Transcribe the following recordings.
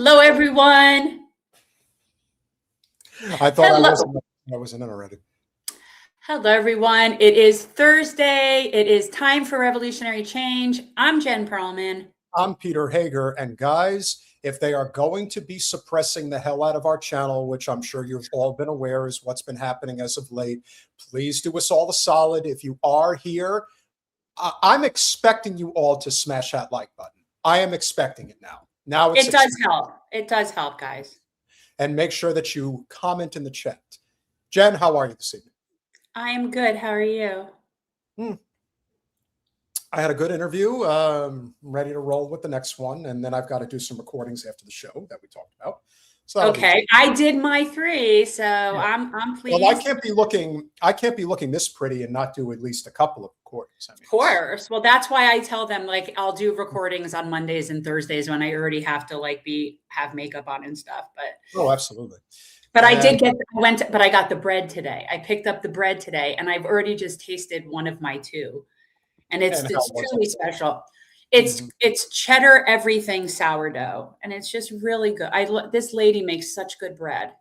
Hello, everyone. I thought I wasn't in already. Hello, everyone. It is Thursday. It is time for revolutionary change. I'm Jen Perelman. I'm Peter Hager. And guys, if they are going to be suppressing the hell out of our channel, which I'm sure you've all been aware is what's been happening as of late, please do us all the solid. If you are here, I'm expecting you all to smash that like button. I am expecting it now. Now it does help. It does help, guys. And make sure that you comment in the chat. Jen, how are you this evening? I am good. How are you? I had a good interview. I'm ready to roll with the next one. And then I've got to do some recordings after the show that we talked about. So okay, I did my 3, so yeah. I'm pleased. Well, I can't be looking this pretty and not do at least a couple of recordings. Of course. Well, that's why I tell them, like, I'll do recordings on Mondays and Thursdays when I already have to have makeup on and stuff. But absolutely. But I got the bread today. I picked up the bread today, and I've already just tasted one of my 2, and it's truly special. It's cheddar everything sourdough, and it's just really good. This lady makes such good bread.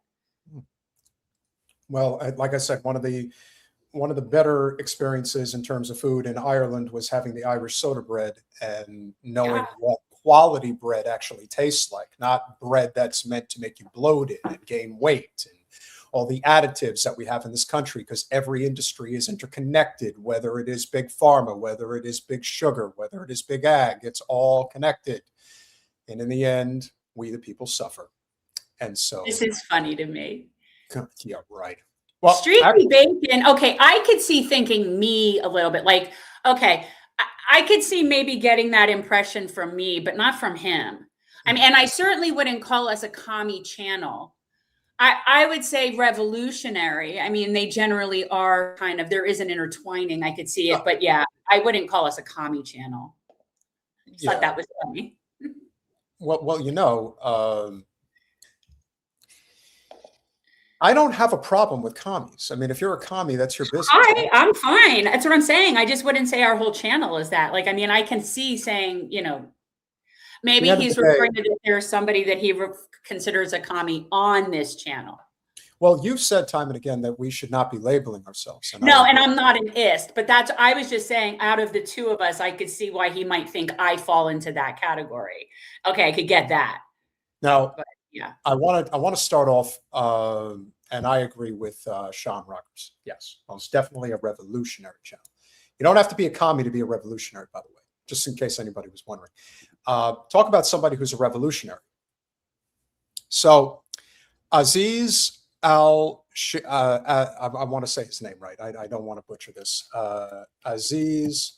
Well, like I said, one of the better experiences in terms of food in Ireland was having the Irish soda bread and knowing what quality bread actually tastes like, not bread that's meant to make you bloated and gain weight and all the additives that we have in this country, because every industry is interconnected, whether it is big pharma, whether it is big sugar, whether it is big ag, it's all connected. And in the end, we the people suffer. And so this is funny to me. Yeah, right. Well, streaky bacon. Okay, I could see thinking me a little bit like, okay, I could see maybe getting that impression from me, but not from him. I mean, and I certainly wouldn't call us a commie channel. I would say revolutionary. I mean, they generally are kind of, there is an intertwining. I could see it, but yeah, I wouldn't call us a commie channel. I just thought that was funny. Well, you know, I don't have a problem with commies. I mean, if you're a commie, that's your business. I'm fine. That's what I'm saying. I just wouldn't say our whole channel is that. Like, I mean, I can see saying, you know, maybe he's referring to there's somebody that he considers a commie on this channel. Well, you've said time and again that we should not be labeling ourselves. No, and I'm not an ist, but I was just saying, out of the 2 of us, I could see why he might think I fall into that category. Okay, I could get that. Now, but, yeah, I want to start off, and I agree with Sean Rogers. Yes, well, it's definitely a revolutionary channel. You don't have to be a commie to be a revolutionary, by the way, just in case anybody was wondering. Talk about somebody who's a revolutionary. So, Azeez Al-Shaair, I want to say his name right. I don't want to butcher this. Azeez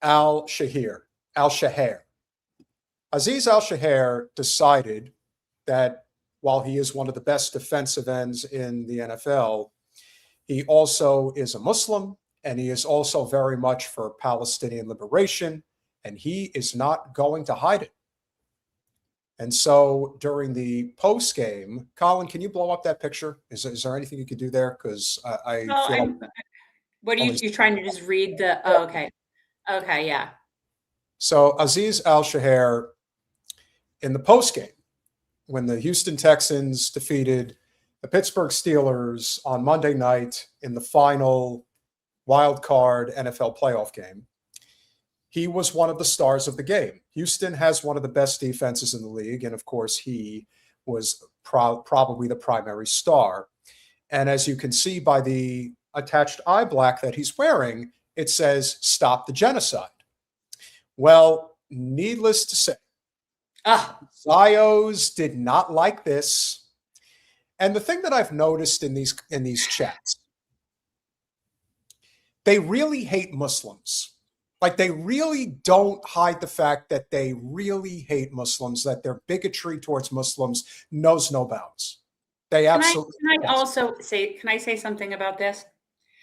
Al-Shaair. Azeez Al-Shaair decided that while he is one of the best defensive ends in the NFL, he also is a Muslim, and he is also very much for Palestinian liberation, and he is not going to hide it. And so during the post game, Colin, can you blow up that picture? Is there anything you could do there? Because what are you trying to just read the? Oh, okay, yeah. So Azeez Al-Shaair in the post game, when the Houston Texans defeated the Pittsburgh Steelers on Monday night in the final wild card NFL playoff game, he was one of the stars of the game. Houston has one of the best defenses in the league, and of course, he was probably the primary star. And as you can see by the attached eye black that he's wearing, it says, "Stop the genocide." Well, needless to say, Zios did not like this. And the thing that I've noticed in these chats, they really hate Muslims. Like, they really don't hide the fact that they really hate Muslims, that their bigotry towards Muslims knows no bounds. They absolutely. Can I say something about this?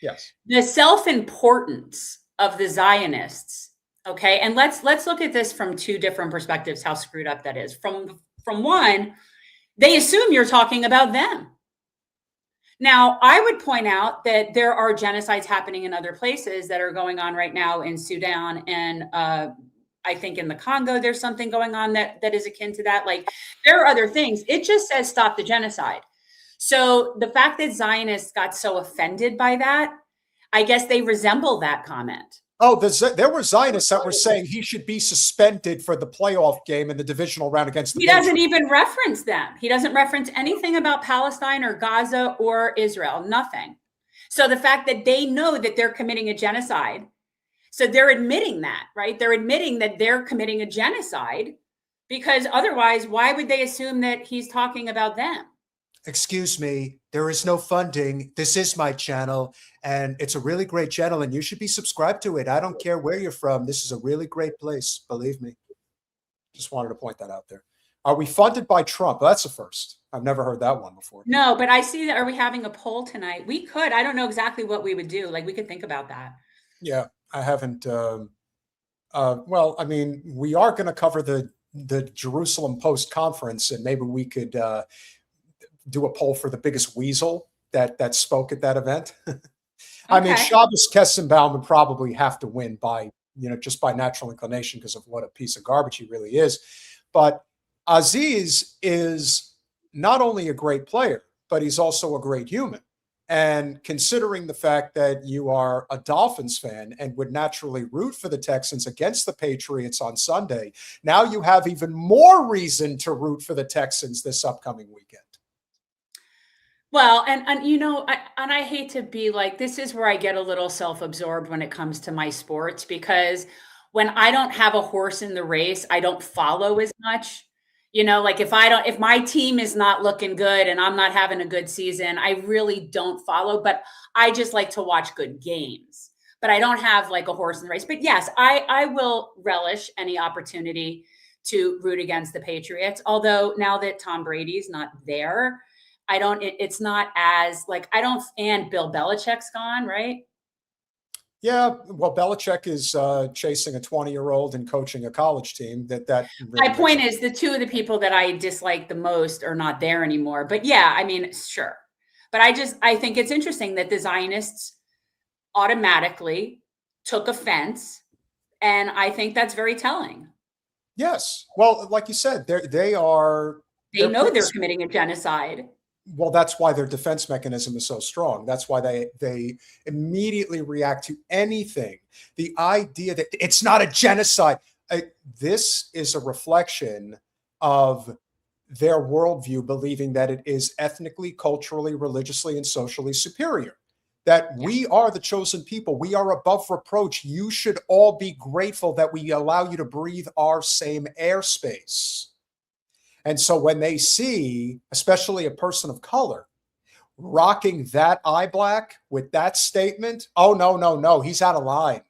Yes. The self-importance of the Zionists. Okay, and let's look at this from 2 different perspectives, how screwed up that is. From one, they assume you're talking about them. Now, I would point out that there are genocides happening in other places that are going on right now in Sudan and I think in the Congo, there's something going on that is akin to that. Like, there are other things. It just says stop the genocide. So the fact that Zionists got so offended by that, I guess they resemble that comment. Oh, there were Zionists that were saying he should be suspended for the playoff game in the divisional round against the Patriots. He doesn't even reference them. He doesn't reference anything about Palestine or Gaza or Israel, nothing. So the fact that they know that they're committing a genocide, so they're admitting that, right? They're admitting that they're committing a genocide, because otherwise, why would they assume that he's talking about them? Excuse me, there is no funding. This is my channel, and it's a really great channel, and you should be subscribed to it. I don't care where you're from. This is a really great place, believe me. Just wanted to point that out there. Are we funded by Trump? That's a first. I've never heard that one before. No, but I see that. Are we having a poll tonight? We could. I don't know exactly what we would do. Like, we could think about that. Yeah, I haven't. Well, I mean, we are going to cover the Jerusalem Post conference, and maybe we could do a poll for the biggest weasel that spoke at that event. I mean, Shabbos Kestenbaum would probably have to win by, just by natural inclination because of what a piece of garbage he really is. But Azeez is not only a great player, but he's also a great human. And considering the fact that you are a Dolphins fan and would naturally root for the Texans against the Patriots on Sunday, now you have even more reason to root for the Texans this upcoming weekend. Well, and I hate to be like, this is where I get a little self-absorbed when it comes to my sports, because when I don't have a horse in the race, I don't follow as much. Like if my team is not looking good and I'm not having a good season, I really don't follow, but I just like to watch good games. But I don't have like a horse in the race. But yes, I will relish any opportunity to root against the Patriots. Although now that Tom Brady's not there, it's not as like, and Bill Belichick's gone, right? Yeah, well, Belichick is chasing a 20-year-old and coaching a college team. That really, my point is, the two of the people that I dislike the most are not there anymore. But yeah, I mean, sure. But I think it's interesting that the Zionists automatically took offense, and I think that's very telling. Yes. Well, like you said, they know they're committing a genocide. Well, that's why their defense mechanism is so strong. That's why they immediately react to anything. The idea that it's not a genocide. This is a reflection of their worldview, believing that it is ethnically, culturally, religiously, and socially superior. That we are the chosen people. We are above reproach. You should all be grateful that we allow you to breathe our same airspace. And so when they see, especially a person of color, rocking that eye black with that statement, oh, no, he's out of line.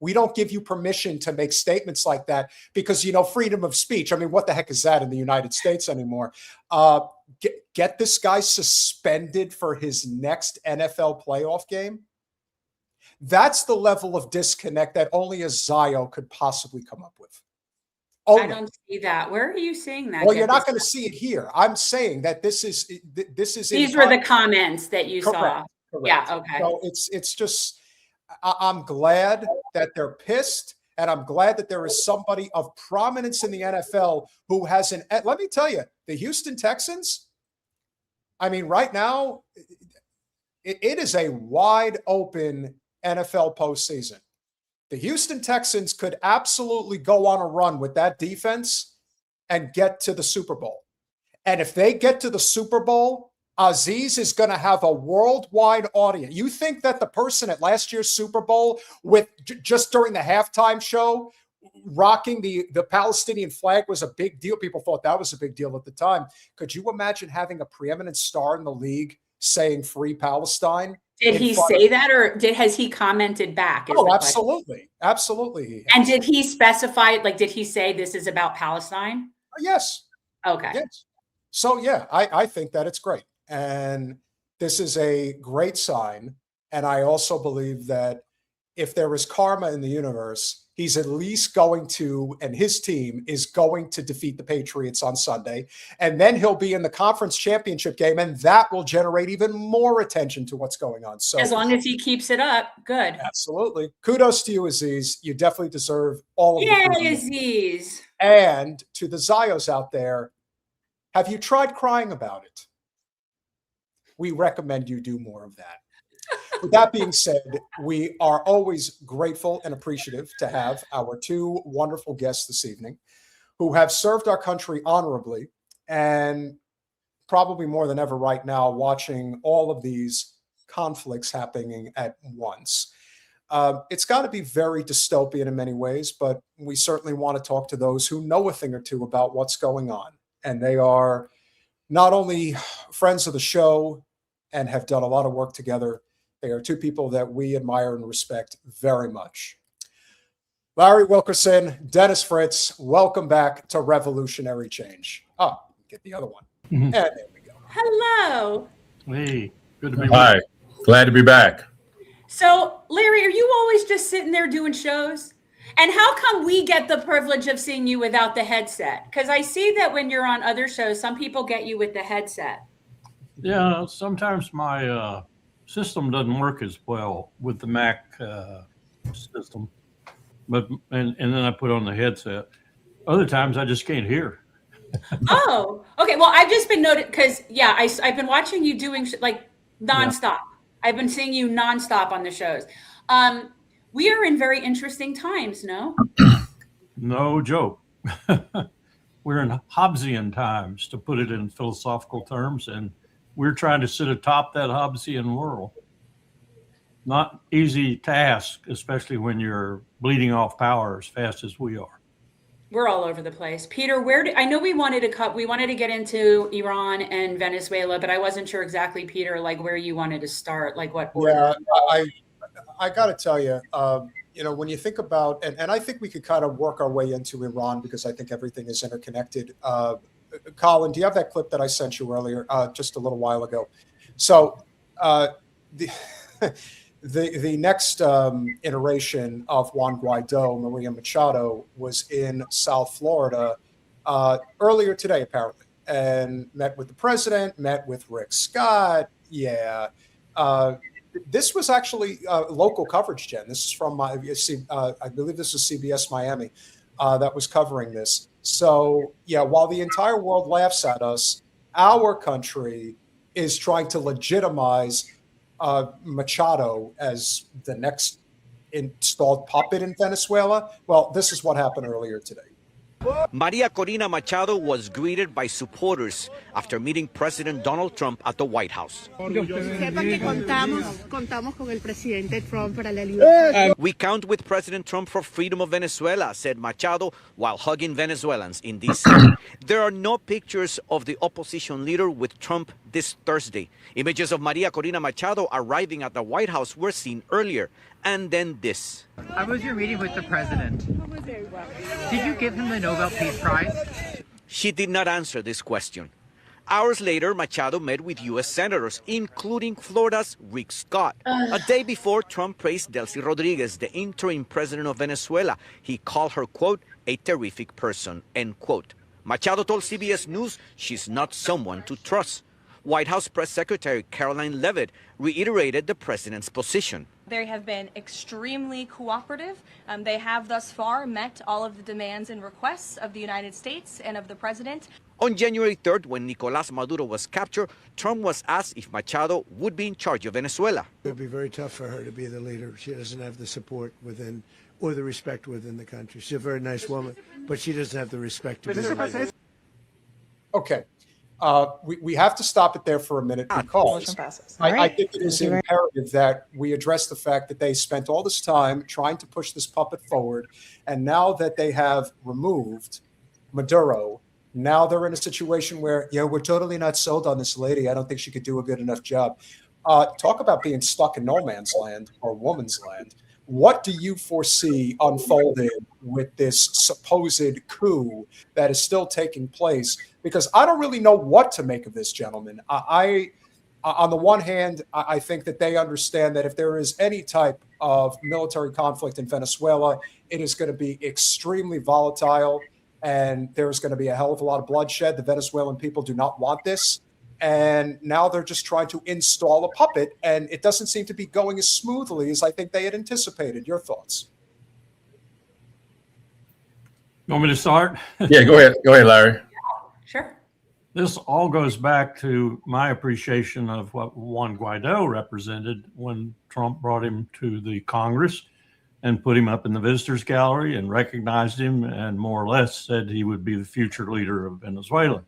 We don't give you permission to make statements like that because, freedom of speech. I mean, what the heck is that in the United States anymore? Get this guy suspended for his next NFL playoff game. That's the level of disconnect that only a Zio could possibly come up with. I don't see that. Where are you seeing that? Well, you're not going to see it here. I'm saying that this is. These were the comments that you saw. Correct. Yeah. Okay. So it's just. I'm glad that they're pissed, and I'm glad that there is somebody of prominence in the NFL who has an. Let me tell you, the Houston Texans. I mean, right now, it is a wide open NFL postseason. The Houston Texans could absolutely go on a run with that defense and get to the Super Bowl. And if they get to the Super Bowl, Azeez is going to have a worldwide audience. You think that the person at last year's Super Bowl with just during the halftime show rocking the Palestinian flag was a big deal? People thought that was a big deal at the time. Could you imagine having a preeminent star in the league saying free Palestine? Did he say that, or has he commented back? Oh, absolutely. Absolutely. And did he specify, did he say this is about Palestine? Yes. Okay. Yes. So, yeah, I think that it's great. And this is a great sign. And I also believe that if there is karma in the universe, he's at least going to, and his team is going to defeat the Patriots on Sunday. And then he'll be in the conference championship game, and that will generate even more attention to what's going on. So as long as he keeps it up, good. Absolutely. Kudos to you, Azeez. You definitely deserve all of Yay, the Azeez. And to the Zios out there, have you tried crying about it? We recommend you do more of that. With that being said, we are always grateful and appreciative to have our two wonderful guests this evening who have served our country honorably and probably more than ever right now watching all of these conflicts happening at once. It's got to be very dystopian in many ways, but we certainly want to talk to those who know a thing or two about what's going on. And they are not only friends of the show and have done a lot of work together, they are two people that we admire and respect very much. Larry Wilkerson, Dennis Fritz, welcome back to Revolutionary Change. Oh, get the other one. And there we go. Hello. Hey, good to be Hi, glad to be back. So, Larry, are you always just sitting there doing shows? And how come we get the privilege of seeing you without the headset? Because I see that when you're on other shows, some people get you with the headset. Yeah, sometimes my system doesn't work as well with the Mac system, but and then I put on the headset. Other times I just can't hear. Oh, okay. Well, I've just been noted because, yeah, I've been watching you doing like nonstop. Yeah. I've been seeing you nonstop on the shows. We are in very interesting times, no? No joke. We're in Hobbesian times, to put it in philosophical terms, and we're trying to sit atop that Hobbesian world. Not easy task, especially when you're bleeding off power as fast as we are. We're all over the place. Peter, I know we wanted to get into Iran and Venezuela, but I wasn't sure exactly, Peter, like where you wanted to start, like what order. Yeah, I got to tell you, when you think about, and I think we could kind of work our way into Iran because I think everything is interconnected. Colin, do you have that clip that I sent you earlier, just a little while ago? So the next iteration of Juan Guaido, Maria Machado, was in South Florida earlier today, apparently, and met with the president, met with Rick Scott. Yeah. This was actually local coverage, Jen. This is from, I believe this is CBS Miami that was covering this. So, yeah, while the entire world laughs at us, our country is trying to legitimize Machado as the next installed puppet in Venezuela. Well, this is what happened earlier today. Maria Corina Machado was greeted by supporters after meeting President Donald Trump at the White House. We count with President Trump for freedom of Venezuela, said Machado while hugging Venezuelans in D.C. There are no pictures of the opposition leader with Trump this Thursday. Images of Maria Corina Machado arriving at the White House were seen earlier. And then this. How was your meeting with the president? Did you give him the Nobel Peace Prize? She did not answer this question. Hours later, Machado met with U.S. senators, including Florida's Rick Scott. A day before, Trump praised Delcy Rodriguez, the interim president of Venezuela. He called her, quote, a terrific person, end quote. Machado told CBS News she's not someone to trust. White House Press Secretary Caroline Leavitt reiterated the president's position. They have been extremely cooperative. They have thus far met all of the demands and requests of the United States and of the president. On January 3rd, when Nicolás Maduro was captured, Trump was asked if Machado would be in charge of Venezuela. It would be very tough for her to be the leader. She doesn't have the support within or the respect within the country. She's a very nice woman, but she doesn't have the respect to be the leader. Okay. We have to stop it there for a minute because I think it is imperative that we address the fact that they spent all this time trying to push this puppet forward. And now that they have removed Maduro, now they're in a situation where, we're totally not sold on this lady. I don't think she could do a good enough job. Talk about being stuck in no man's land or woman's land. What do you foresee unfolding with this supposed coup that is still taking place? Because I don't really know what to make of this, gentlemen. I on the one hand, I think that they understand that if there is any type of military conflict in Venezuela, it is going to be extremely volatile, and there's going to be a hell of a lot of bloodshed. The Venezuelan people do not want this. And now they're just trying to install a puppet, and it doesn't seem to be going as smoothly as I think they had anticipated. Your thoughts? You want me to start? Yeah, go ahead. Go ahead, Larry. Sure. This all goes back to my appreciation of what Juan Guaido represented when Trump brought him to the Congress and put him up in the visitors gallery and recognized him and more or less said he would be the future leader of Venezuela.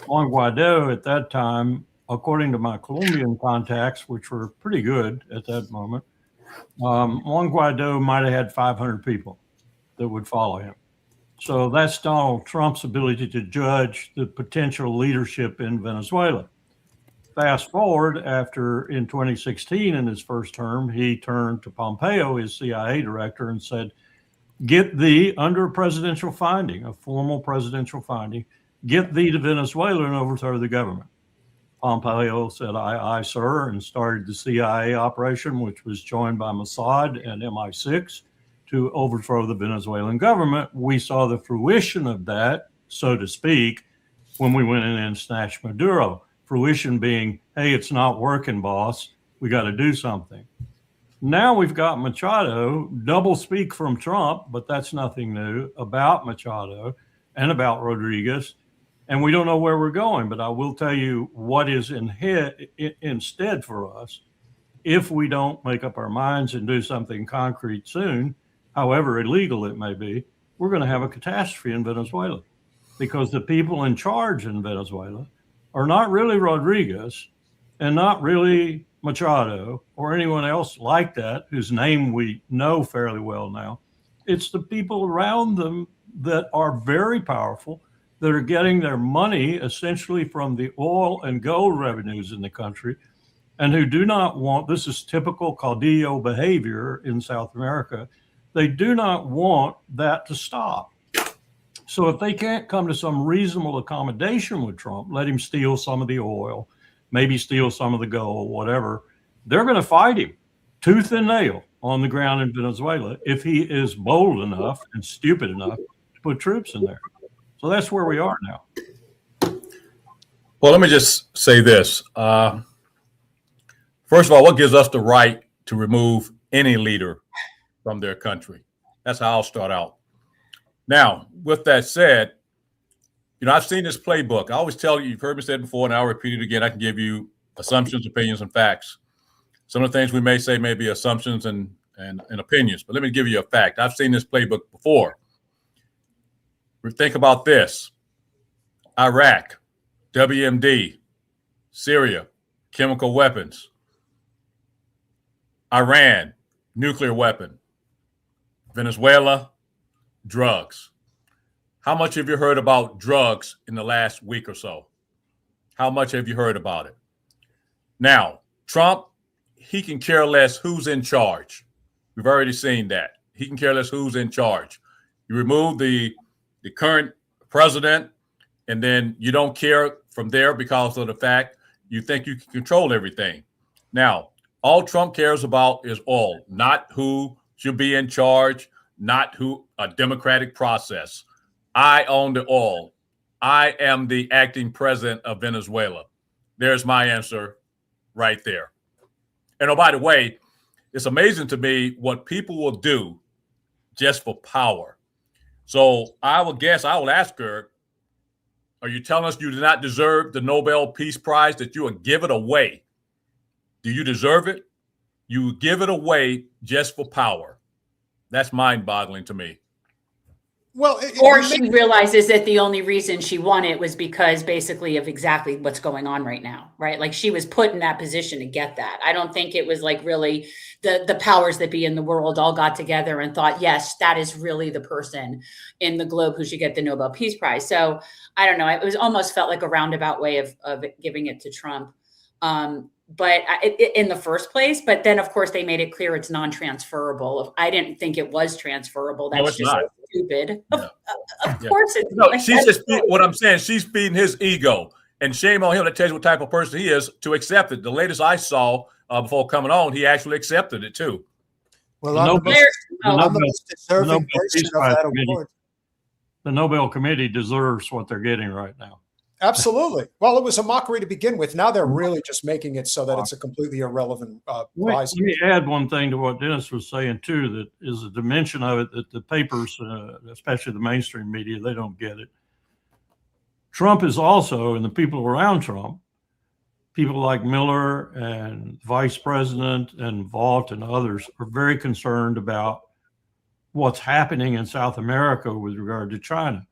Juan Guaido at that time, according to my Colombian contacts, which were pretty good at that moment, Juan Guaido might have had 500 people that would follow him. So that's Donald Trump's ability to judge the potential leadership in Venezuela. Fast forward, after in 2016, in his first term, he turned to Pompeo, his CIA director, and said, get thee under a presidential finding, a formal presidential finding, get thee to Venezuela and overthrow the government. Pompeo said, aye, sir, and started the CIA operation, which was joined by Mossad and MI6 to overthrow the Venezuelan government. We saw the fruition of that, so to speak, when we went in and snatched Maduro. Fruition being, hey, it's not working, boss. We got to do something. Now we've got Machado, double speak from Trump, but that's nothing new, about Machado and about Rodriguez. And we don't know where we're going, but I will tell you what is instead for us, if we don't make up our minds and do something concrete soon, however illegal it may be, we're going to have a catastrophe in Venezuela, because the people in charge in Venezuela are not really Rodriguez and not really Machado or anyone else like that, whose name we know fairly well now. It's the people around them that are very powerful, that are getting their money essentially from the oil and gold revenues in the country, and who do not want, this is typical Caudillo behavior in South America, they do not want that to stop. So if they can't come to some reasonable accommodation with Trump, let him steal some of the oil, maybe steal some of the gold, whatever, they're going to fight him tooth and nail on the ground in Venezuela if he is bold enough and stupid enough to put troops in there. So that's where we are now. Well, let me just say this. First of all, what gives us the right to remove any leader from their country? That's how I'll start out. Now, with that said, I've seen this playbook. I always tell you, you've heard me say it before, and I'll repeat it again. I can give you assumptions, opinions, and facts. Some of the things we may say may be assumptions and opinions, but let me give you a fact. I've seen this playbook before. Think about this: Iraq, WMD, Syria, chemical weapons, Iran, nuclear weapon, Venezuela, drugs. How much have you heard about drugs in the last week or so? How much have you heard about it? Now, Trump, he can care less who's in charge. We've already seen that. He can care less who's in charge. You remove the current president, and then you don't care from there because of the fact you think you can control everything. Now, all Trump cares about is oil, not who should be in charge, not a democratic process. I own the oil. I am the acting president of Venezuela. There's my answer right there. And oh, by the way, it's amazing to me what people will do just for power. So I will ask her, are you telling us you do not deserve the Nobel Peace Prize, that you will give it away? Do you deserve it? You give it away just for power. That's mind-boggling to me. Well, or she realizes that the only reason she won it was because basically of exactly what's going on right now, right? Like she was put in that position to get that. I don't think it was like really the powers that be in the world all got together and thought, yes, that is really the person in the globe who should get the Nobel Peace Prize. So I don't know. It was almost felt like a roundabout way of giving it to Trump. But in the first place, but then of course they made it clear it's non-transferable. I didn't think it was transferable. That's just so stupid. Yeah. Of course it's no. She's just what I'm saying. She's feeding his ego. And shame on him. That tells you what type of person he is to accept it. The latest I saw before coming on, he actually accepted it too. Well, I'm the most deserving person of that award. The Nobel Committee deserves what they're getting right now. Absolutely. Well, it was a mockery to begin with. Now they're really just making it so that it's a completely irrelevant prize. Let me add one thing to what Dennis was saying, too, that is a dimension of it that the papers, especially the mainstream media, they don't get it. Trump is also, and the people around Trump, people like Miller and Vice President and Vaught and others are very concerned about what's happening in South America with regard to China,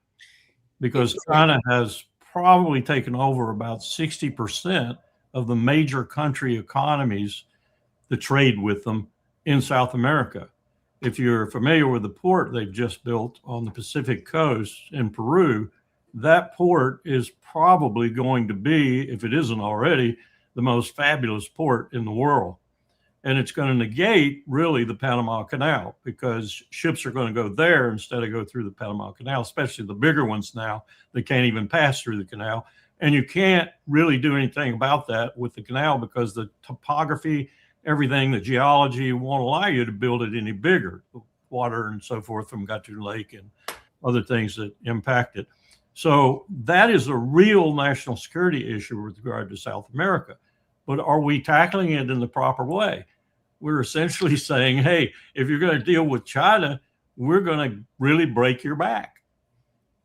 because China has probably taken over about 60% of the major country economies that trade with them in South America. If you're familiar with the port they've just built on the Pacific coast in Peru, that port is probably going to be, if it isn't already, the most fabulous port in the world. And it's going to negate really the Panama Canal, because ships are going to go there instead of go through the Panama Canal, especially the bigger ones now. They can't even pass through the canal. And you can't really do anything about that with the canal because the topography, everything, the geology won't allow you to build it any bigger. Water and so forth from Gatun Lake and other things that impact it. So that is a real national security issue with regard to South America. But are we tackling it in the proper way? We're essentially saying, hey, if you're going to deal with China, we're going to really break your back.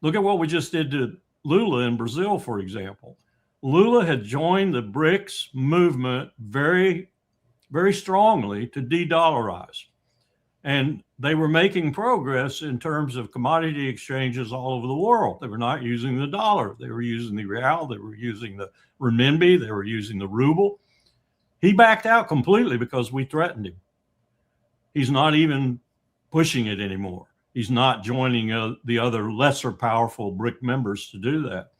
Look at what we just did to Lula in Brazil, for example. Lula had joined the BRICS movement very, very strongly to de-dollarize. And they were making progress in terms of commodity exchanges all over the world. They were not using the dollar. They were using the real. They were using the renminbi. They were using the ruble. He backed out completely because we threatened him. He's not even pushing it anymore. He's not joining the other lesser powerful BRIC members to do that.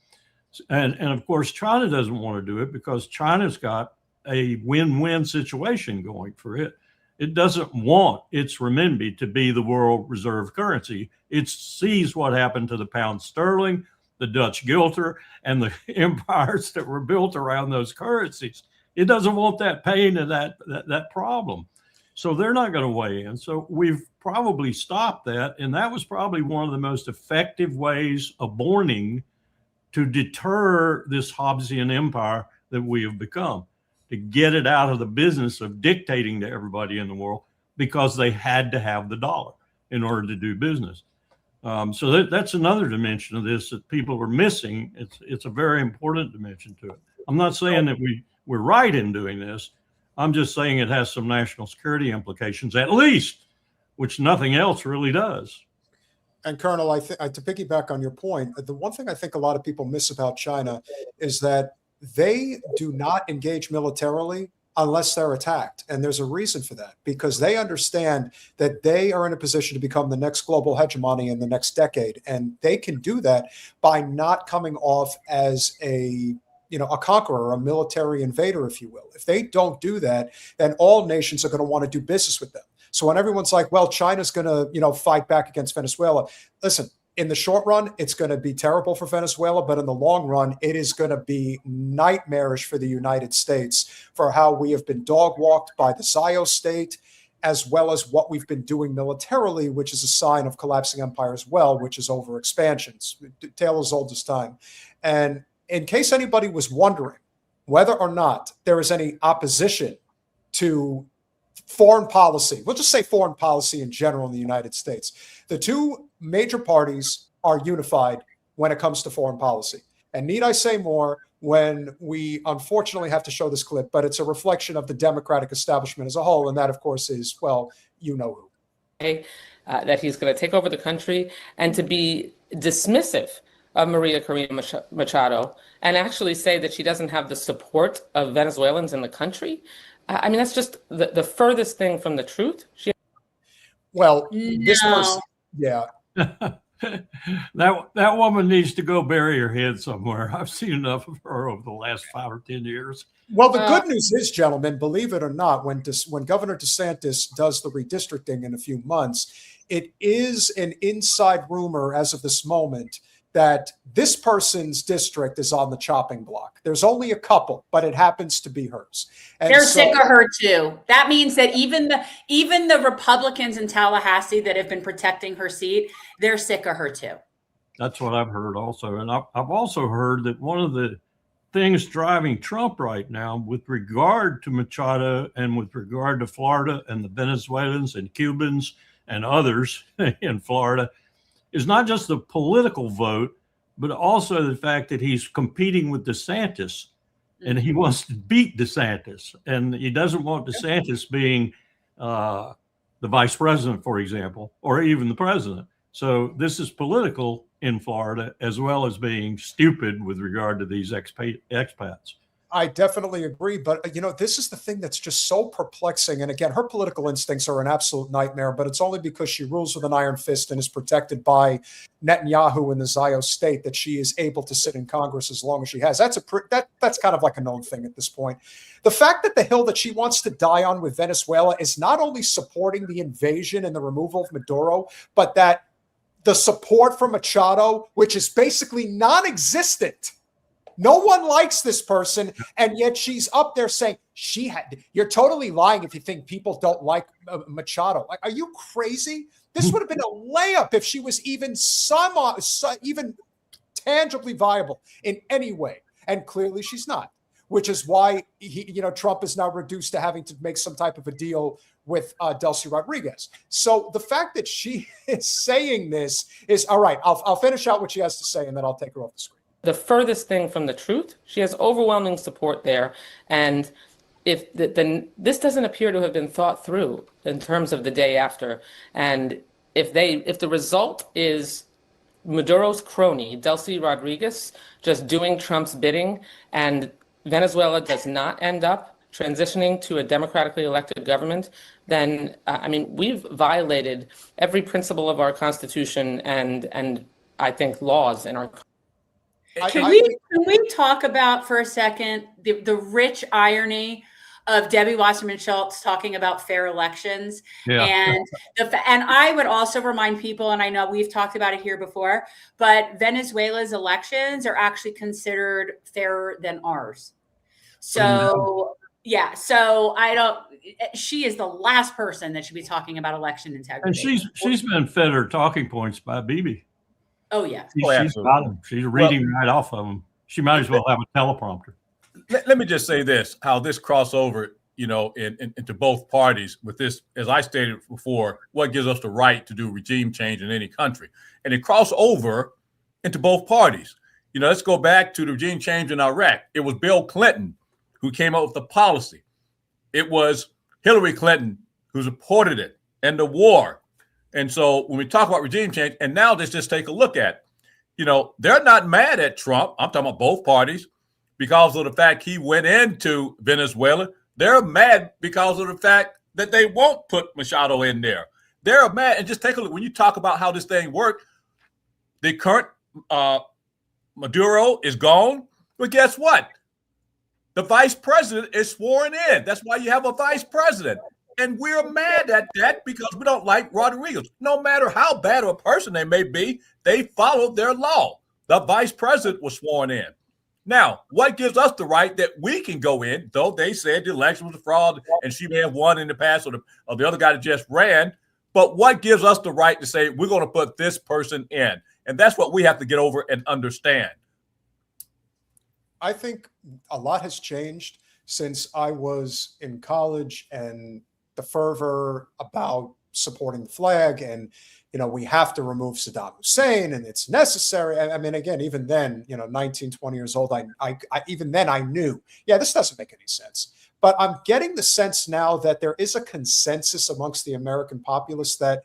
And of course, China doesn't want to do it because China's got a win-win situation going for it. It doesn't want its renminbi to be the world reserve currency. It sees what happened to the pound sterling, the Dutch guilder, and the empires that were built around those currencies. It doesn't want that pain and that problem. So they're not going to weigh in. So we've probably stopped that. And that was probably one of the most effective ways of warning to deter this Hobbesian empire that we have become, to get it out of the business of dictating to everybody in the world, because they had to have the dollar in order to do business. So that's another dimension of this that people are missing. It's a very important dimension to it. I'm not saying that we're right in doing this. I'm just saying it has some national security implications, at least, which nothing else really does. And Colonel, to piggyback on your point, the one thing I think a lot of people miss about China is that they do not engage militarily unless they're attacked. And there's a reason for that, because they understand that they are in a position to become the next global hegemony in the next decade. And they can do that by not coming off as a conqueror, a military invader, if you will. If they don't do that, then all nations are going to want to do business with them. So when everyone's like, well, China's going to, fight back against Venezuela, listen, in the short run, it's going to be terrible for Venezuela, but in the long run, it is going to be nightmarish for the United States for how we have been dog-walked by the Zionist state, as well as what we've been doing militarily, which is a sign of collapsing empire as well, which is overexpansions. Tale as old as time. And in case anybody was wondering whether or not there is any opposition to foreign policy, we'll just say foreign policy in general in the United States, the two major parties are unified when it comes to foreign policy. And need I say more when we unfortunately have to show this clip, but it's a reflection of the Democratic establishment as a whole. And that, of course, is, well, you know who. That he's going to take over the country, and to be dismissive of Maria Corina Machado and actually say that she doesn't have the support of Venezuelans in the country. I mean, that's just the furthest thing from the truth. This person, yeah. That woman needs to go bury her head somewhere. I've seen enough of her over the last 5 or 10 years. Well, the good news is, gentlemen, believe it or not, when Governor DeSantis does the redistricting in a few months, it is an inside rumor as of this moment that this person's district is on the chopping block. There's only a couple, but it happens to be hers. And they're sick of her too. That means that even the Republicans in Tallahassee that have been protecting her seat, they're sick of her too. That's what I've heard also. And I've also heard that one of the things driving Trump right now with regard to Machado and with regard to Florida and the Venezuelans and Cubans and others in Florida is not just the political vote, but also the fact that he's competing with DeSantis and he wants to beat DeSantis. And he doesn't want DeSantis being the vice president, for example, or even the president. So this is political in Florida, as well as being stupid with regard to these expats. I definitely agree. But, this is the thing that's just so perplexing. And again, her political instincts are an absolute nightmare, but it's only because she rules with an iron fist and is protected by Netanyahu in the Zionist state that she is able to sit in Congress as long as she has. That's kind of like a known thing at this point. The fact that the hill that she wants to die on with Venezuela is not only supporting the invasion and the removal of Maduro, but that the support for Machado, which is basically non-existent. No one likes this person, and yet she's up there saying you're totally lying if you think people don't like Machado. Like, are you crazy? This would have been a layup if she was even even tangibly viable in any way, and clearly she's not. Which is why Trump is now reduced to having to make some type of a deal with Delcy Rodriguez. So the fact that she is saying this is all right. I'll finish out what she has to say, and then I'll take her off the screen. The furthest thing from the truth, she has overwhelming support there, and if this doesn't appear to have been thought through in terms of the day after, and if the result is Maduro's crony Delcy Rodriguez just doing Trump's bidding, and Venezuela does not end up transitioning to a democratically elected government, then we've violated every principle of our Constitution and I think laws in our. Can we talk about for a second the rich irony of Debbie Wasserman Schultz talking about fair elections? Yeah. And I would also remind people, and I know we've talked about it here before, but Venezuela's elections are actually considered fairer than ours. So yeah, so she is the last person that should be talking about election integrity. And she's been fed her talking points by Bibi. Oh yeah. She's got them. She's reading right off of them. She might as well have a teleprompter. Let me just say this, how this crossover, into both parties with this, as I stated before, what gives us the right to do regime change in any country. And it crossed over into both parties. Let's go back to the regime change in Iraq. It was Bill Clinton who came up with the policy. It was Hillary Clinton who supported it and the war. And so when we talk about regime change, and now let's just take a look at, they're not mad at Trump. I'm talking about both parties because of the fact he went into Venezuela. They're mad because of the fact that they won't put Machado in there. They're mad. And just take a look. When you talk about how this thing worked, the current Maduro is gone. But guess what? The vice president is sworn in. That's why you have a vice president. And we're mad at that because we don't like Rodriguez. No matter how bad of a person they may be, they followed their law. The vice president was sworn in. Now, what gives us the right that we can go in, though they said the election was a fraud and she may have won in the past or the other guy that just ran, but what gives us the right to say we're going to put this person in? And that's what we have to get over and understand. I think a lot has changed since I was in college, and the fervor about supporting the flag and, we have to remove Saddam Hussein and it's necessary. Again, even then, 19, 20 years old, even then I knew, this doesn't make any sense. But I'm getting the sense now that there is a consensus amongst the American populace that,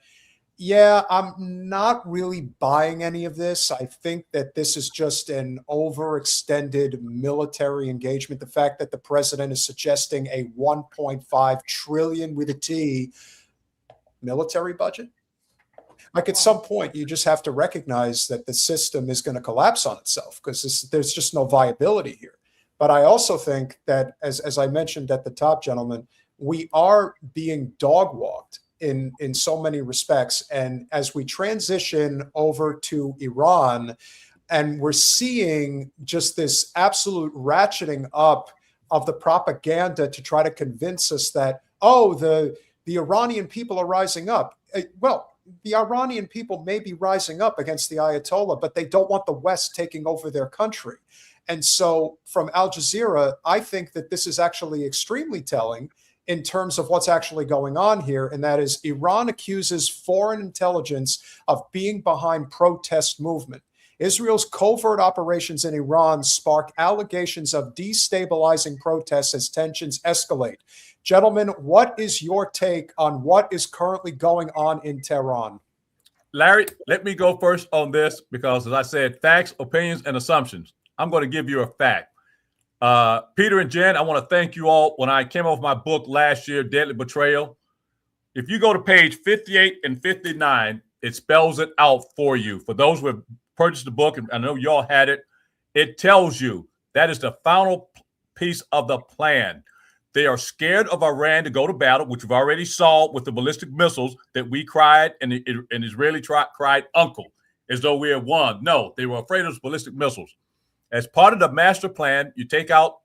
I'm not really buying any of this. I think that this is just an overextended military engagement. The fact that the president is suggesting a 1.5 trillion with a T military budget. Like at some point, you just have to recognize that the system is going to collapse on itself because there's just no viability here. But I also think that, as I mentioned at the top, gentlemen, we are being dog walked in so many respects. And as we transition over to Iran, And we're seeing just this absolute ratcheting up of the propaganda to try to convince us that, oh, the Iranian people are rising up. Well, the Iranian people may be rising up against the Ayatollah, but they don't want the West taking over their country. And so from Al Jazeera, I think that this is actually extremely telling in terms of what's actually going on here. And that is Iran accuses foreign intelligence of being behind protest movement. Israel's covert operations in Iran spark allegations of destabilizing protests as tensions escalate. Gentlemen, what is your take on what is currently going on in Tehran? Larry, let me go first on this because, as I said, facts, opinions, and assumptions. I'm going to give you a fact. Peter and Jen, I want to thank you all. When I came off my book last year, Deadly Betrayal, if you go to page 58 and 59, it spells it out for you. For those who have purchased the book, and I know y'all had it, it tells you that is the final piece of the plan. They are scared of Iran to go to battle, which we've already saw with the ballistic missiles that we cried and Israeli cried uncle, as though we had won. No, they were afraid of ballistic missiles. As part of the master plan, you take out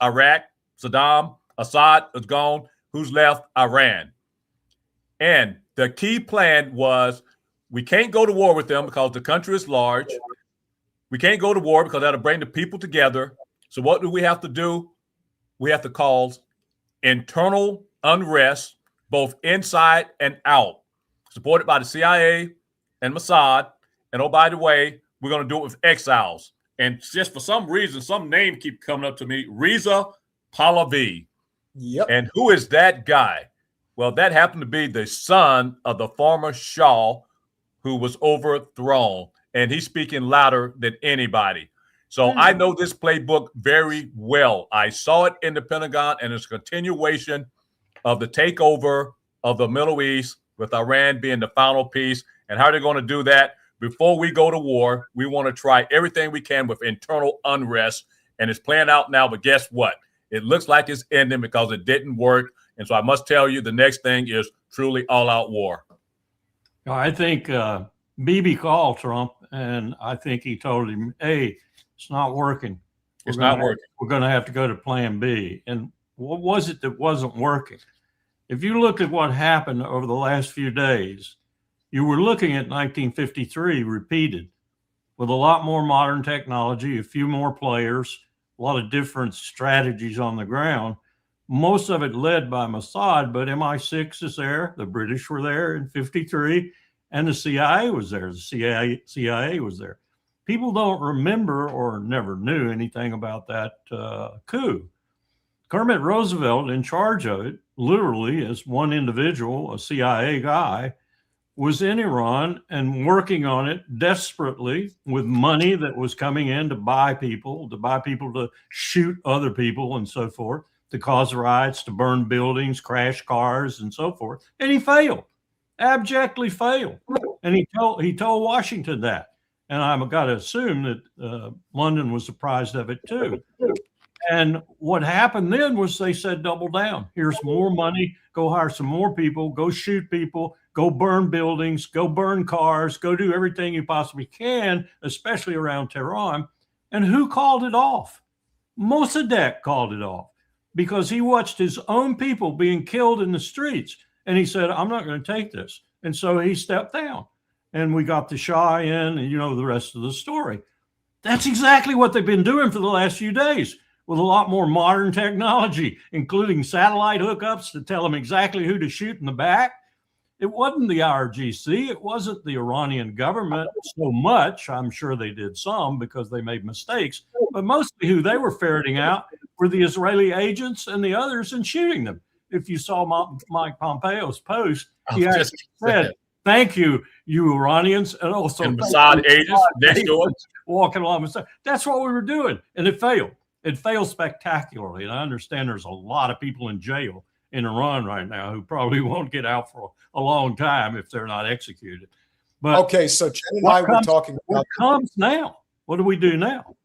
Iraq, Saddam, Assad is gone. Who's left? Iran. And the key plan was we can't go to war with them because the country is large. We can't go to war because that'll bring the people together. So what do we have to do? We have to cause internal unrest, both inside and out, supported by the CIA and Mossad. And oh, by the way, we're going to do it with exiles. And just for some reason, some name keep coming up to me, Reza Pahlavi. Yep. And who is that guy? Well, that happened to be the son of the former Shah who was overthrown. And he's speaking louder than anybody. So I know this playbook very well. I saw it in the Pentagon, and it's a continuation of the takeover of the Middle East, with Iran being the final piece. And how they're going to do that? Before we go to war, we want to try everything we can with internal unrest. And it's playing out now, but guess what? It looks like it's ending because it didn't work. And so I must tell you, the next thing is truly all-out war. I think Bibi called Trump, and I think he told him, hey, it's not working. It's not working. We're going to have to go to plan B. And what was it that wasn't working? If you look at what happened over the last few days, you were looking at 1953 repeated with a lot more modern technology, a few more players, a lot of different strategies on the ground, most of it led by Mossad, but MI6 is there. The British were there in 53, and the CIA was there. The CIA was there. People don't remember or never knew anything about that coup. Kermit Roosevelt, in charge of it, literally as one individual, a CIA guy, was in Iran and working on it desperately with money that was coming in to buy people to shoot other people and so forth, to cause riots, to burn buildings, crash cars, and so forth. And he failed, abjectly failed. And he told Washington that. And I've got to assume that London was surprised of it too. And what happened then was they said, double down. Here's more money. Go hire some more people. Go shoot people. Go burn buildings. Go burn cars. Go do everything you possibly can, especially around Tehran. And who called it off? Mossadegh called it off because he watched his own people being killed in the streets. And he said, I'm not going to take this. And so he stepped down. And we got the Shah in, and you know the rest of the story. That's exactly what they've been doing for the last few days, with a lot more modern technology, including satellite hookups to tell them exactly who to shoot in the back. It wasn't the IRGC. It wasn't the Iranian government so much. I'm sure they did some because they made mistakes. But mostly who they were ferreting out were the Israeli agents and the others and shooting them. If you saw Mike Pompeo's post, he actually said, thank you, you Iranians, and also and Mossad agents next door walking along with. That's what we were doing, and it failed. It failed spectacularly. And I understand there's a lot of people in jail in Iran right now who probably won't get out for a long time if they're not executed. But okay, so Jen and I were talking about what comes now. What do we do now?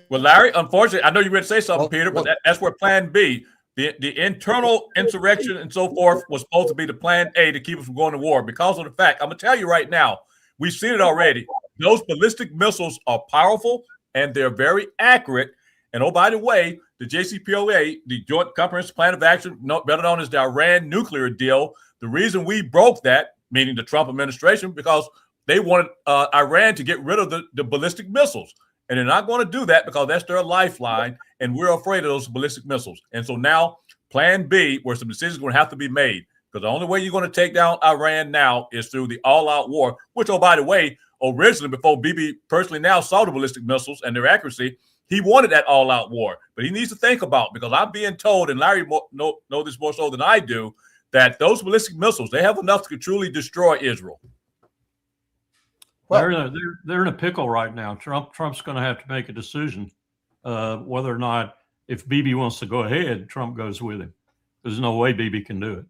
Well, Larry, unfortunately, I know you were going to say something, Peter, but that's where Plan B. The internal insurrection and so forth was supposed to be the plan A to keep us from going to war because of the fact, I'm going to tell you right now, we've seen it already. those ballistic missiles are powerful and they're very accurate. And oh, by the way, the JCPOA, the Joint Comprehensive Plan of Action, better known as the Iran nuclear deal, the reason we broke that, meaning the Trump administration, because they wanted Iran to get rid of the ballistic missiles. And they're not going to do that because that's their lifeline. And we're afraid of those ballistic missiles. And so now plan B, where some decisions are going to have to be made, because the only way you're going to take down Iran now is through the all-out war, which, oh, by the way, originally, before Bibi personally now saw the ballistic missiles and their accuracy, he wanted that all-out war. But he needs to think about, because I'm being told, and Larry know this more so than I do, that those ballistic missiles, they have enough to truly destroy Israel. Well, they're in a pickle right now. Trump's going to have to make a decision whether or not, if Bibi wants to go ahead, Trump goes with him. There's no way Bibi can do it,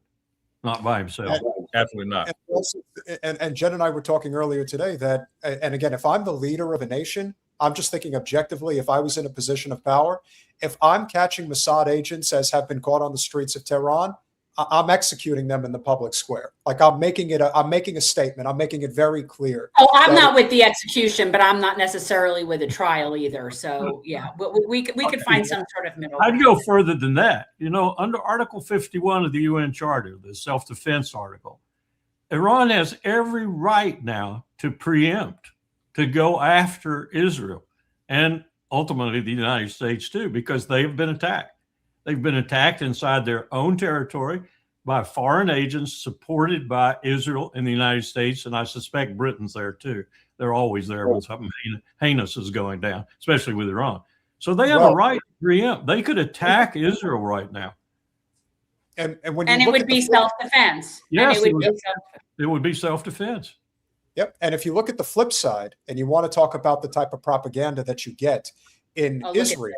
not by himself. Absolutely not. And Jen and I were talking earlier today that, and again, if I'm the leader of a nation, I'm just thinking objectively, if I was in a position of power, if I'm catching Mossad agents as have been caught on the streets of Tehran, I'm executing them in the public square. Like I'm making a statement. I'm making it very clear. Oh, I'm not with the execution, but I'm not necessarily with a trial either. So yeah, we could find some sort of middle. I'd go further than that. You know, under Article 51 of the UN Charter, the self-defense article, Iran has every right now to preempt, to go after Israel and ultimately the United States too, because they have been attacked. They've been attacked inside their own territory by foreign agents supported by Israel and the United States. And I suspect Britain's there too. They're always there when something heinous is going down, especially with Iran. So they have a right to preempt. They could attack Israel right now. And when and it would be self-defense. Yes, it would be self-defense. Yep. And if you look at the flip side and you want to talk about the type of propaganda that you get in Israel,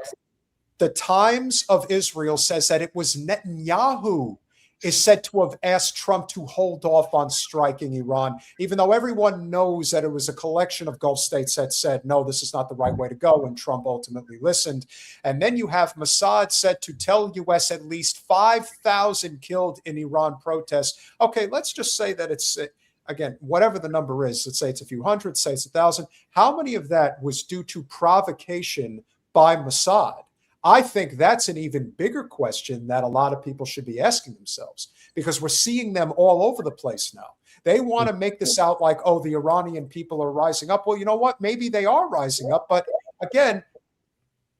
the Times of Israel says that it was Netanyahu is said to have asked Trump to hold off on striking Iran, even though everyone knows that it was a collection of Gulf states that said, no, this is not the right way to go, and Trump ultimately listened. And then you have Mossad said to tell U.S. at least 5,000 killed in Iran protests. Okay, let's just say that it's, again, whatever the number is, let's say it's a few hundred, say it's 1,000. How many of that was due to provocation by Mossad? I think that's an even bigger question that a lot of people should be asking themselves, because we're seeing them all over the place now. They want to make this out like, oh, the Iranian people are rising up. Well, you know what? Maybe they are rising up. But again,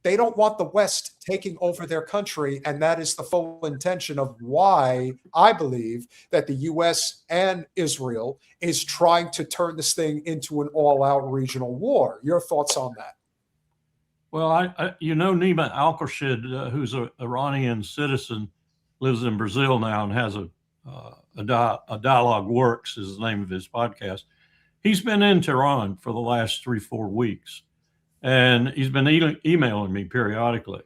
they don't want the West taking over their country. And that is the full intention of why I believe that the U.S. and Israel is trying to turn this thing into an all-out regional war. Your thoughts on that? Well, Nima Al-Khurshid, who's an Iranian citizen, lives in Brazil now and has a Dialogue Works is the name of his podcast. He's been in Tehran for the last 3-4 weeks, and he's been emailing me periodically.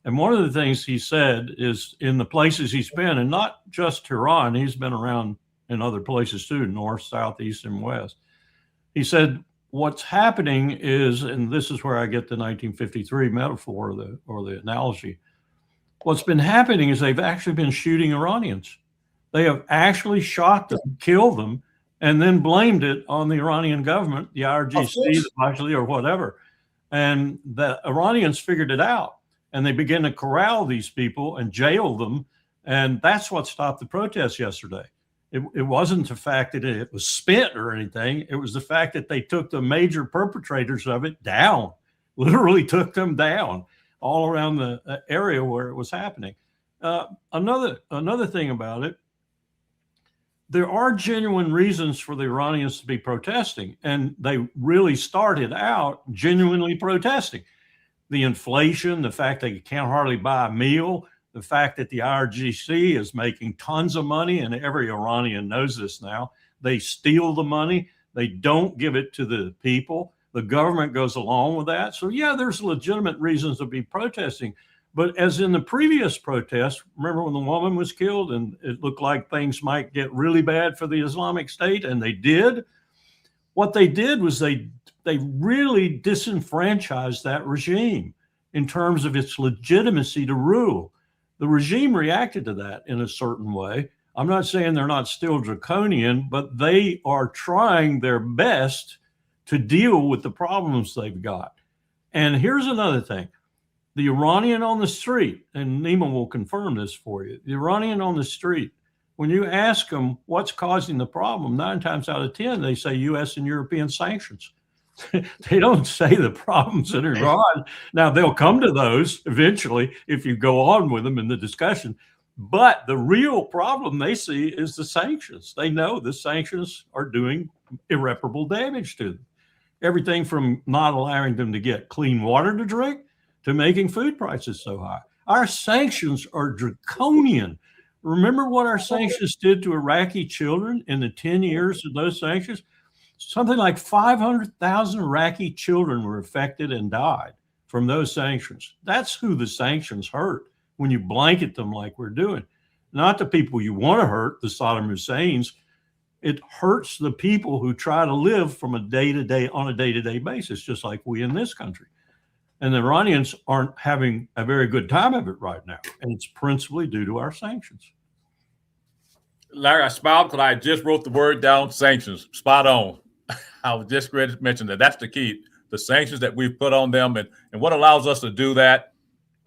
And one of the things he said is in the places he's been, and not just Tehran, he's been around in other places too, north, south, east, and west. He said, what's happening is, and this is where I get the 1953 metaphor or the analogy, what's been happening is they've actually been shooting Iranians. They have actually shot them, killed them, and then blamed it on the Iranian government, the IRGC, the Majli, or whatever. And the Iranians figured it out, and they began to corral these people and jail them, and that's what stopped the protests yesterday. It wasn't the fact that it was spent or anything. It was the fact that they took the major perpetrators of it down, literally took them down all around the area where it was happening. Another thing about it, there are genuine reasons for the Iranians to be protesting, and they really started out genuinely protesting. The inflation, the fact they can't hardly buy a meal, the fact that the IRGC is making tons of money, and every Iranian knows this now. They steal the money. They don't give it to the people. The government goes along with that. So, yeah, there's legitimate reasons to be protesting. But as in the previous protest, remember when the woman was killed and it looked like things might get really bad for the Islamic State, and they did? What they did was they really disenfranchised that regime in terms of its legitimacy to rule. The regime reacted to that in a certain way. I'm not saying they're not still draconian, but they are trying their best to deal with the problems they've got. And here's another thing. The Iranian on the street, and Nima will confirm this for you, the Iranian on the street, when you ask them what's causing the problem, 9 times out of 10, they say U.S. and European sanctions. They don't say the problems in Iran. Now, they'll come to those eventually if you go on with them in the discussion. But the real problem they see is the sanctions. They know the sanctions are doing irreparable damage to them. Everything from not allowing them to get clean water to drink to making food prices so high. Our sanctions are draconian. Remember what our sanctions did to Iraqi children in the 10 years of those sanctions? Something like 500,000 Iraqi children were affected and died from those sanctions. That's who the sanctions hurt when you blanket them like we're doing. Not the people you want to hurt, the Saddam Husseins. It hurts the people who try to live from on a day-to-day basis, just like we in this country. And the Iranians aren't having a very good time of it right now. And it's principally due to our sanctions. Larry, I smiled because I just wrote the word down, sanctions. Spot on. I was just ready to mention that. That's the key. The sanctions that we've put on them. And what allows us to do that,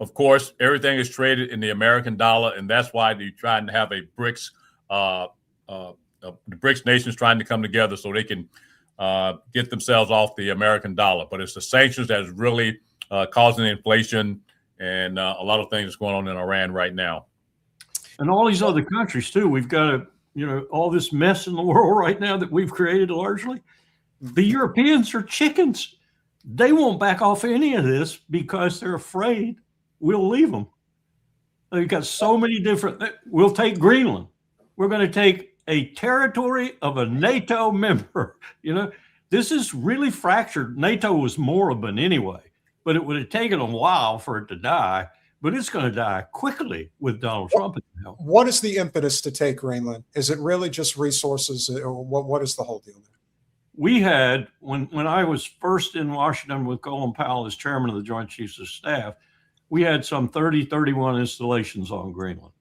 of course, everything is traded in the American dollar. And that's why they're trying to have a BRICS, the BRICS nations trying to come together so they can get themselves off the American dollar. But it's the sanctions that is really causing the inflation and a lot of things going on in Iran right now. And all these other countries too. We've got all this mess in the world right now that we've created largely. The Europeans are chickens. They won't back off any of this because they're afraid we'll leave them. They've got so many different, we'll take Greenland. We're going to take a territory of a NATO member. This is really fractured. NATO was moribund anyway, but it would have taken a while for it to die. But it's going to die quickly with Donald Trump. What is the impetus to take Greenland? Is it really just resources, or what is the whole deal there? We had, when I was first in Washington with Colin Powell as chairman of the Joint Chiefs of Staff, we had some 31 installations on Greenland.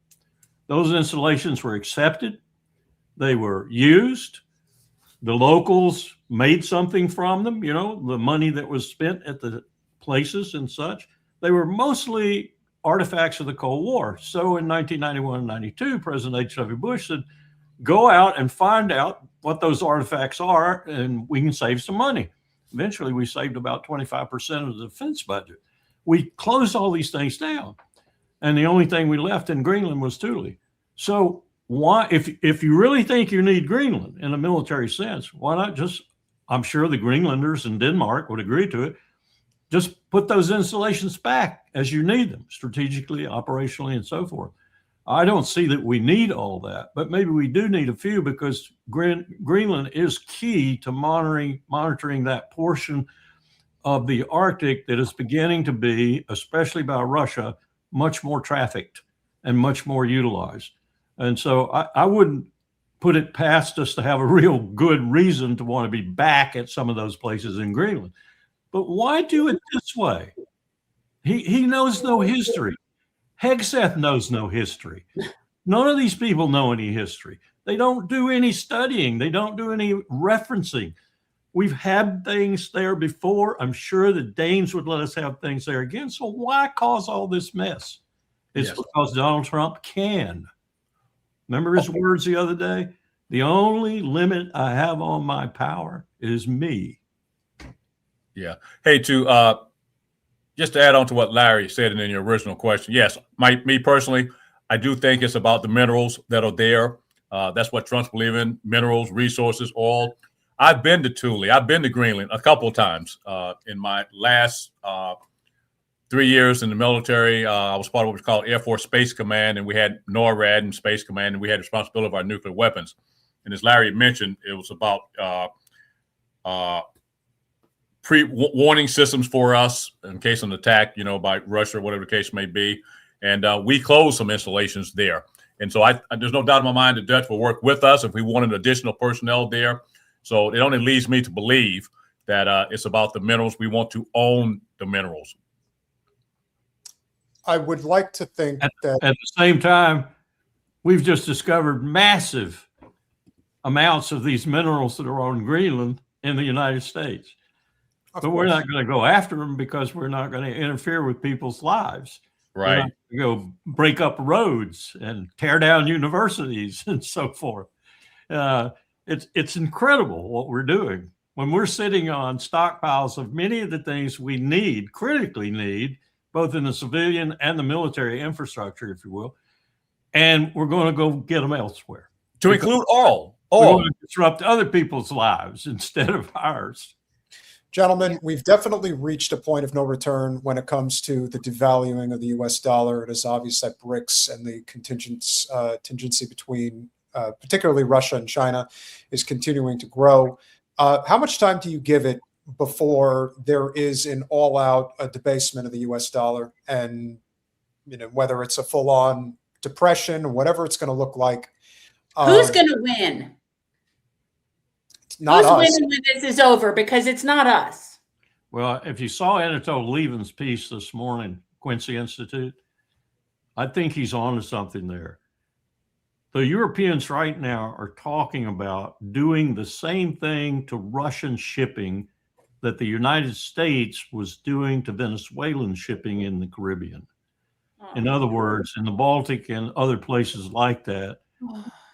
Those installations were accepted. They were used. The locals made something from them, the money that was spent at the places and such. They were mostly artifacts of the Cold War. So in 1991 and 92, President H.W. Bush said, go out and find out what those artifacts are, and we can save some money. Eventually, we saved about 25% of the defense budget. We closed all these things down, and the only thing we left in Greenland was Thule. So why, if you really think you need Greenland in a military sense, why not just, I'm sure the Greenlanders in Denmark would agree to it, just put those installations back as you need them, strategically, operationally, and so forth. I don't see that we need all that, but maybe we do need a few because Greenland is key to monitoring that portion of the Arctic that is beginning to be, especially by Russia, much more trafficked and much more utilized. And so I wouldn't put it past us to have a real good reason to want to be back at some of those places in Greenland. But why do it this way? He knows no history. Hegseth knows no history. None of these people know any history. They don't do any studying. They don't do any referencing. We've had things there before. I'm sure the Danes would let us have things there again. So why cause all this mess? It's because Donald Trump can. Remember his words the other day? The only limit I have on my power is me. Yeah. Hey, just to add on to what Larry said in your original question, yes, me personally, I do think it's about the minerals that are there. That's what Trump's believe in, minerals, resources, oil. I've been to Thule. I've been to Greenland a couple of times in my last 3 years in the military. I was part of what was called Air Force Space Command, and we had NORAD and Space Command, and we had responsibility of our nuclear weapons. And as Larry mentioned, it was about pre-warning systems for us in case of an attack, by Russia or whatever the case may be. And we closed some installations there. And so there's no doubt in my mind the Dutch will work with us if we wanted additional personnel there. So it only leads me to believe that it's about the minerals. We want to own the minerals. I would like to think that at the same time, we've just discovered massive amounts of these minerals that are on Greenland in the United States. But we're not going to go after them because we're not going to interfere with people's lives. Right. We're not going to go break up roads and tear down universities and so forth. It's incredible what we're doing when we're sitting on stockpiles of many of the things we need, critically need, both in the civilian and the military infrastructure, if you will, and we're going to go get them elsewhere. To include all. We're going to disrupt other people's lives instead of ours. Gentlemen, we've definitely reached a point of no return when it comes to the devaluing of the U.S. dollar. It is obvious that BRICS and the contingency between particularly Russia and China is continuing to grow. How much time do you give it before there is an all-out debasement of the U.S. dollar, and whether it's a full-on depression or whatever it's going to look like? Who's going to win? Not Who's us. winning when this is over? Because it's not us. Well, if you saw Anatole Lieven's piece this morning, Quincy Institute, I think he's on to something there. The Europeans right now are talking about doing the same thing to Russian shipping that the United States was doing to Venezuelan shipping in the Caribbean. In other words, in the Baltic and other places like that,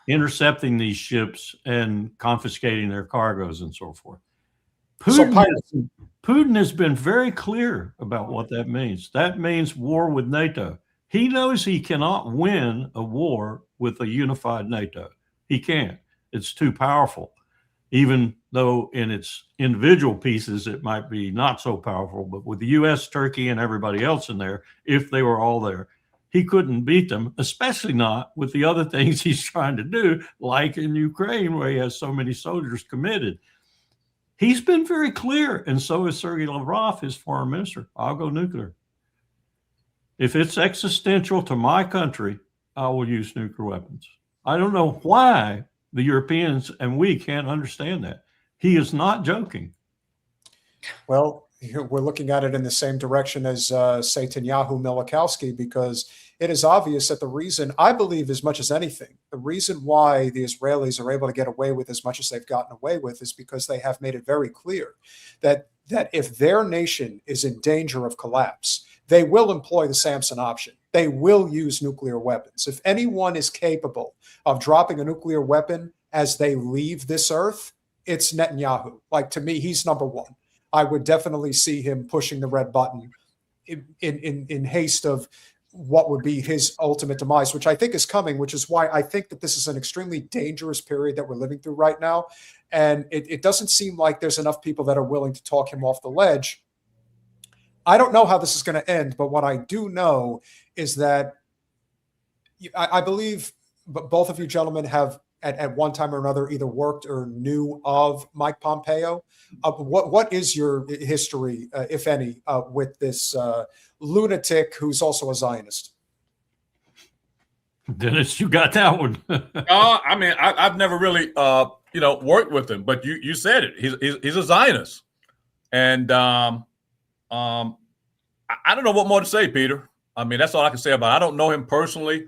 intercepting these ships and confiscating their cargoes and so forth. Putin has been very clear about what that means. That means war with NATO. He knows he cannot win a war with a unified NATO. He can't. It's too powerful. Even though in its individual pieces it might be not so powerful, but with the US, Turkey, and everybody else in there, if they were all there, he couldn't beat them, especially not with the other things he's trying to do, like in Ukraine, where he has so many soldiers committed. He's been very clear, and so is Sergei Lavrov, his foreign minister. I'll go nuclear. If it's existential to my country, I will use nuclear weapons. I don't know why the Europeans and we can't understand that. He is not joking. Well, we're looking at it in the same direction as, say, Netanyahu Milikowski, because it is obvious that the reason, I believe as much as anything, the reason why the Israelis are able to get away with as much as they've gotten away with is because they have made it very clear that if their nation is in danger of collapse, they will employ the Samson option. They will use nuclear weapons. If anyone is capable of dropping a nuclear weapon as they leave this earth, it's Netanyahu. Like, to me, he's number one. I would definitely see him pushing the red button in haste of what would be his ultimate demise, which I think is coming, which is why I think that this is an extremely dangerous period that we're living through right now. And it doesn't seem like there's enough people that are willing to talk him off the ledge. I don't know how this is going to end, but what I do know is that I believe both of you gentlemen have at one time or another either worked or knew of Mike Pompeo. What is your history, if any, with this lunatic who's also a Zionist? Dennis, you got that one. I mean, I've never really, worked with him, but you said it. He's a Zionist, and I don't know what more to say, Peter. I mean, that's all I can say about it. I don't know him personally,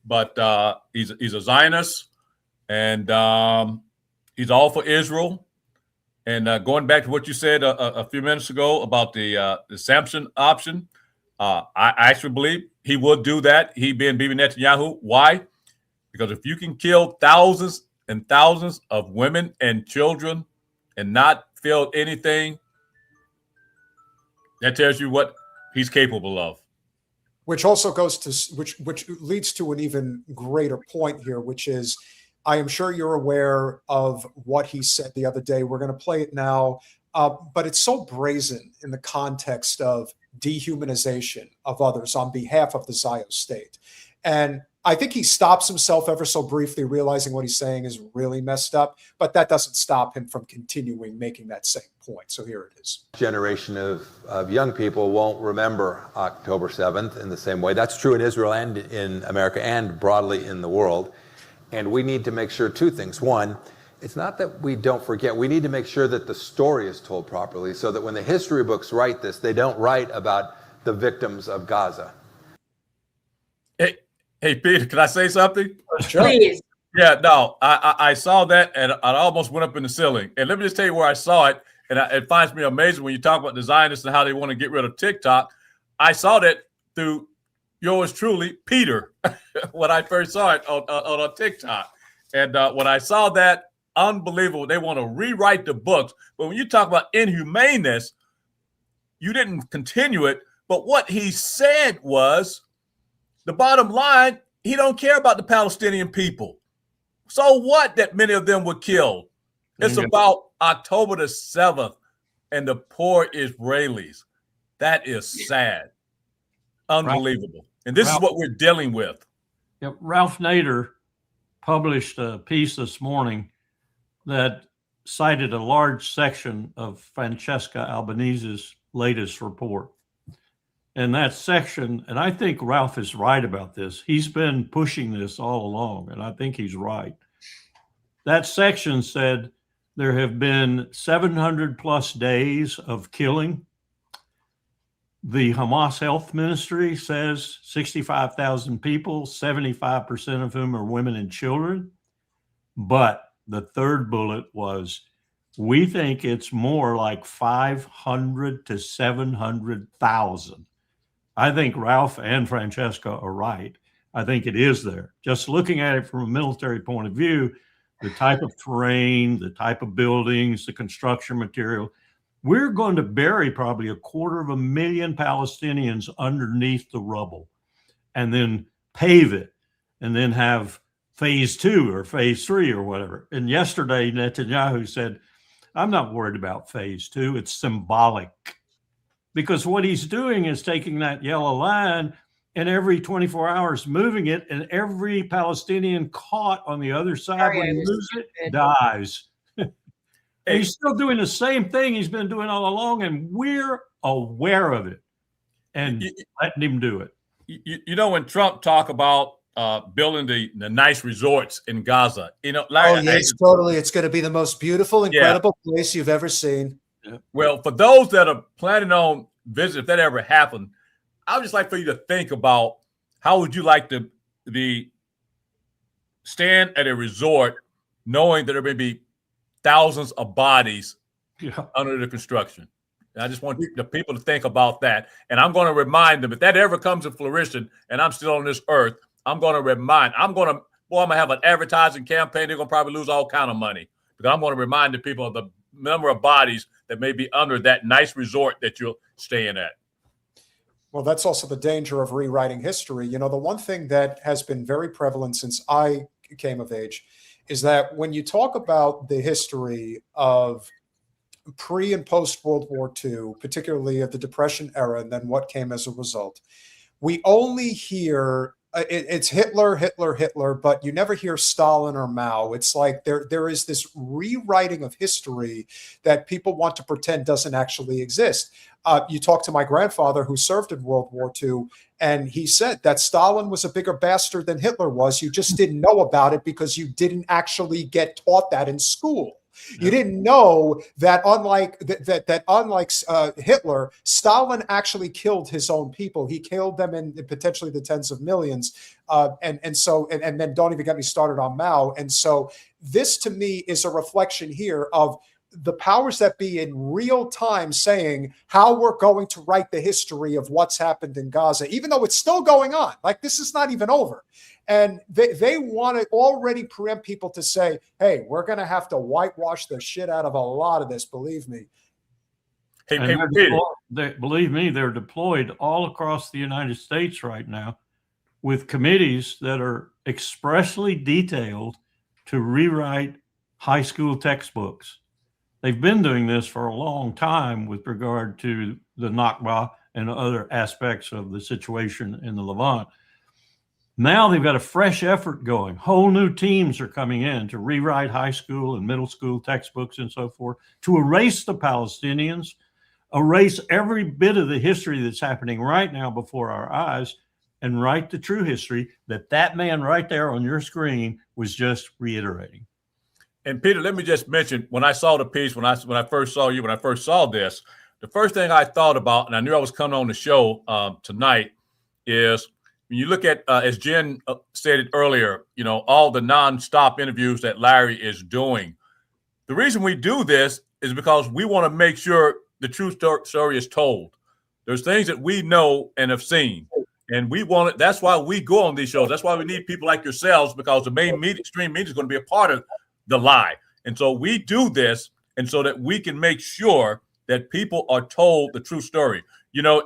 but he's a Zionist, and he's all for Israel. And going back to what you said a few minutes ago about the Samson option, I actually believe he would do that, he being Bibi Netanyahu. Why? Because if you can kill thousands and thousands of women and children and not feel anything, that tells you what he's capable of. Which also goes to which leads to an even greater point here, which is, I am sure you're aware of what he said the other day. We're going to play it now, but it's so brazen in the context of dehumanization of others on behalf of the Zionist state. And I think he stops himself ever so briefly, realizing what he's saying is really messed up, but that doesn't stop him from continuing making that same point. So here it is. Generation of young people won't remember October 7th in the same way. That's true in Israel and in America and broadly in the world. And we need to make sure two things. One, it's not that we don't forget. We need to make sure that the story is told properly so that when the history books write this, they don't write about the victims of Gaza. Hey, Peter, can I say something? Sure. Please. Yeah, no, I saw that and I almost went up in the ceiling. And let me just tell you where I saw it. And it finds me amazing when you talk about the Zionists and how they want to get rid of TikTok. I saw that through yours truly, Peter, when I first saw it on TikTok. And when I saw that, unbelievable. They want to rewrite the books. But when you talk about inhumaneness, you didn't continue it. But what he said was, the bottom line, he don't care about the Palestinian people. So what that many of them were killed? It's about October the 7th and the poor Israelis. That is sad. Unbelievable. And this is what we're dealing with. Yeah, Ralph Nader published a piece this morning that cited a large section of Francesca Albanese's latest report. And that section, and I think Ralph is right about this. He's been pushing this all along, and I think he's right. That section said there have been 700 plus days of killing. The Hamas Health Ministry says 65,000 people, 75% of whom are women and children. But the third bullet was, we think it's more like 500 to 700,000. I think Ralph and Francesca are right. I think it is there. Just looking at it from a military point of view, the type of terrain, the type of buildings, the construction material, we're going to bury probably 250,000 Palestinians underneath the rubble and then pave it and then have phase 2 or phase 3 or whatever. And yesterday, Netanyahu said, I'm not worried about phase 2. It's symbolic. Because what he's doing is taking that yellow line and every 24 hours moving it, and every Palestinian caught on the other side when he moves it dies. He's still doing the same thing he's been doing all along, and we're aware of it and letting him do it. You know, when Trump talked about building the nice resorts in Gaza, you know, yes, totally. It's going to be the most beautiful, incredible place you've ever seen. Well, for those that are planning on visit, if that ever happened, I would just like for you to think about how would you like to stand at a resort knowing that there may be thousands of bodies under the construction. And I just want the people to think about that. And I'm going to remind them, if that ever comes to fruition and I'm still on this earth, I'm going to have an advertising campaign. They're going to probably lose all kind of money, because I'm going to remind the people of the number of bodies that may be under that nice resort that you're staying at. Well, that's also the danger of rewriting history. You know, the one thing that has been very prevalent since I came of age is that when you talk about the history of pre and post World War II, particularly of the Depression era, and then what came as a result, we only hear it's Hitler, but you never hear Stalin or Mao. It's like there is this rewriting of history that people want to pretend doesn't actually exist. You talk to my grandfather, who served in World War II, and he said that Stalin was a bigger bastard than Hitler was. You just didn't know about it because you didn't actually get taught that in school. You didn't know that unlike Hitler, Stalin actually killed his own people. He killed them in potentially the tens of millions. And then don't even get me started on Mao. And so this to me is a reflection here of the powers that be in real time saying how we're going to write the history of what's happened in Gaza, even though it's still going on. Like, this is not even over. And they want to already preempt people to say, hey, we're going to have to whitewash the shit out of a lot of this, believe me. Believe me, they're deployed all across the United States right now with committees that are expressly detailed to rewrite high school textbooks. They've been doing this for a long time with regard to the Nakba and other aspects of the situation in the Levant. Now they've got a fresh effort going. Whole new teams are coming in to rewrite high school and middle school textbooks and so forth, to erase the Palestinians, erase every bit of the history that's happening right now before our eyes, and write the true history that man right there on your screen was just reiterating. And Peter, let me just mention, when I saw the piece, when I first saw you, when I first saw this, the first thing I thought about, and I knew I was coming on the show tonight, is when you look at, as Jen stated earlier, all the nonstop interviews that Larry is doing, the reason we do this is because we want to make sure the true story is told. There's things that we know and have seen, and we want it. That's why we go on these shows. That's why we need people like yourselves, because the main media, extreme media, is going to be a part of the lie. And so we do this, and so that we can make sure that people are told the true story.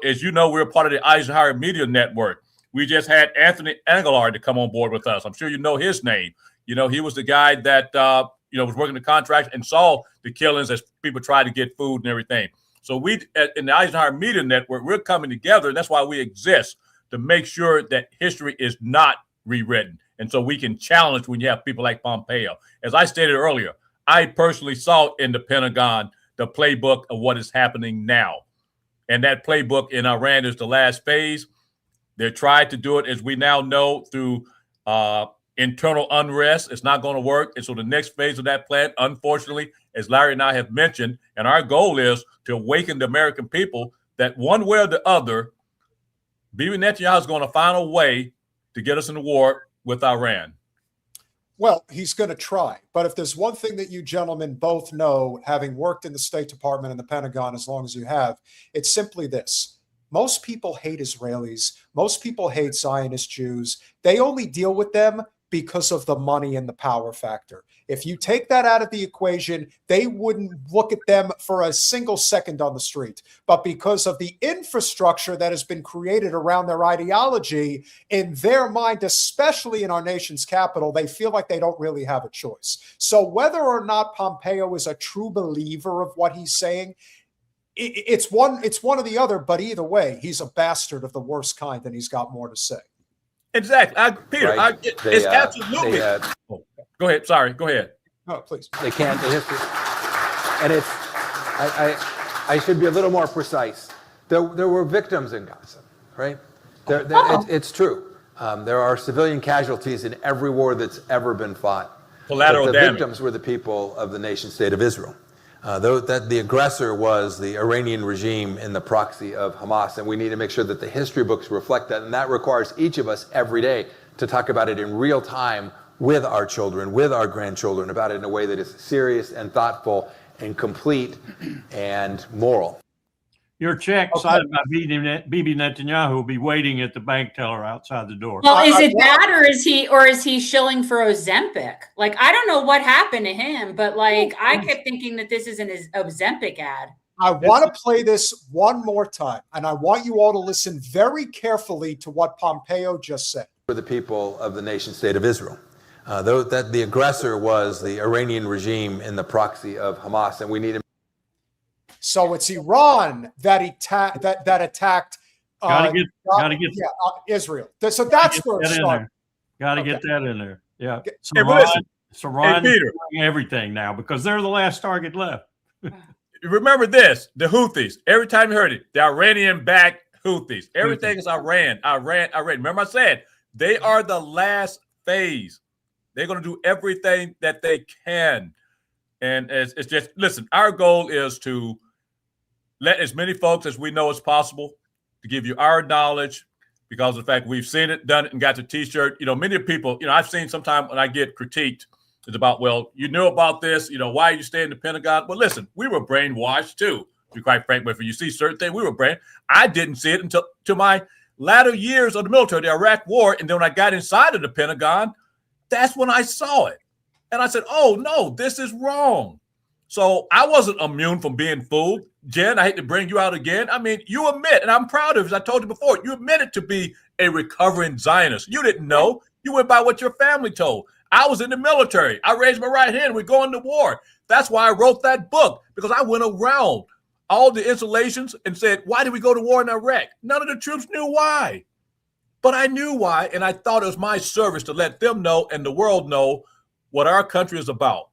As you know, we're a part of the Al-Shaair Media Network. We just had Anthony Aguilar to come on board with us. I'm sure you know his name. He was the guy that was working the contracts and saw the killings as people tried to get food and everything. So we, in the Al-Shaair Media Network, we're coming together, and that's why we exist, to make sure that history is not rewritten. And so we can challenge when you have people like Pompeo. As I stated earlier, I personally saw in the Pentagon the playbook of what is happening now. And that playbook in Iran is the last phase. They tried to do it, as we now know, through internal unrest. It's not going to work. And so the next phase of that plan, unfortunately, as Larry and I have mentioned, and our goal is to awaken the American people that one way or the other, Bibi Netanyahu is going to find a way to get us in the war with Iran. Well, he's going to try. But if there's one thing that you gentlemen both know, having worked in the State Department and the Pentagon as long as you have, it's simply this. Most people hate Israelis. Most people hate Zionist Jews. They only deal with them because of the money and the power factor. If you take that out of the equation, they wouldn't look at them for a single second on the street. But because of the infrastructure that has been created around their ideology, in their mind, especially in our nation's capital, they feel like they don't really have a choice. So whether or not Pompeo is a true believer of what he's saying, it's one or the other, but either way, he's a bastard of the worst kind, and he's got more to say. Exactly. Peter, Right. It's absolutely. Go ahead. Sorry. Go ahead. No, please. They can't. The history, and it's. I should be a little more precise. There were victims in Gaza, right? It's true. There are civilian casualties in every war that's ever been fought. Collateral but the damage. victims were the people of the nation state of Israel. That the aggressor was the Iranian regime in the proxy of Hamas, and we need to make sure that the history books reflect that, and that requires each of us every day to talk about it in real time with our children, with our grandchildren, about it in a way that is serious and thoughtful and complete and moral. Your check signed by Bibi Netanyahu will be waiting at the bank teller outside the door. Well, is it that, or is he shilling for Ozempic? Like, I don't know what happened to him, but like, I kept thinking that this is an Ozempic ad. I want to play this one more time, and I want you all to listen very carefully to what Pompeo just said. For the people of the nation state of Israel. That the aggressor was the Iranian regime in the proxy of Hamas, and we need to. So it's Iran that attacked. Gotta get Israel. So that's where it started. Got to get that in there. Yeah. So Ron is doing everything now because they're the last target left. Remember this: the Houthis. Every time you heard it, the Iranian-backed Houthis. Everything is Iran. Remember I said they are the last phase. They're going to do everything that they can. And it's just, listen, our goal is to let as many folks as we know as possible to give you our knowledge because of the fact we've seen it, done it, and got the T-shirt. Many people, I've seen sometimes when I get critiqued, it's about, well, you knew about this, why you stay in the Pentagon? Well, listen, we were brainwashed too, to be quite frank. But if you see certain things, we were I didn't see it until to my latter years of the military, the Iraq War. And then when I got inside of the Pentagon, that's when I saw it. And I said, oh, no, this is wrong. So I wasn't immune from being fooled. Jen, I hate to bring you out again. I mean, you admit, and I'm proud of it, as I told you before, you admitted to be a recovering Zionist. You didn't know. You went by what your family told. I was in the military. I raised my right hand. We're going to war. That's why I wrote that book, because I went around all the installations and said, why did we go to war in Iraq? None of the troops knew why. But I knew why, and I thought it was my service to let them know and the world know what our country is about.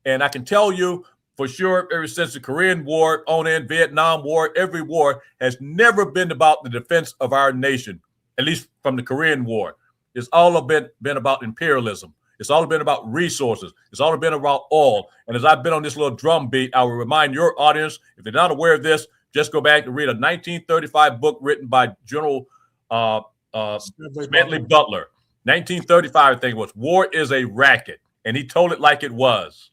And I can tell you for sure, ever since the Korean War on in, Vietnam War, every war has never been about the defense of our nation, at least from the Korean War. It's all been about imperialism. It's all been about resources. It's all been about oil. And as I've been on this little drum beat, I will remind your audience, if they're not aware of this, just go back and read a 1935 book written by General Smedley Butler. 1935, I think it was. War is a racket. And he told it like it was.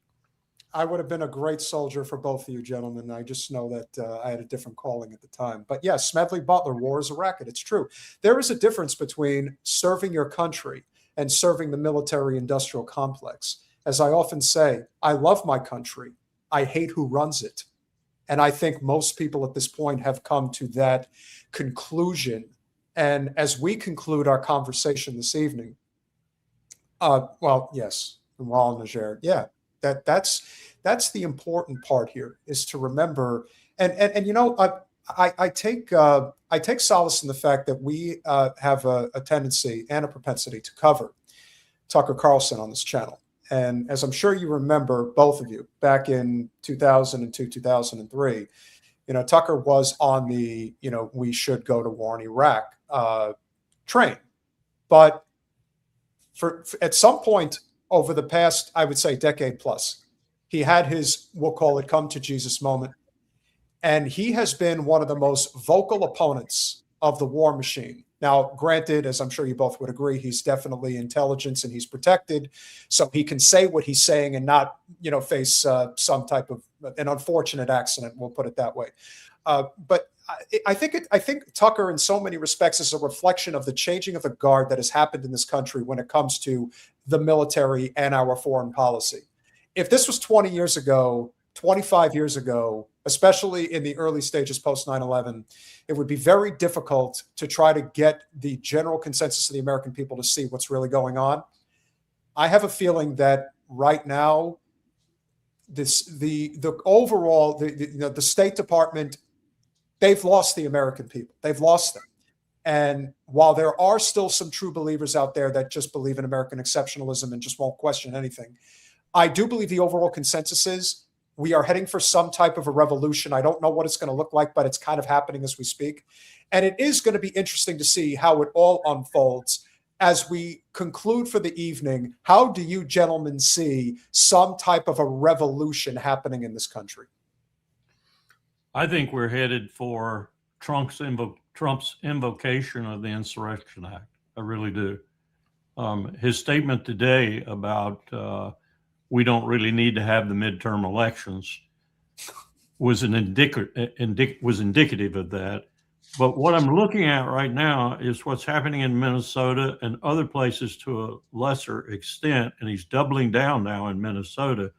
I would have been a great soldier for both of you gentlemen. I just know that I had a different calling at the time. But yes, Smedley Butler, war is a racket. It's true. There is a difference between serving your country and serving the military-industrial complex. As I often say, I love my country. I hate who runs it. And I think most people at this point have come to that conclusion. And as we conclude our conversation this evening, yes, Al-Shaair, yeah. That's the important part here, is to remember, and you know, I take solace in the fact that we have a tendency and a propensity to cover Tucker Carlson on this channel. And as I'm sure you remember, both of you, back in 2002, 2003, you know, Tucker was on the, you know, we should go to war in Iraq train. But for at some point over the past, I would say, decade plus, he had his, we'll call it, come to Jesus moment. And he has been one of the most vocal opponents of the war machine. Now, granted, as I'm sure you both would agree, he's definitely intelligence and he's protected. So he can say what he's saying and not, you know, face some type of an unfortunate accident, we'll put it that way. But I think Tucker, in so many respects, is a reflection of the changing of the guard that has happened in this country when it comes to the military and our foreign policy. If this was 20 years ago, 25 years ago, especially in the early stages post 9/11, it would be very difficult to try to get the general consensus of the American people to see what's really going on. I have a feeling that right now, the State Department, they've lost the American people. They've lost them. And while there are still some true believers out there that just believe in American exceptionalism and just won't question anything, I do believe the overall consensus is we are heading for some type of a revolution. I don't know what it's going to look like, but it's kind of happening as we speak. And it is going to be interesting to see how it all unfolds. As we conclude for the evening, how do you gentlemen see some type of a revolution happening in this country? I think we're headed for Trump's invocation of the Insurrection Act. I really do. His statement today about we don't really need to have the midterm elections was indicative of that. But what I'm looking at right now is what's happening in Minnesota and other places to a lesser extent, and he's doubling down now in Minnesota.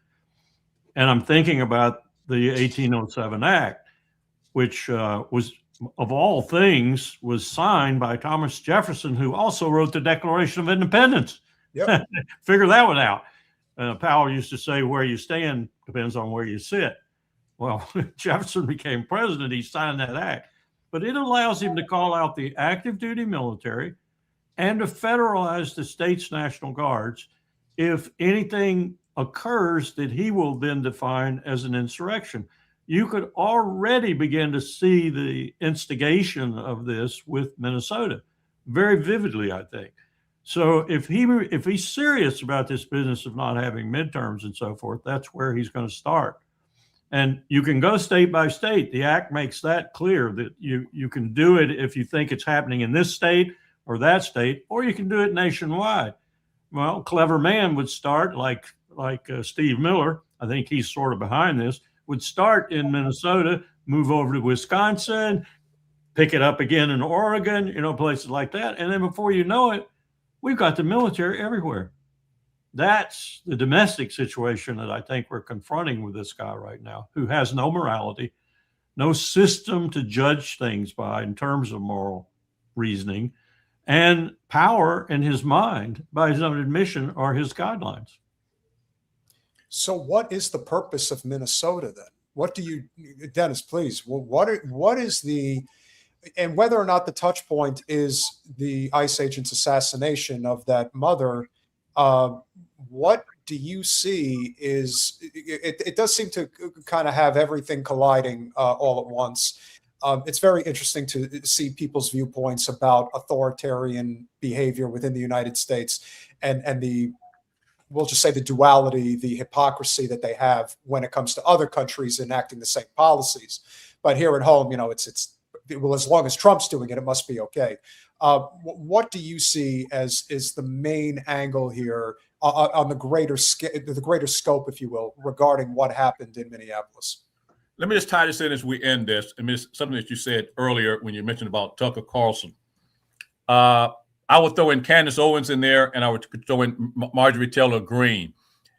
And I'm thinking about the 1807 Act, which was, of all things, was signed by Thomas Jefferson, who also wrote the Declaration of Independence. Yep. Figure that one out. Powell used to say, where you stand depends on where you sit. Well, Jefferson became president, he signed that act. But it allows him to call out the active duty military and to federalize the state's National Guards if anything occurs that he will then define as an insurrection. You could already begin to see the instigation of this with Minnesota very vividly, I think. So if he's serious about this business of not having midterms and so forth, that's where he's going to start. And you can go state by state. The act makes that clear that you can do it if you think it's happening in this state or that state, or you can do it nationwide. Well, clever man would start like Steve Miller. I think he's sort of behind this. Would start in Minnesota, move over to Wisconsin, pick it up again in Oregon, you know, places like that. And then before you know it, we've got the military everywhere. That's the domestic situation that I think we're confronting with this guy right now, who has no morality, no system to judge things by in terms of moral reasoning, and power in his mind, by his own admission, are his guidelines. So what is the purpose of Minnesota then? What do you, Dennis, please, what is the, and whether or not the touch point is the ICE agent's assassination of that mother, what do you see is, it does seem to kind of have everything colliding all at once. It's very interesting to see people's viewpoints about authoritarian behavior within the United States and the, we'll just say the duality, the hypocrisy that they have when it comes to other countries enacting the same policies. But here at home, you know, it's well, as long as Trump's doing it, it must be okay. What do you see as is the main angle here on the greater scope, if you will, regarding what happened in Minneapolis? Let me just tie this in as we end this. I mean, it's something that you said earlier when you mentioned about Tucker Carlson. I would throw in Candace Owens in there, and I would throw in Marjorie Taylor Greene.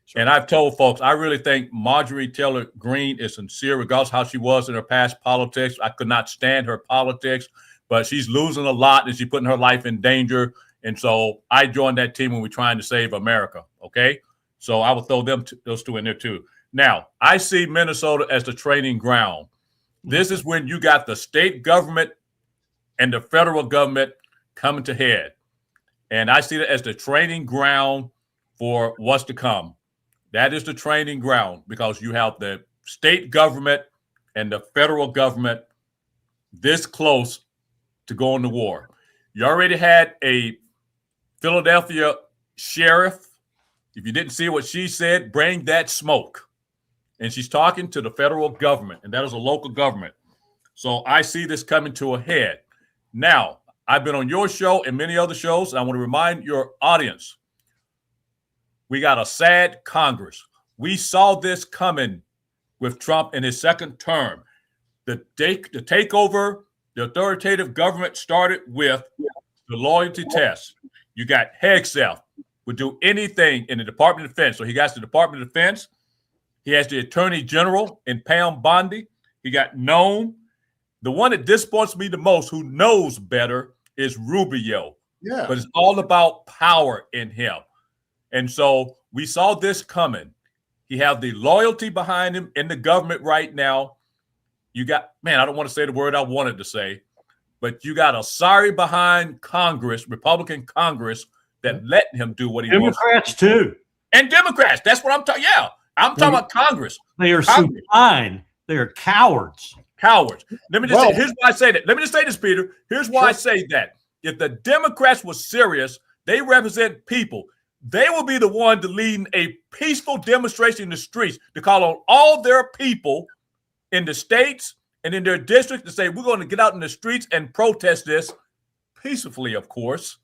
Sure. And I've told folks, I really think Marjorie Taylor Greene is sincere, regardless of how she was in her past politics. I could not stand her politics, but she's losing a lot and she's putting her life in danger. And so I joined that team when we're trying to save America. Okay. So I would throw those two in there too. Now, I see Minnesota as the training ground. This is when you got the state government and the federal government coming to head. And I see that as the training ground for what's to come. That is the training ground because you have the state government and the federal government this close to going to war. You already had a Philadelphia sheriff. If you didn't see what she said, bring that smoke. And she's talking to the federal government, and that is a local government. So I see this coming to a head. Now, I've been on your show and many other shows, and I want to remind your audience, we got a sad Congress. We saw this coming with Trump in his second term. The takeover, the authoritative government started with the loyalty test. You got Hegseth would do anything in the Department of Defense. So he got the Department of Defense. He has the Attorney General in Pam Bondi. He got Nome. The one that disappoints me the most, who knows better, is Rubio. Yeah. But it's all about power in him. And so we saw this coming. He have the loyalty behind him in the government right now. You got, man, I don't want to say the word I wanted to say, but you got a sorry behind Congress, Republican Congress, that let him do what he wants. Democrats too. And Democrats. That's what I'm talking. Yeah. I'm talking about Congress. They are Congress. supine. They are cowards. Cowards. Let me just say, here's why I say that. Let me just say this, Peter. Here's why I say that. If the Democrats were serious, they represent people. They will be the one to lead a peaceful demonstration in the streets to call on all their people in the states and in their districts to say, we're going to get out in the streets and protest this peacefully, of course.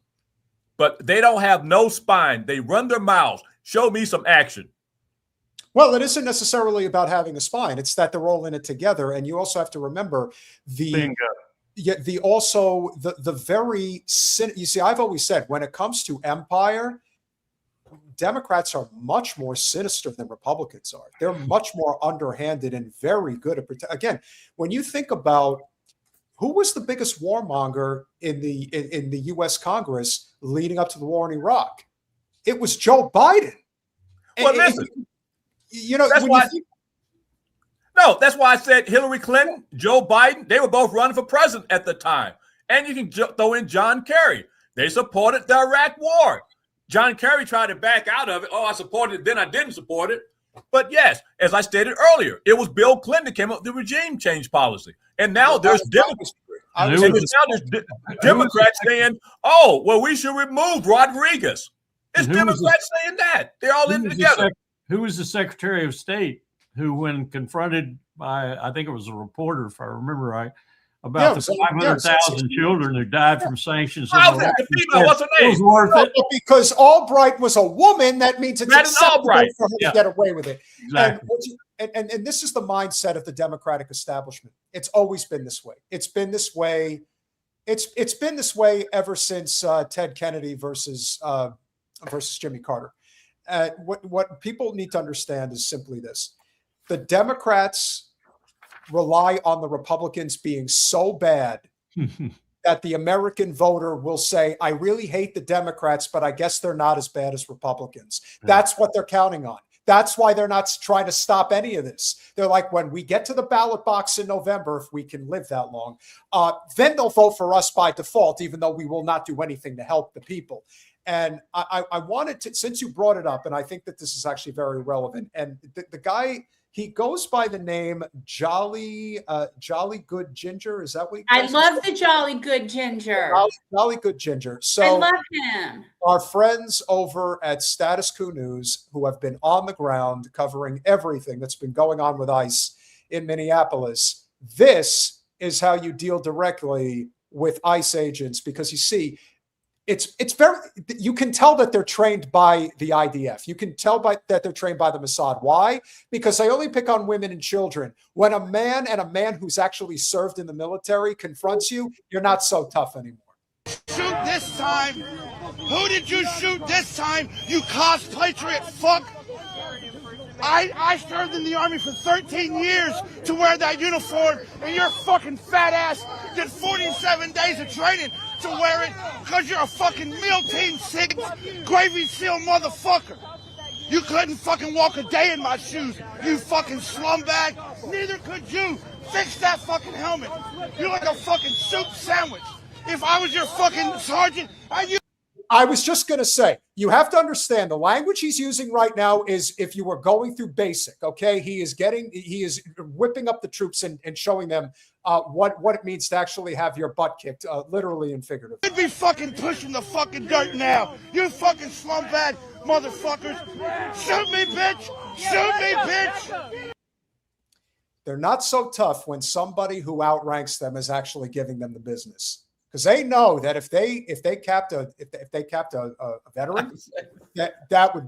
But they don't have no spine. They run their mouths. Show me some action. Well, it isn't necessarily about having a spine. It's that they're all in it together. And you also have to remember the very sin. You see, I've always said when it comes to empire, Democrats are much more sinister than Republicans are. They're much more underhanded and very good at again, when you think about who was the biggest warmonger in the U.S. Congress leading up to the war in Iraq, it was Joe Biden. Well, listen. You know, that's why. That's why I said Hillary Clinton, Joe Biden, they were both running for president at the time. And you can throw in John Kerry. They supported the Iraq war. John Kerry tried to back out of it. Oh, I supported it, then I didn't support it. But yes, as I stated earlier, it was Bill Clinton that came up with the regime change policy. And now there's Democrats saying, oh, well, we should remove Rodriguez. It's Democrats saying that. They're all in together. Who was the Secretary of State who, when confronted by, I think it was a reporter, if I remember right, about the 500,000 children who died from sanctions? What's her name? It was worth it. Because Albright was a woman, that means it's acceptable for her to get away with it. Exactly. And this is the mindset of the Democratic establishment. It's always been this way. It's been this way. It's been this way ever since Ted Kennedy versus Jimmy Carter. What people need to understand is simply this. The Democrats rely on the Republicans being so bad that the American voter will say, I really hate the Democrats, but I guess they're not as bad as Republicans. That's what they're counting on. That's why they're not trying to stop any of this. They're like, when we get to the ballot box in November, if we can live that long, then they'll vote for us by default, even though we will not do anything to help the people. And I wanted to, since you brought it up, and I think that this is actually very relevant. And the guy, he goes by the name Jolly Good Ginger. Is that what he calls I love the Jolly Good Ginger. Jolly Good Ginger. So I love him. Our friends over at Status Quo News, who have been on the ground covering everything that's been going on with ICE in Minneapolis, this is how you deal directly with ICE agents because you see, it's very, you can tell that they're trained by the IDF. You can tell that they're trained by the Mossad. Why? Because they only pick on women and children. When a man who's actually served in the military confronts you, you're not so tough anymore. Shoot this time. Who did you shoot this time, you cospatriot fuck? I served in the Army for 13 years to wear that uniform, and your fucking fat ass did 47 days of training to wear it because you're a fucking meal team 6 Gravy Seal motherfucker. You couldn't fucking walk a day in my shoes, you fucking slumbag. Neither could you. Fix that fucking helmet. You're like a fucking soup sandwich. If I was your fucking sergeant, I was just going to say, you have to understand the language he's using right now is if you were going through basic, okay? He is whipping up the troops and showing them what it means to actually have your butt kicked, literally and figuratively. You'd be fucking pushing the fucking dirt now. You fucking slumbag motherfuckers. Shoot me, bitch. Shoot me, bitch. They're not so tough when somebody who outranks them is actually giving them the business. Because they know that if they capped a veteran, that would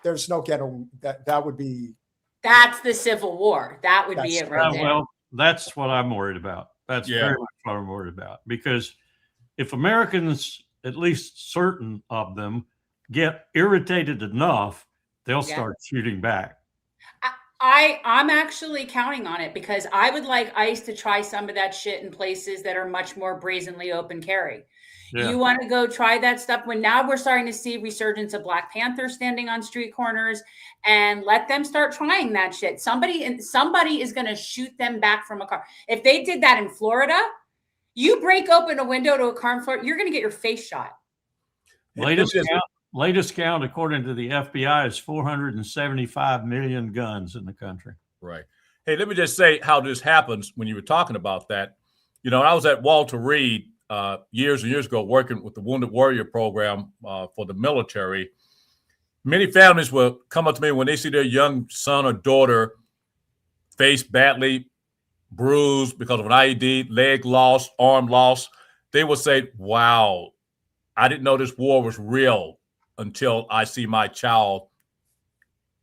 there's no getting that would be. That's the Civil War. That would be it right there. Well, that's what I'm worried about. That's very much what I'm worried about. Because if Americans, at least certain of them, get irritated enough, they'll start shooting back. I'm actually counting on it because I would like ICE to try some of that shit in places that are much more brazenly open carry. Yeah. You want to go try that stuff when now we're starting to see resurgence of Black Panthers standing on street corners, and let them start trying that shit. Somebody is going to shoot them back from a car. If they did that in Florida, you break open a window to a car in Florida, you're going to get your face shot. Latest count, according to the FBI, is 475 million guns in the country. Right. Hey, let me just say how this happens when you were talking about that. You know, I was at Walter Reed years and years ago working with the Wounded Warrior program for the military. Many families will come up to me when they see their young son or daughter face badly bruised because of an IED, leg lost, arm lost. They will say, wow, I didn't know this war was real until I see my child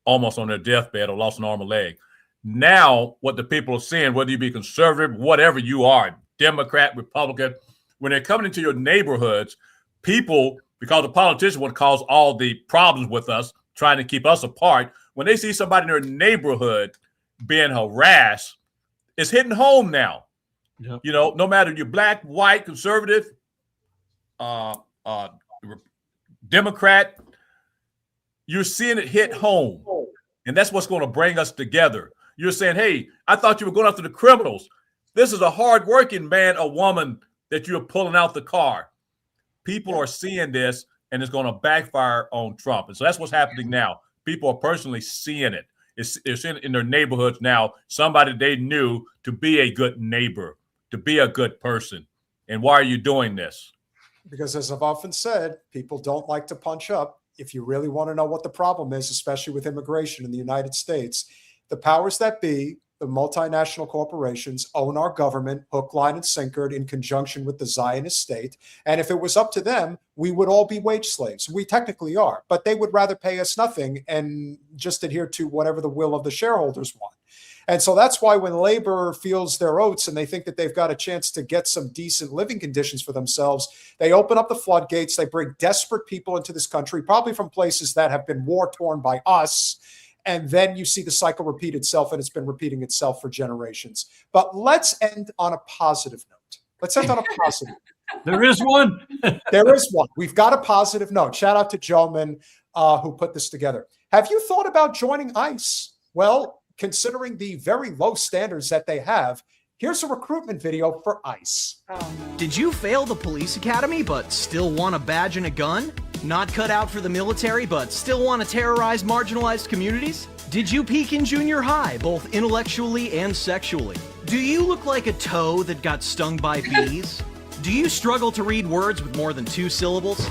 almost on their deathbed or lost an arm or leg. Now, what the people are seeing, whether you be conservative, whatever you are, Democrat, Republican, when they're coming into your neighborhoods, people, because the politicians want to cause all the problems with us, trying to keep us apart, when they see somebody in their neighborhood being harassed, it's hitting home now. Yep. You know, no matter you're black, white, conservative, Democrat, you're seeing it hit home. And that's what's going to bring us together. You're saying, hey, I thought you were going after the criminals. This is a hardworking man or woman that you're pulling out the car. People are seeing this, and it's going to backfire on Trump. And so that's what's happening now. People are personally seeing it. It's in their neighborhoods now, somebody they knew to be a good neighbor, to be a good person. And why are you doing this? Because as I've often said, people don't like to punch up. If you really want to know what the problem is, especially with immigration in the United States, the powers that be, the multinational corporations, own our government, hook, line, and sinker in conjunction with the Zionist state. And if it was up to them, we would all be wage slaves. We technically are, but they would rather pay us nothing and just adhere to whatever the will of the shareholders want. And so that's why when labor feels their oats and they think that they've got a chance to get some decent living conditions for themselves, they open up the floodgates. They bring desperate people into this country, probably from places that have been war-torn by us. And then you see the cycle repeat itself, and it's been repeating itself for generations. But let's end on a positive note. Let's end on a positive note. There is one. There is one. We've got a positive note. Shout out to Joman who put this together. Have you thought about joining ICE? Well, considering the very low standards that they have, here's a recruitment video for ICE. Did you fail the police academy but still want a badge and a gun? Not cut out for the military but still want to terrorize marginalized communities? Did you peak in junior high, both intellectually and sexually? Do you look like a toe that got stung by bees? Do you struggle to read words with more than 2 syllables?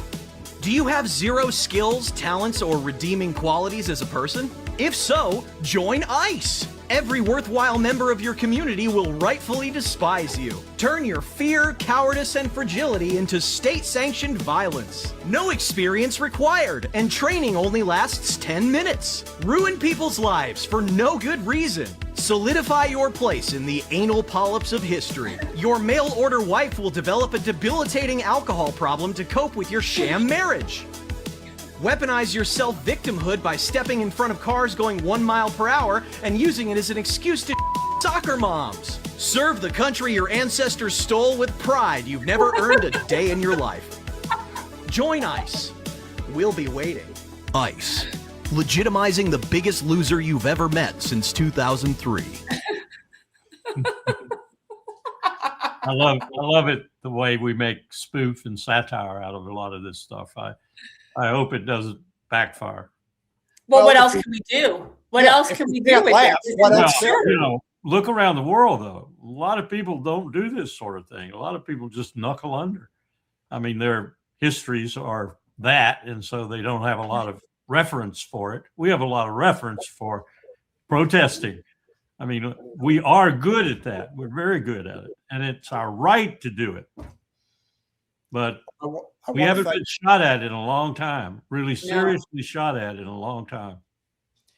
Do you have zero skills, talents, or redeeming qualities as a person? If so, join ICE. Every worthwhile member of your community will rightfully despise you. Turn your fear, cowardice, and fragility into state-sanctioned violence. No experience required, and training only lasts 10 minutes. Ruin people's lives for no good reason. Solidify your place in the anal polyps of history. Your mail-order wife will develop a debilitating alcohol problem to cope with your sham marriage. Weaponize your self-victimhood by stepping in front of cars going 1 mile per hour and using it as an excuse to soccer moms. Serve the country your ancestors stole with pride you've never earned a day in your life. Join ICE. We'll be waiting. ICE. Legitimizing the biggest loser you've ever met since 2003. I love it, the way we make spoof and satire out of a lot of this stuff. I hope it doesn't backfire. Well, what else can we do? What else can we do with it? Look around the world, though. A lot of people don't do this sort of thing. A lot of people just knuckle under. I mean, their histories are that, and so they don't have a lot of reference for it. We have a lot of reference for protesting. I mean, we are good at that. We're very good at it, and it's our right to do it. But we haven't been shot at in a long time, really seriously shot at in a long time.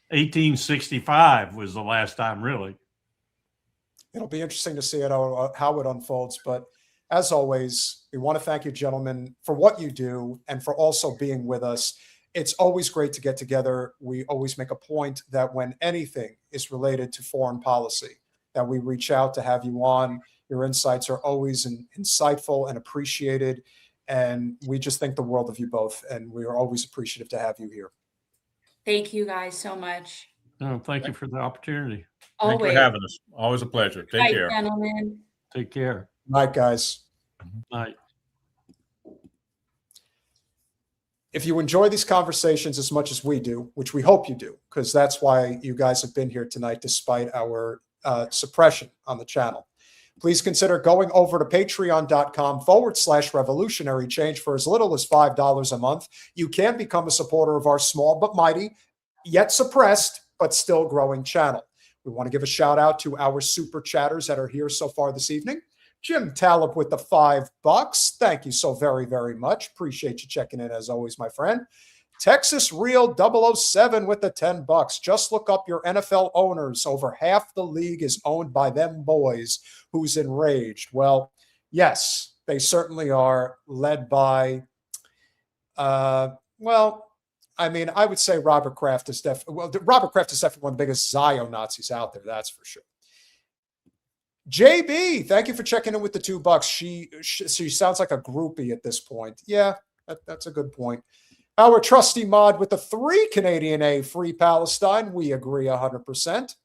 1865 was the last time, really. It'll be interesting to see how it unfolds. But as always, we want to thank you, gentlemen, for what you do and for also being with us. It's always great to get together. We always make a point that when anything is related to foreign policy, that we reach out to have you on. Your insights are always insightful and appreciated. And we just think the world of you both. And we are always appreciative to have you here. Thank you guys so much. No, thank you for the opportunity. Thank you for having us. Always a pleasure. Take care. Gentlemen. Take care. Night, guys. Night. If you enjoy these conversations as much as we do, which we hope you do, because that's why you guys have been here tonight, despite our suppression on the channel, please consider going over to patreon.com/revolutionary change for as little as $5 a month. You can become a supporter of our small but mighty, yet suppressed, but still growing channel. We want to give a shout out to our super chatters that are here so far this evening. Jim Talib with the $5. Thank you so very, very much. Appreciate you checking in as always, my friend. Texas Real 007 with the $10. Just look up your NFL owners. Over half the league is owned by them boys. Who's enraged? Well, yes, they certainly are, led by, I would say Robert Kraft is definitely one of the biggest Zion Nazis out there. That's for sure. JB, thank you for checking in with the $2. She sounds like a groupie at this point. Yeah, that's a good point. Our trusty mod with the 3 Canadian A, Free Palestine. We agree 100%.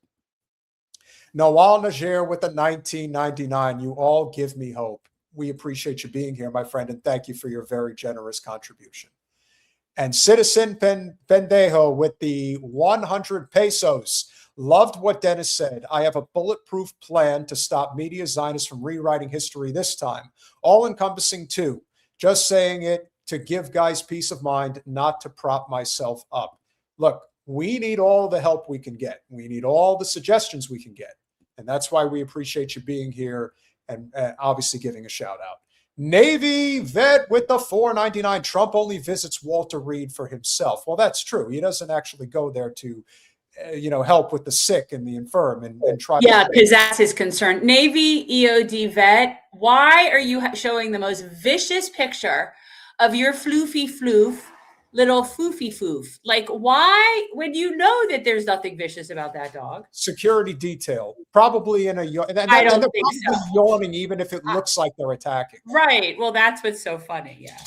Noel Niger with the 1999. You all give me hope. We appreciate you being here, my friend, and thank you for your very generous contribution. And Citizen Pendejo with the 100 pesos. Loved what Dennis said. I have a bulletproof plan to stop media Zionists from rewriting history this time. All-encompassing too. Just saying it to give guys peace of mind, not to prop myself up. Look, we need all the help we can get. We need all the suggestions we can get. And that's why we appreciate you being here and obviously giving a shout out. Navy Vet with the $4.99. Trump only visits Walter Reed for himself. Well, that's true. He doesn't actually go there to help with the sick and the infirm and try. Yeah, because that's his concern. Navy EOD Vet, why are you showing the most vicious picture of your floofy floof, little foofy foof? Like, why, when you know that there's nothing vicious about that dog? Security detail, probably in a I don't think so. Yawning, even if it looks like they're attacking. Right. Well, that's what's so funny. Yeah.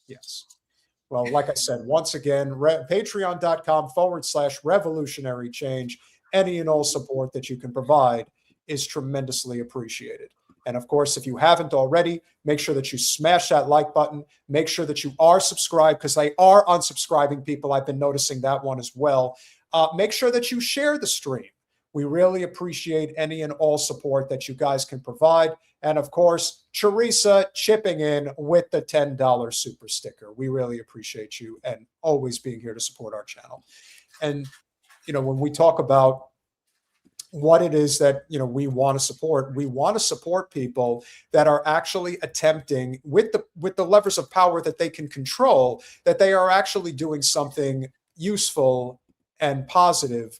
Yes. Well, like I said, once again, patreon.com/revolutionary change. Any and all support that you can provide is tremendously appreciated. And of course, if you haven't already, make sure that you smash that like button. Make sure that you are subscribed, because they are unsubscribing people. I've been noticing that one as well. Make sure that you share the stream. We really appreciate any and all support that you guys can provide. And of course, Teresa chipping in with the $10 super sticker. We really appreciate you and always being here to support our channel. And when we talk about what it is that we want to support people that are actually attempting with the levers of power that they can control, that they are actually doing something useful and positive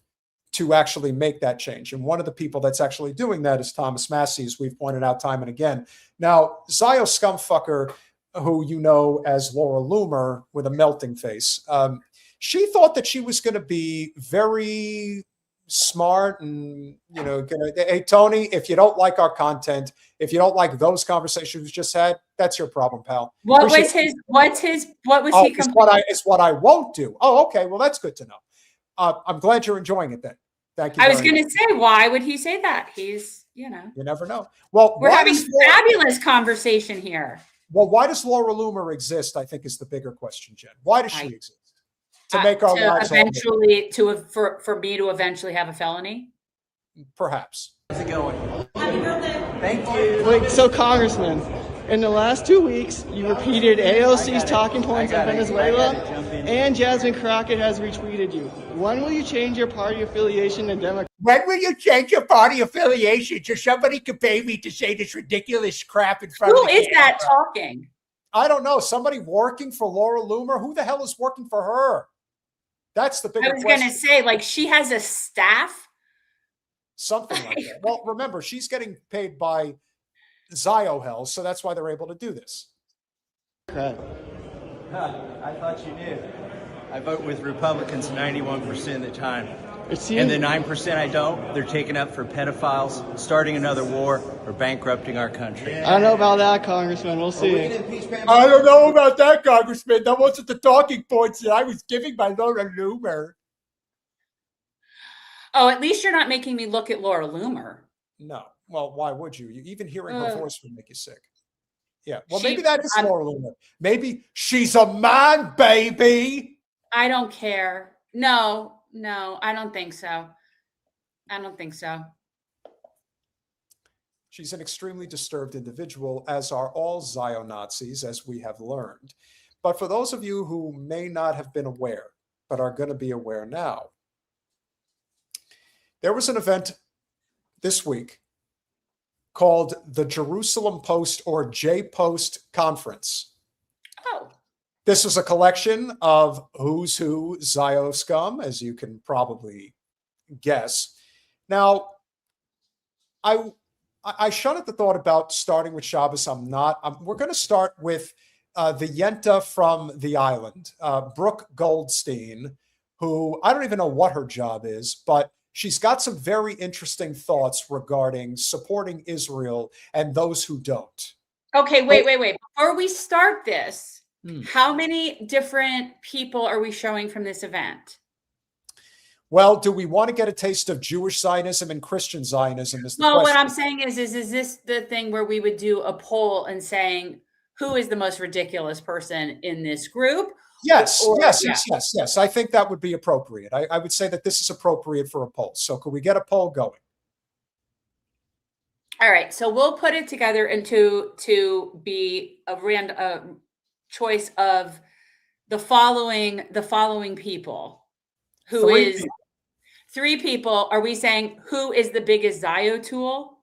to actually make that change. And one of the people that's actually doing that is Thomas Massie, as we've pointed out time and again. Now, Zio scumfucker, who you know as Laura Loomer with a melting face, she thought that she was going to be very smart and hey Tony, if you don't like our content, if you don't like those conversations we just had, that's your problem, pal. What was he it's what I won't do. Oh, okay, well that's good to know. I'm glad you're enjoying it then. Thank you. I was going to say, why would he say that? He's you never know. Well, we're having fabulous conversation here. Well, why does Laura Loomer exist, I think, is the bigger question, Jen. Why does she exist? To make our lives eventually for me to eventually have a felony? Perhaps. How's it going? Happy birthday. Thank you. Wait, so Congressman, in the last 2 weeks, you repeated AOC's talking points on Venezuela, and Jasmine Crockett has retweeted you. When will you change your party affiliation to Democrat? When will you change your party affiliation so somebody can pay me to say this ridiculous crap in front of Who is that talking? I don't know. Somebody working for Laura Loomer? Who the hell is working for her? That's the bigger question. I was going to say, like, she has a staff? Something like that. Well, remember, she's getting paid by Zio, so that's why they're able to do this. I thought you knew. I vote with Republicans 91% of the time. And the 9% I don't, they're taken up for pedophiles, starting another war, or bankrupting our country. I don't know about that, Congressman. We'll see. I don't know about that, Congressman. That wasn't the talking points that I was giving by Laura Loomer. Oh, at least you're not making me look at Laura Loomer. No. Well, why would you? Even hearing her voice would make you sick. Yeah. Well, maybe that is Laura Loomer. Maybe she's a man, baby. I don't care. No, I don't think so. She's an extremely disturbed individual, as are all Zio-Nazis, as we have learned. But for those of you who may not have been aware, but are going to be aware now, there was an event this week called the Jerusalem Post, or J-Post Conference. Oh. This was a collection of who's who Zio scum, as you can probably guess. Now, I shudder at the thought about starting with Shabbos. We're going to start with the Yenta from the island, Brooke Goldstein, who I don't even know what her job is, but she's got some very interesting thoughts regarding supporting Israel and those who don't. Okay, wait. Before we start this, how many different people are we showing from this event? Well, do we want to get a taste of Jewish Zionism and Christian Zionism? What I'm saying is this the thing where we would do a poll and saying who is the most ridiculous person in this group? Yes. I think that would be appropriate. I would say that this is appropriate for a poll. So could we get a poll going? All right. So we'll put it together to be a random choice of the following people. Three people. Are we saying who is the biggest Zio tool?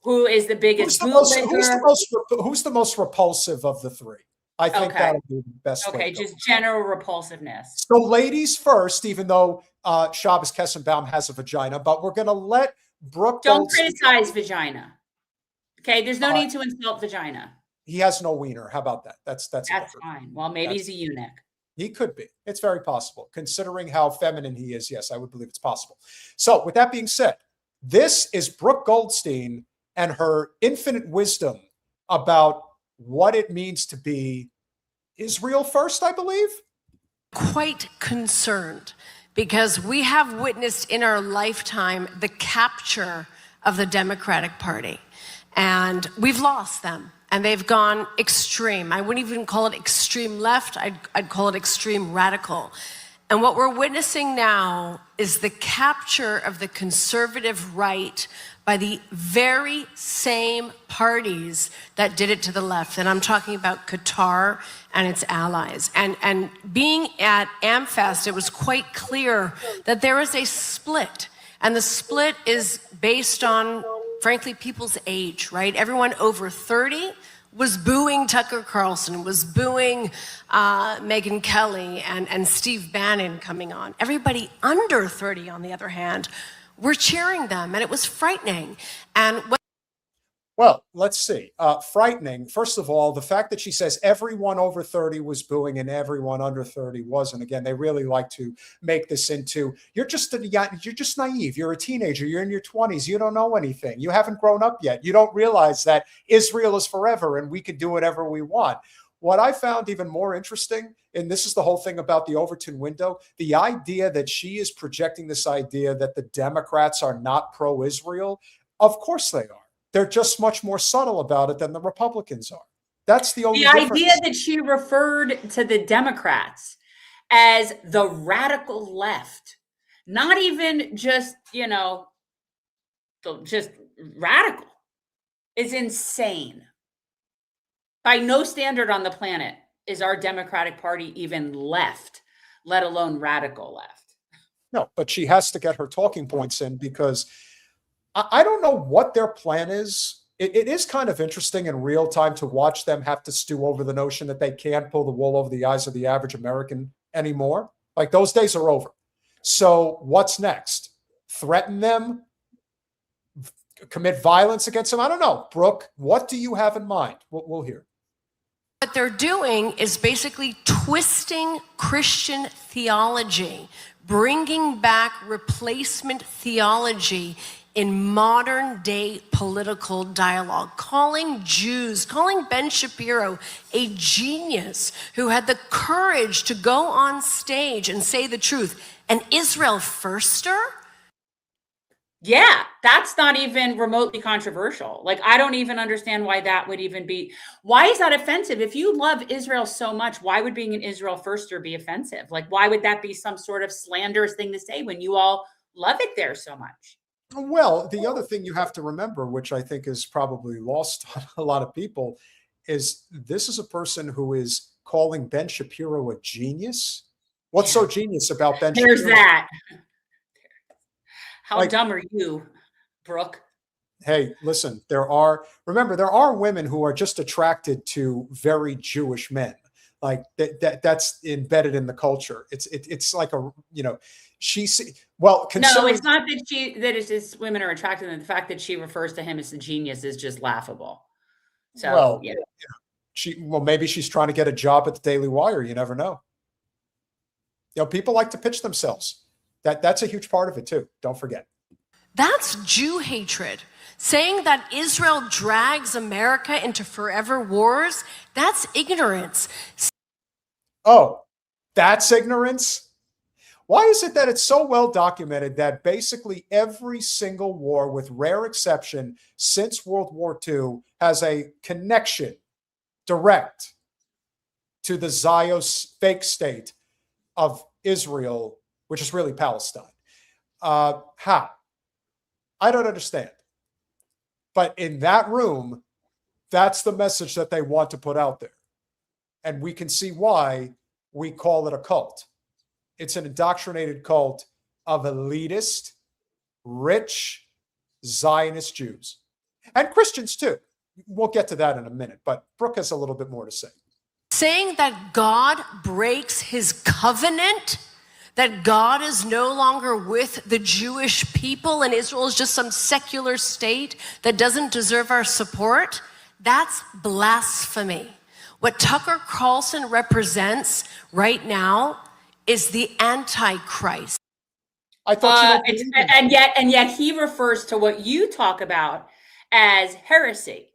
Who is the biggest who's the most repulsive of the three? I think that'll be the best way. Okay, just general repulsiveness. So ladies first, even though Shabbos Kestenbaum has a vagina, but we're going to let Brooke Don't criticize vagina. Okay, there's no need to insult vagina. He has no wiener. How about that? That's fine. Well, maybe he's a eunuch. He could be. It's very possible. Considering how feminine he is, yes, I would believe it's possible. So with that being said, this is Brooke Goldstein and her infinite wisdom about what it means to be Israel first, I believe. Quite concerned because we have witnessed in our lifetime the capture of the Democratic Party, and we've lost them. And they've gone extreme. I wouldn't even call it extreme left. I'd call it extreme radical. And what we're witnessing now is the capture of the conservative right by the very same parties that did it to the left. And I'm talking about Qatar and its allies. And being at AmFest, it was quite clear that there is a split. And the split is based on, frankly, people's age, right? Everyone over 30 was booing Tucker Carlson, was booing Megyn Kelly and Steve Bannon coming on. Everybody under 30, on the other hand, were cheering them, and it was frightening. And well, let's see. Frightening. First of all, the fact that she says everyone over 30 was booing and everyone under 30 wasn't. Again, they really like to make this into, you're just naive. You're a teenager. You're in your 20s. You don't know anything. You haven't grown up yet. You don't realize that Israel is forever and we can do whatever we want. What I found even more interesting, and this is the whole thing about the Overton window, the idea that she is projecting this idea that the Democrats are not pro-Israel. Of course they are. They're just much more subtle about it than the Republicans are. That's the only difference. The idea that she referred to the Democrats as the radical left, not even just, just radical, is insane. By no standard on the planet is our Democratic Party even left, let alone radical left. No, but she has to get her talking points in because I don't know what their plan is. It is kind of interesting in real time to watch them have to stew over the notion that they can't pull the wool over the eyes of the average American anymore. Like those days are over. So what's next? Threaten them? Commit violence against them? I don't know. Brooke, what do you have in mind? We'll hear. What they're doing is basically twisting Christian theology, bringing back replacement theology in modern day political dialogue, calling Ben Shapiro a genius who had the courage to go on stage and say the truth. An Israel firster? Yeah, that's not even remotely controversial. Like, I don't even understand why that would even be. Why is that offensive? If you love Israel so much, why would being an Israel firster be offensive? Like, why would that be some sort of slanderous thing to say when you all love it there so much? Well, the other thing you have to remember, which I think is probably lost on a lot of people, is this is a person who is calling Ben Shapiro a genius. What's so genius about Ben Shapiro? There's that. How dumb are you, Brooke? Hey, listen, there are women who are just attracted to very Jewish men. Like that's embedded in the culture. It's like no, it's not that it's just women are attracted, and the fact that she refers to him as a genius is just laughable. So maybe she's trying to get a job at the Daily Wire. You never know. People like to pitch themselves. That's a huge part of it too. Don't forget. That's Jew hatred. Saying that Israel drags America into forever wars, that's ignorance. Oh, that's ignorance? Why is it that it's so well documented that basically every single war, with rare exception, since World War II, has a connection direct to the Zionist fake state of Israel, which is really Palestine? How? I don't understand. But in that room, that's the message that they want to put out there. And we can see why we call it a cult. It's an indoctrinated cult of elitist, rich, Zionist Jews. And Christians too. We'll get to that in a minute, but Brooke has a little bit more to say. Saying that God breaks his covenant, that God is no longer with the Jewish people and Israel is just some secular state that doesn't deserve our support, that's blasphemy. What Tucker Carlson represents right now is the Antichrist. I thought and yet he refers to what you talk about as heresy.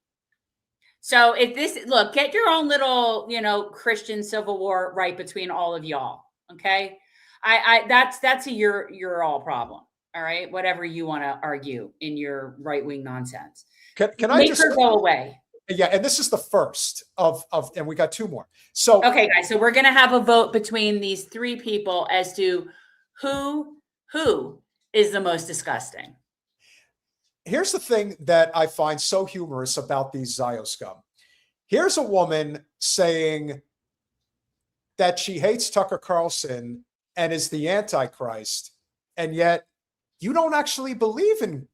So get your own little, Christian civil war right between all of y'all. Okay. That's your all problem. All right. Whatever you want to argue in your right-wing nonsense. Can I Make just her go away? Yeah, and this is the first of, and we got two more. So okay, guys, so we're gonna have a vote between these three people as to who is the most disgusting. Here's the thing that I find so humorous about these Zio scum. Here's a woman saying that she hates Tucker Carlson and is the Antichrist, and yet you don't actually believe in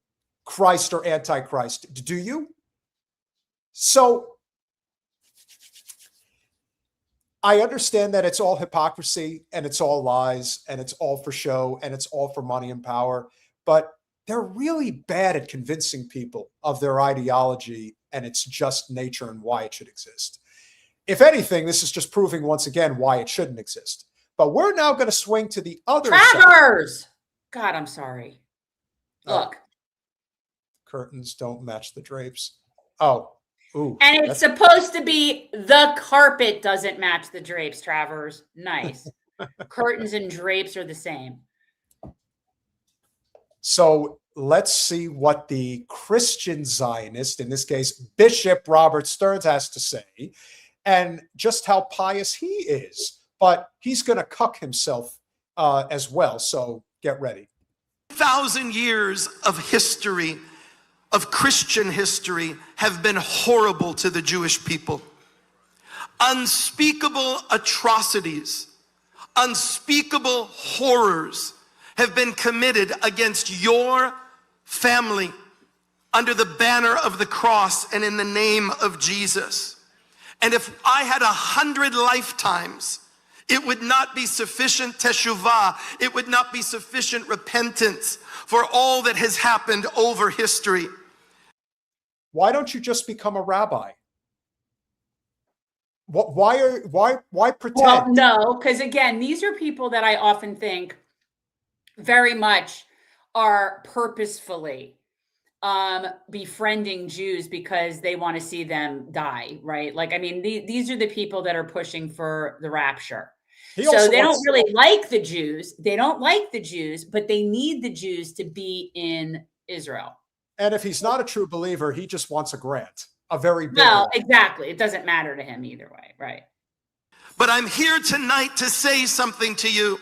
Christ or Antichrist, do you? So I understand that it's all hypocrisy and it's all lies and it's all for show and it's all for money and power, but they're really bad at convincing people of their ideology and its just nature and why it should exist. If anything, this is just proving once again why it shouldn't exist. But we're now going to swing to the other Travers! Side. God, I'm sorry. Look. Curtains don't match the drapes. Oh. Ooh, and it's supposed to be the carpet doesn't match the drapes, Travers. Nice. Curtains and drapes are the same. So let's see what the Christian Zionist, in this case, Bishop Robert Stearns, has to say, and just how pious he is. But he's going to cuck himself as well. So get ready. 1,000 years of history, of Christian history, have been horrible to the Jewish people. Unspeakable atrocities, unspeakable horrors have been committed against your family under the banner of the cross and in the name of Jesus. And if I had 100 lifetimes, it would not be sufficient teshuvah, it would not be sufficient repentance for all that has happened over history. Why don't you just become a rabbi? Why pretend? Well, no, because again, these are people that I often think very much are purposefully befriending Jews because they want to see them die, right? Like, I mean, these are the people that are pushing for the rapture. So they don't really like the Jews. They don't like the Jews, but they need the Jews to be in Israel. And if he's not a true believer, he just wants a grant, a very big Well, grant. exactly. It doesn't matter to him either way, right? But I'm here tonight to say something to you.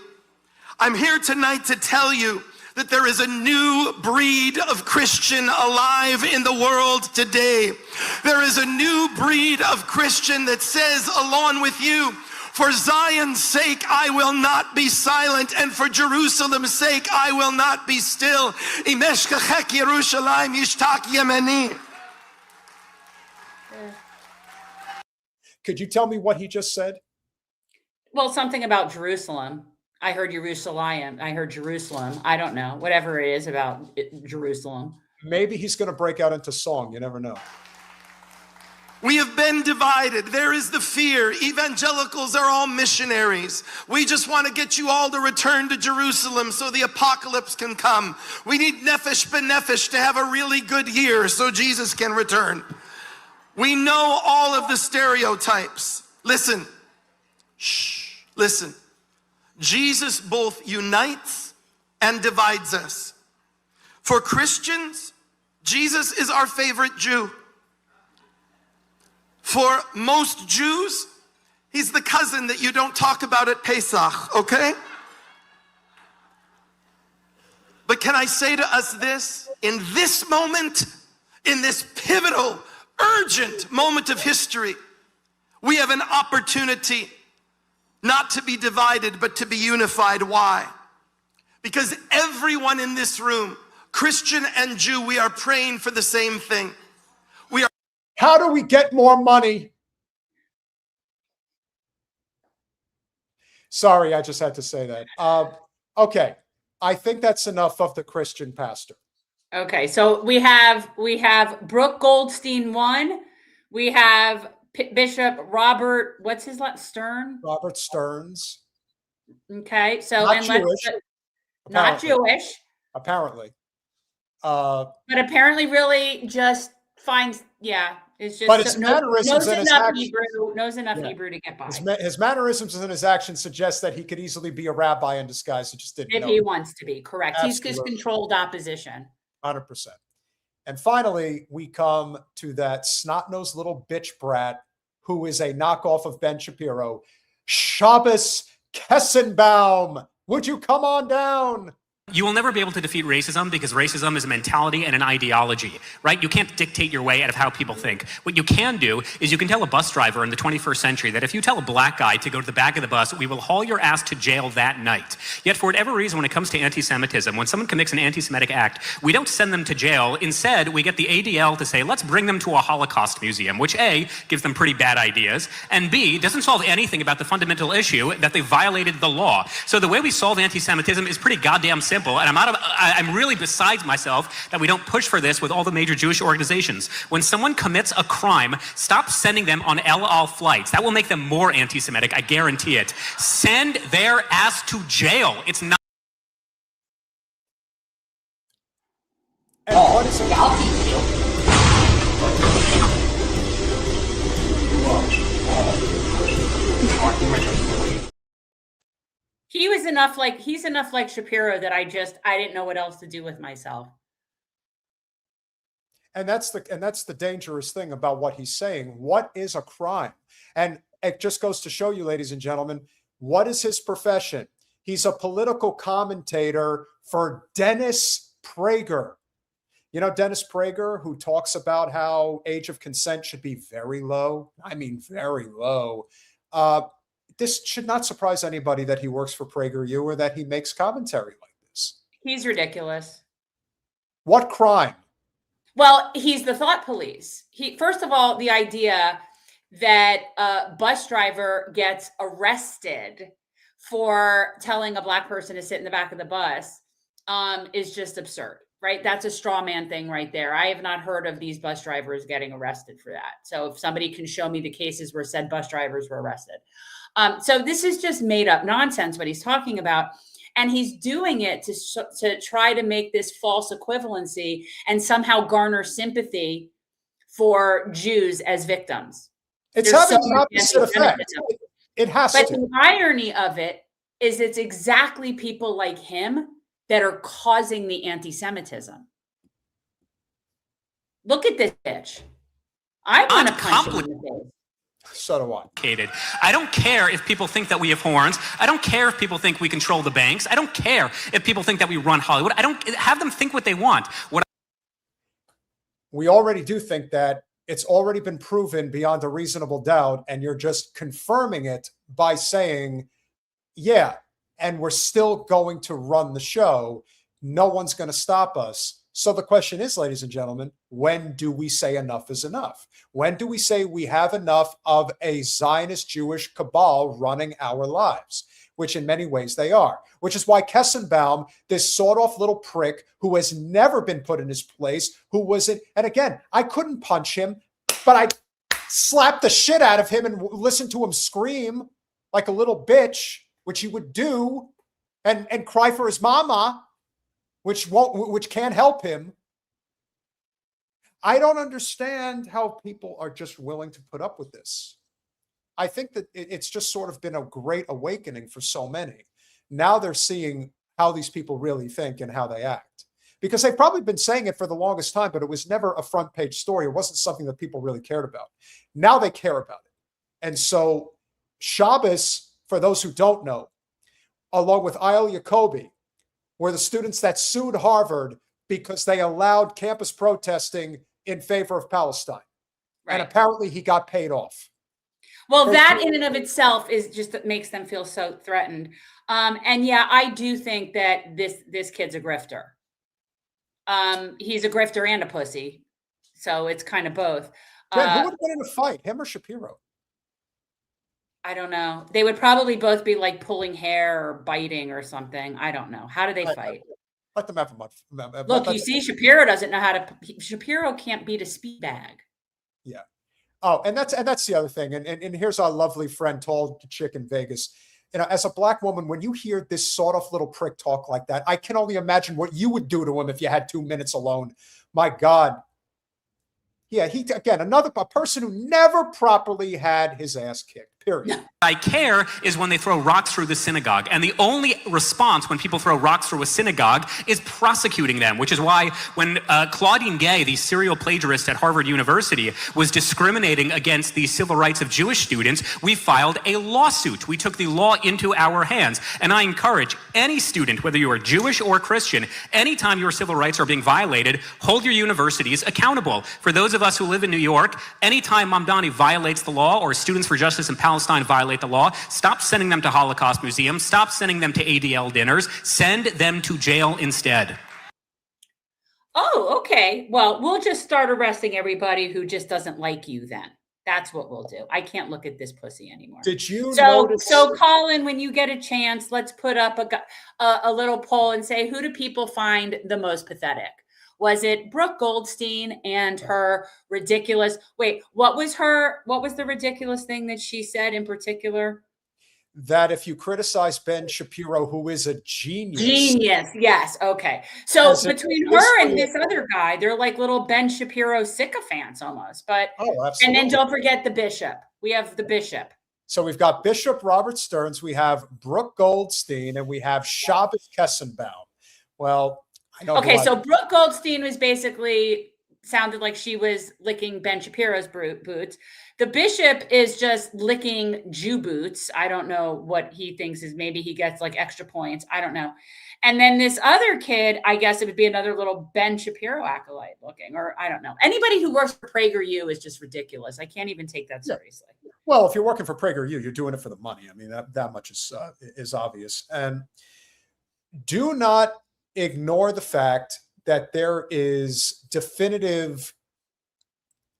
I'm here tonight to tell you that there is a new breed of Christian alive in the world today. There is a new breed of Christian that says, along with you, for Zion's sake, I will not be silent, and for Jerusalem's sake, I will not be still. Could you tell me what he just said? Well, something about Jerusalem. I heard Jerusalem. I heard Jerusalem. I don't know. Whatever it is about Jerusalem. Maybe he's going to break out into song. You never know. We have been divided. There is the fear. Evangelicals are all missionaries. We just want to get you all to return to Jerusalem so the apocalypse can come. We need nefesh b'nefesh to have a really good year so Jesus can return. We know all of the stereotypes. Listen. Shh. Listen. Jesus both unites and divides us. For Christians, Jesus is our favorite Jew. For most Jews, he's the cousin that you don't talk about at Pesach, okay? But can I say to us this? In this moment, in this pivotal, urgent moment of history, we have an opportunity not to be divided, but to be unified. Why? Because everyone in this room, Christian and Jew, we are praying for the same thing. How do we get more money? Sorry, I just had to say that. Okay, I think that's enough of the Christian pastor. Okay, so we have Brooke Goldstein 1. We have Bishop Robert, what's his last Stern? Robert Stearns. Okay, so not Jewish. Not Jewish. Apparently. But apparently really just finds, yeah. It's just but his mannerisms and his actions, knows enough Hebrew to get by. His mannerisms and his actions suggest that he could easily be a rabbi in disguise. He just didn't know. If he wants to be, correct. Absolutely. He's just controlled opposition. 100%. And finally, we come to that snot-nosed little bitch brat who is a knockoff of Ben Shapiro. Shabbos Kestenbaum, would you come on down? You will never be able to defeat racism because racism is a mentality and an ideology, right? You can't dictate your way out of how people think. What you can do is you can tell a bus driver in the 21st century that if you tell a black guy to go to the back of the bus, we will haul your ass to jail that night. Yet for whatever reason, when it comes to anti-Semitism, when someone commits an anti-Semitic act, we don't send them to jail. Instead, we get the ADL to say, let's bring them to a Holocaust museum, which A, gives them pretty bad ideas, and B, doesn't solve anything about the fundamental issue that they violated the law. So the way we solve anti-Semitism is pretty goddamn simple. And I'm really besides myself that we don't push for this with all the major Jewish organizations. When someone commits a crime, stop sending them on El Al flights. That will make them more anti-Semitic, I guarantee it. Send their ass to jail. It's not. And what is He's enough like Shapiro that I didn't know what else to do with myself. And that's the dangerous thing about what he's saying. What is a crime? And it just goes to show you, ladies and gentlemen, what is his profession? He's a political commentator for Dennis Prager. You know, Dennis Prager, who talks about how age of consent should be very low. I mean, very low. This should not surprise anybody that he works for PragerU or that he makes commentary like this. He's ridiculous. What crime? Well, he's the thought police. First of all, the idea that a bus driver gets arrested for telling a black person to sit in the back of the bus is just absurd, right? That's a straw man thing right there. I have not heard of these bus drivers getting arrested for that. So if somebody can show me the cases where said bus drivers were arrested. So this is just made up nonsense, what he's talking about. And he's doing it to try to make this false equivalency and somehow garner sympathy for Jews as victims. It's having the opposite effect. It has to. But the irony of it is it's exactly people like him that are causing the anti-Semitism. Look at this bitch. I want to punch him in the face. So do I. I don't care if people think that we have horns. I don't care if people think we control the banks. I don't care if people think that we run Hollywood. I don't have them think what they want. We already do think that. It's already been proven beyond a reasonable doubt, and you're just confirming it by saying, yeah, and we're still going to run the show. No one's going to stop us. So the question is, ladies and gentlemen, when do we say enough is enough? When do we say we have enough of a Zionist Jewish cabal running our lives? Which in many ways they are, which is why Kestenbaum, this sawed-off little prick who has never been put in his place, who was it? And again, I couldn't punch him, but I slapped the shit out of him and listened to him scream like a little bitch, which he would do, and cry for his mama, which can't help him. I don't understand how people are just willing to put up with this. I think that it's just sort of been a great awakening for so many. Now they're seeing how these people really think and how they act. Because they've probably been saying it for the longest time, but it was never a front page story. It wasn't something that people really cared about. Now they care about it. And so Shabbos, for those who don't know, along with Ayel Jacobi, were the students that sued Harvard because they allowed campus protesting in favor of Palestine. Right. And apparently he got paid off. Well, that in and of itself is just that makes them feel so threatened. And yeah, I do think that this kid's a grifter. He's a grifter and a pussy. So it's kind of both. Yeah, who would win in a fight, him or Shapiro? I don't know. They would probably both be like pulling hair or biting or something. I don't know. How do they fight? Let them have a month. Look, you see, Shapiro doesn't know how to. Shapiro can't beat a speed bag. Yeah. Oh, and that's the other thing. And here's our lovely friend, tall chick in Vegas. You know, as a black woman, when you hear this sort of little prick talk like that, I can only imagine what you would do to him if you had 2 minutes alone. My God. Yeah, a person who never properly had his ass kicked, period. I care is when they throw rocks through the synagogue. And the only response when people throw rocks through a synagogue is prosecuting them, which is why when Claudine Gay, the serial plagiarist at Harvard University, was discriminating against the civil rights of Jewish students, we filed a lawsuit. We took the law into our hands. And I encourage any student, whether you are Jewish or Christian, anytime your civil rights are being violated, hold your universities accountable. For those of us who live in New York, anytime Mamdani violates the law or Students for Justice in Palestine violate the law, stop sending them to Holocaust museums, stop sending them to ADL dinners, send them to jail instead. Oh, okay. Well, we'll just start arresting everybody who just doesn't like you then. That's what we'll do. I can't look at this pussy anymore. Did you notice? So Colin, when you get a chance, let's put up a little poll and say, who do people find the most pathetic? Was it Brooke Goldstein and her ridiculous? Wait, what was the ridiculous thing that she said in particular? That if you criticize Ben Shapiro, who is a genius. Genius, yes. Okay. So between her and this other guy, they're like little Ben Shapiro sycophants almost. But absolutely. And then don't forget the bishop. We have the bishop. So we've got Bishop Robert Stearns, we have Brooke Goldstein, and we have Shabbos Kestenbaum. Well, I know. Okay, so Brooke Goldstein was basically sounded like she was licking Ben Shapiro's boots. The bishop is just licking Jew boots. I don't know what he thinks is, maybe he gets like extra points. I don't know. And then this other kid, I guess it would be another little Ben Shapiro acolyte looking, or I don't know. Anybody who works for PragerU is just ridiculous. I can't even take that seriously. Well, if you're working for PragerU, you're doing it for the money. I mean, that much is obvious. And do not ignore the fact that there is definitive,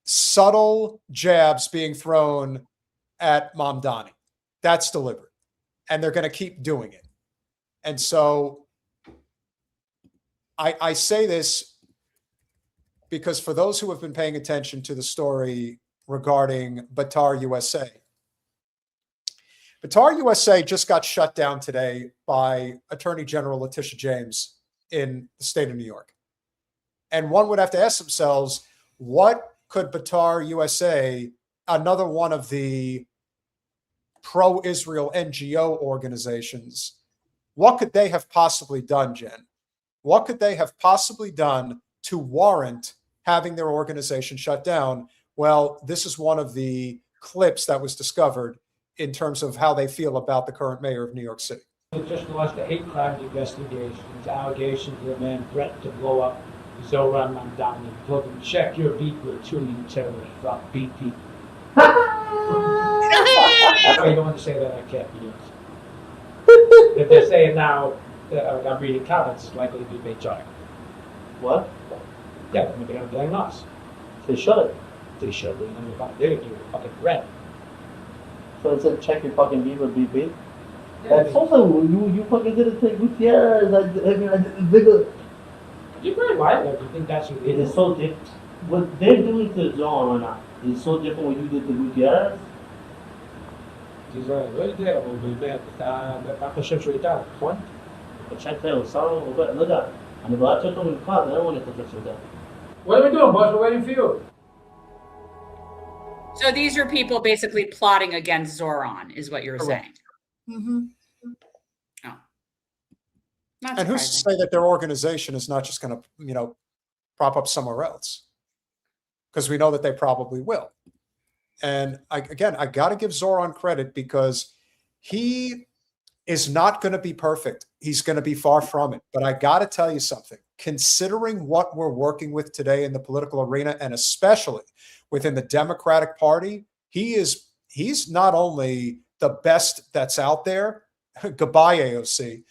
subtle jabs being thrown at Mamdani. That's deliberate. And they're going to keep doing it. And so I say this because for those who have been paying attention to the story regarding Batar USA, Batar USA just got shut down today by Attorney General Letitia James in the state of New York. And one would have to ask themselves, what could Batar USA, another one of the pro-Israel NGO organizations, what could they have possibly done, Jen? What could they have possibly done to warrant having their organization shut down? Well, this is one of the clips that was discovered in terms of how they feel about the current mayor of New York City. It just launched a hate crime investigation. It's allegations that a man threatened to blow up Zohran Mamdani. Told him, check your beat with tuning terrorist from BT. I don't want to say that, I can't be honest. If they're saying now, I'm reading comments, it's likely to be big charge. What? Yeah, they're going to blame us. They should. They should. They're going to do a fucking threat. So it said check your fucking beat with BP? Yeah, that's also, you fucking didn't take Gutierrez. I mean, I didn't bigger. You're very violent. You think that's what it is so different. What they're doing to John or not is so different what you did to Gutierrez. לא יודע, אבל באמת, אתה חושב שהוא איתה, נכון? check there, so לא יודע. אני בעד שאותו ממך, I don't want to touch with that. What are we doing, boss? We're waiting for you. So these are people basically plotting against Zohran, is what you're saying. Mm-hmm. Oh. And who's to say that their organization is not just going to, prop up somewhere else? Because we know that they probably will. And I got to give Zohran credit because he is not going to be perfect. He's going to be far from it. But I got to tell you something. Considering what we're working with today in the political arena, and especially within the Democratic Party, he's not only the best that's out there. Goodbye, AOC.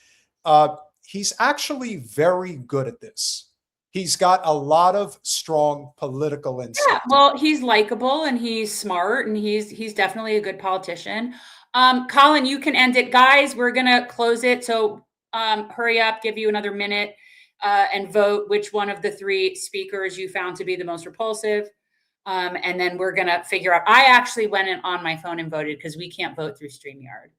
He's actually very good at this. He's got a lot of strong political insight. Yeah, well, he's likable and he's smart and he's definitely a good politician. Colin, you can end it. Guys, we're going to close it. So hurry up, give you another minute and vote which one of the three speakers you found to be the most repulsive. And then we're going to figure out. I actually went in on my phone and voted because we can't vote through StreamYard.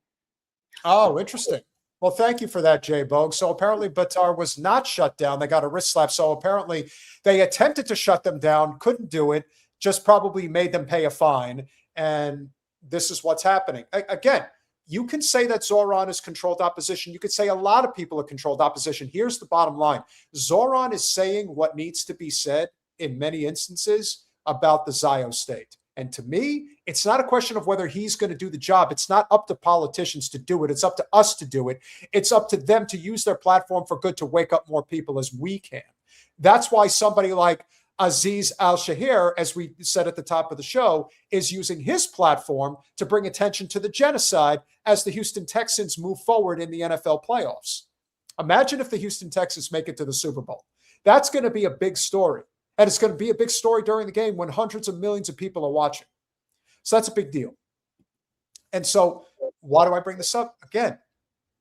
Oh, interesting. Well, thank you for that, Jay Bogue. So apparently Batar was not shut down. They got a wrist slap. So apparently they attempted to shut them down, couldn't do it, just probably made them pay a fine. And this is what's happening. Again, you can say that Zohran is controlled opposition. You could say a lot of people are controlled opposition. Here's the bottom line. Zohran is saying what needs to be said in many instances about the Zionist state. And to me, it's not a question of whether he's going to do the job. It's not up to politicians to do it. It's up to us to do it. It's up to them to use their platform for good to wake up more people as we can. That's why somebody like Azeez Al-Shaair, as we said at the top of the show, is using his platform to bring attention to the genocide as the Houston Texans move forward in the NFL playoffs. Imagine if the Houston Texans make it to the Super Bowl. That's going to be a big story. And it's going to be a big story during the game when hundreds of millions of people are watching. So that's a big deal. And so why do I bring this up? Again,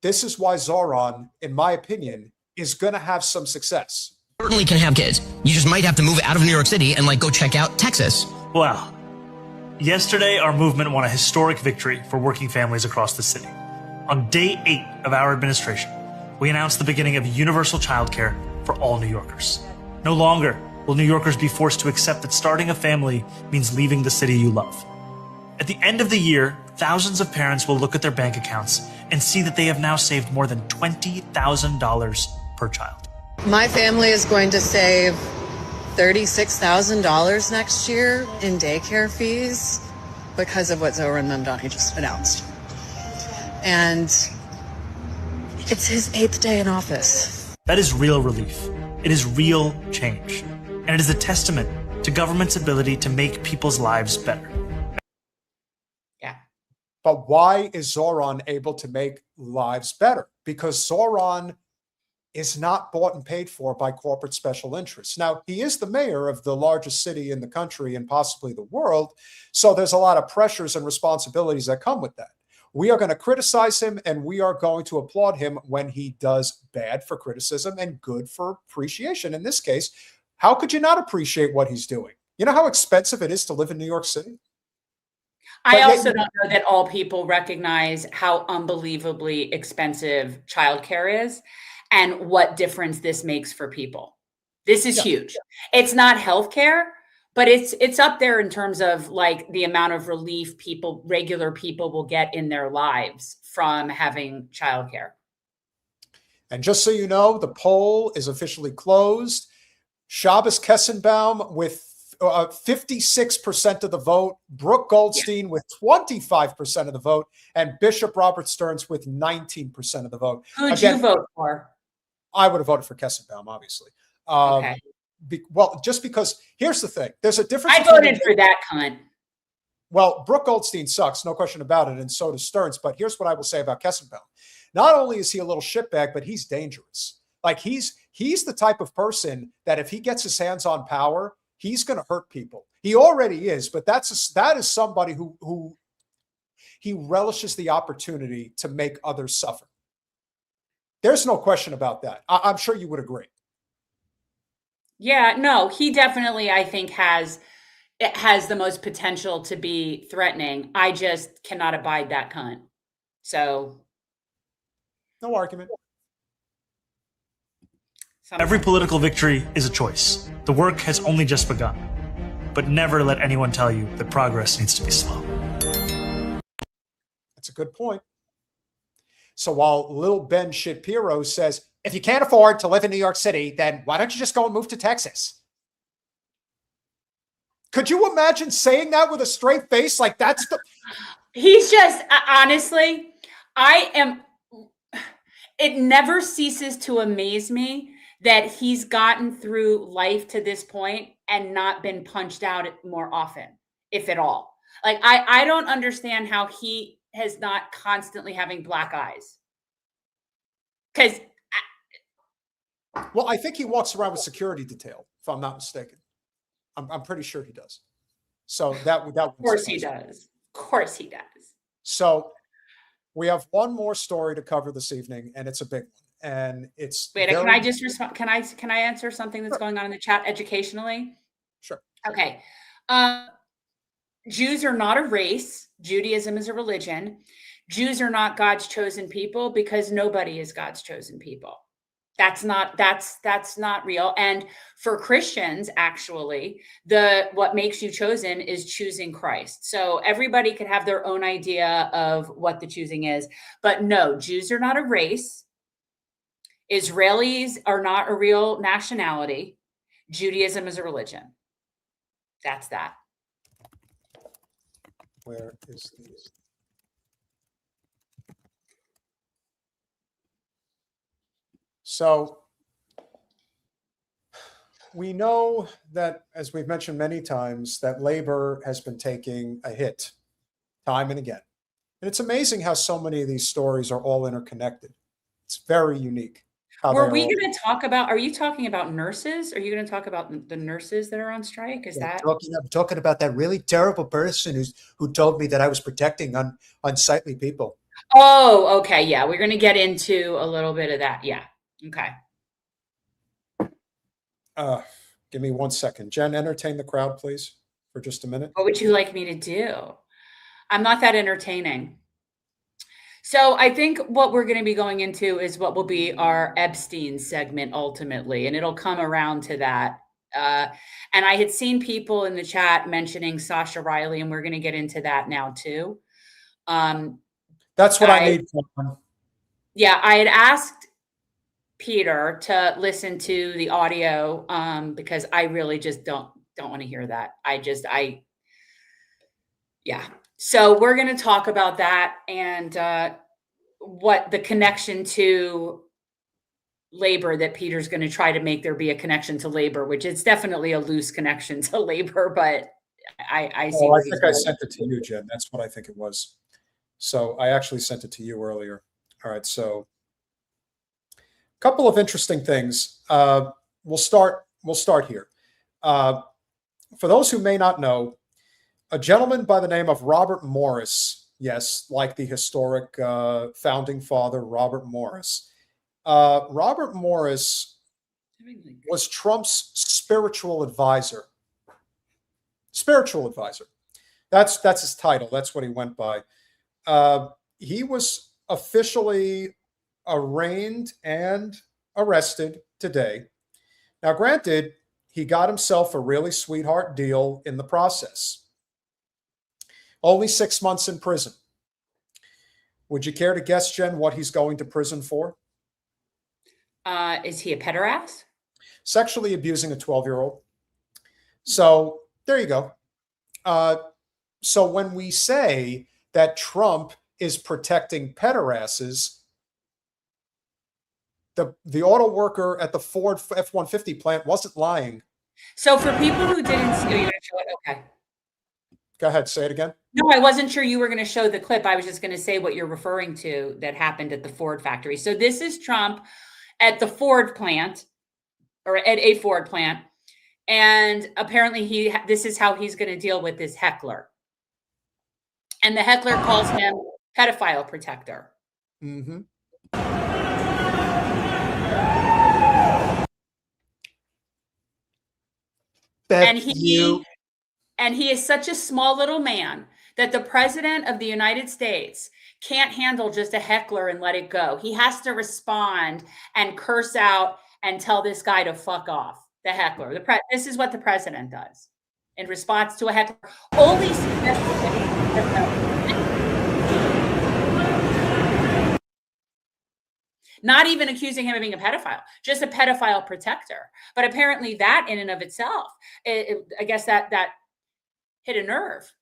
this is why Zohran, in my opinion, is going to have some success. Certainly can have kids. You just might have to move out of New York City and go check out Texas. Well, yesterday our movement won a historic victory for working families across the city. On day 8 of our administration, we announced the beginning of universal childcare for all New Yorkers. No longer will New Yorkers be forced to accept that starting a family means leaving the city you love. At the end of the year, thousands of parents will look at their bank accounts and see that they have now saved more than $20,000 per child. My family is going to save $36,000 next year in daycare fees because of what Zohran Mamdani just announced. And it's his 8th day in office. That is real relief. It is real change. And it is a testament to government's ability to make people's lives better. Yeah. But why is Zohran able to make lives better? Because Zohran is not bought and paid for by corporate special interests. Now, he is the mayor of the largest city in the country and possibly the world, so there's a lot of pressures and responsibilities that come with that. We are going to criticize him, and we are going to applaud him when he does bad for criticism and good for appreciation. In this case, how could you not appreciate what he's doing? You know how expensive it is to live in New York City? I also don't know that all people recognize how unbelievably expensive childcare is and what difference this makes for people. This is huge. It's not healthcare, but it's up there in terms of the amount of relief regular people will get in their lives from having childcare. And just so you know, the poll is officially closed. Shabbos Kestenbaum with 56% of the vote, Brooke Goldstein with 25% of the vote, and Bishop Robert Stearns with 19% of the vote. Who'd you vote for? I would have voted for Kestenbaum, obviously. Okay. Well, just because, here's the thing. There's a difference. I voted for that cunt. Well, Brooke Goldstein sucks, no question about it, and so does Stearns. But here's what I will say about Kestenbaum. Not only is he a little shitbag, but he's dangerous. He's the type of person that if he gets his hands on power, he's going to hurt people. He already is, but that is somebody who he relishes the opportunity to make others suffer. There's no question about that. I'm sure you would agree. Yeah, no, he definitely, I think, has the most potential to be threatening. I just cannot abide that cunt. So, no argument. Every political victory is a choice. The work has only just begun. But never let anyone tell you that progress needs to be slow. That's a good point. So while little Ben Shapiro says, if you can't afford to live in New York City, then why don't you just go and move to Texas? Could you imagine saying that with a straight face? He's just, honestly, it never ceases to amaze me that he's gotten through life to this point and not been punched out more often, if at all. I don't understand how he is not constantly having black eyes. Because, well, I think he walks around with security detail, if I'm not mistaken. I'm pretty sure he does. So that of course he does. Of course he does. So we have one more story to cover this evening, and it's a big one. And it's can I just respond? Can I answer something that's going on in the chat educationally? Sure. Okay. Jews are not a race. Judaism is a religion. Jews are not God's chosen people because nobody is God's chosen people. That's not real. And for Christians, actually, what makes you chosen is choosing Christ. So everybody could have their own idea of what the choosing is. But no, Jews are not a race. Israelis are not a real nationality. Judaism is a religion. That's that. Where is these? So we know that, as we've mentioned many times, that labor has been taking a hit time and again. And it's amazing how so many of these stories are all interconnected. It's very unique. Were we going to talk about, are you talking about nurses? Are you going to talk about the nurses that are on strike? Is that? I'm talking about that really terrible person who told me that I was protecting unsightly people. Oh, okay. Yeah. We're going to get into a little bit of that. Yeah. Okay. Give me 1 second. Jen, entertain the crowd, please, for just a minute. What would you like me to do? I'm not that entertaining. So I think what we're going to be going into is what will be our Epstein segment ultimately, and it'll come around to that. And I had seen people in the chat mentioning Sasha Riley, and we're going to get into that now too. That's what I need. Yeah, I had asked Peter to listen to the audio because I really just don't want to hear that. Yeah. So we're going to talk about that and what the connection to labor that Peter's going to try to make there be a connection to labor, which is definitely a loose connection to labor, but I see. I think I sent it to you, Jen. That's what I think it was. So I actually sent it to you earlier. All right. So a couple of interesting things. We'll start here. For those who may not know, a gentleman by the name of Robert Morris, yes, like the historic founding father, Robert Morris. Robert Morris was Trump's spiritual advisor. Spiritual advisor. That's his title. That's what he went by. He was officially arraigned and arrested today. Now, granted, he got himself a really sweetheart deal in the process. Only 6 months in prison. Would you care to guess, Jen, what he's going to prison for? Is he a pederast? Sexually abusing a 12-year-old. So there you go. So when we say that Trump is protecting pederasts, the auto worker at the Ford F-150 plant wasn't lying. So for people who didn't see, you're going to show it. Okay. Go ahead, say it again. No, I wasn't sure you were going to show the clip. I was just going to say what you're referring to that happened at the Ford factory. So this is Trump at the Ford plant, or at a Ford plant. And apparently this is how he's going to deal with this heckler. And the heckler calls him pedophile protector. Mm-hmm. And he is such a small little man that the president of the United States can't handle just a heckler and let it go. He has to respond and curse out and tell this guy to fuck off, the heckler. This is what the president does in response to a heckler. Only not even accusing him of being a pedophile, just a pedophile protector. But apparently that in and of itself, I guess that hit a nerve,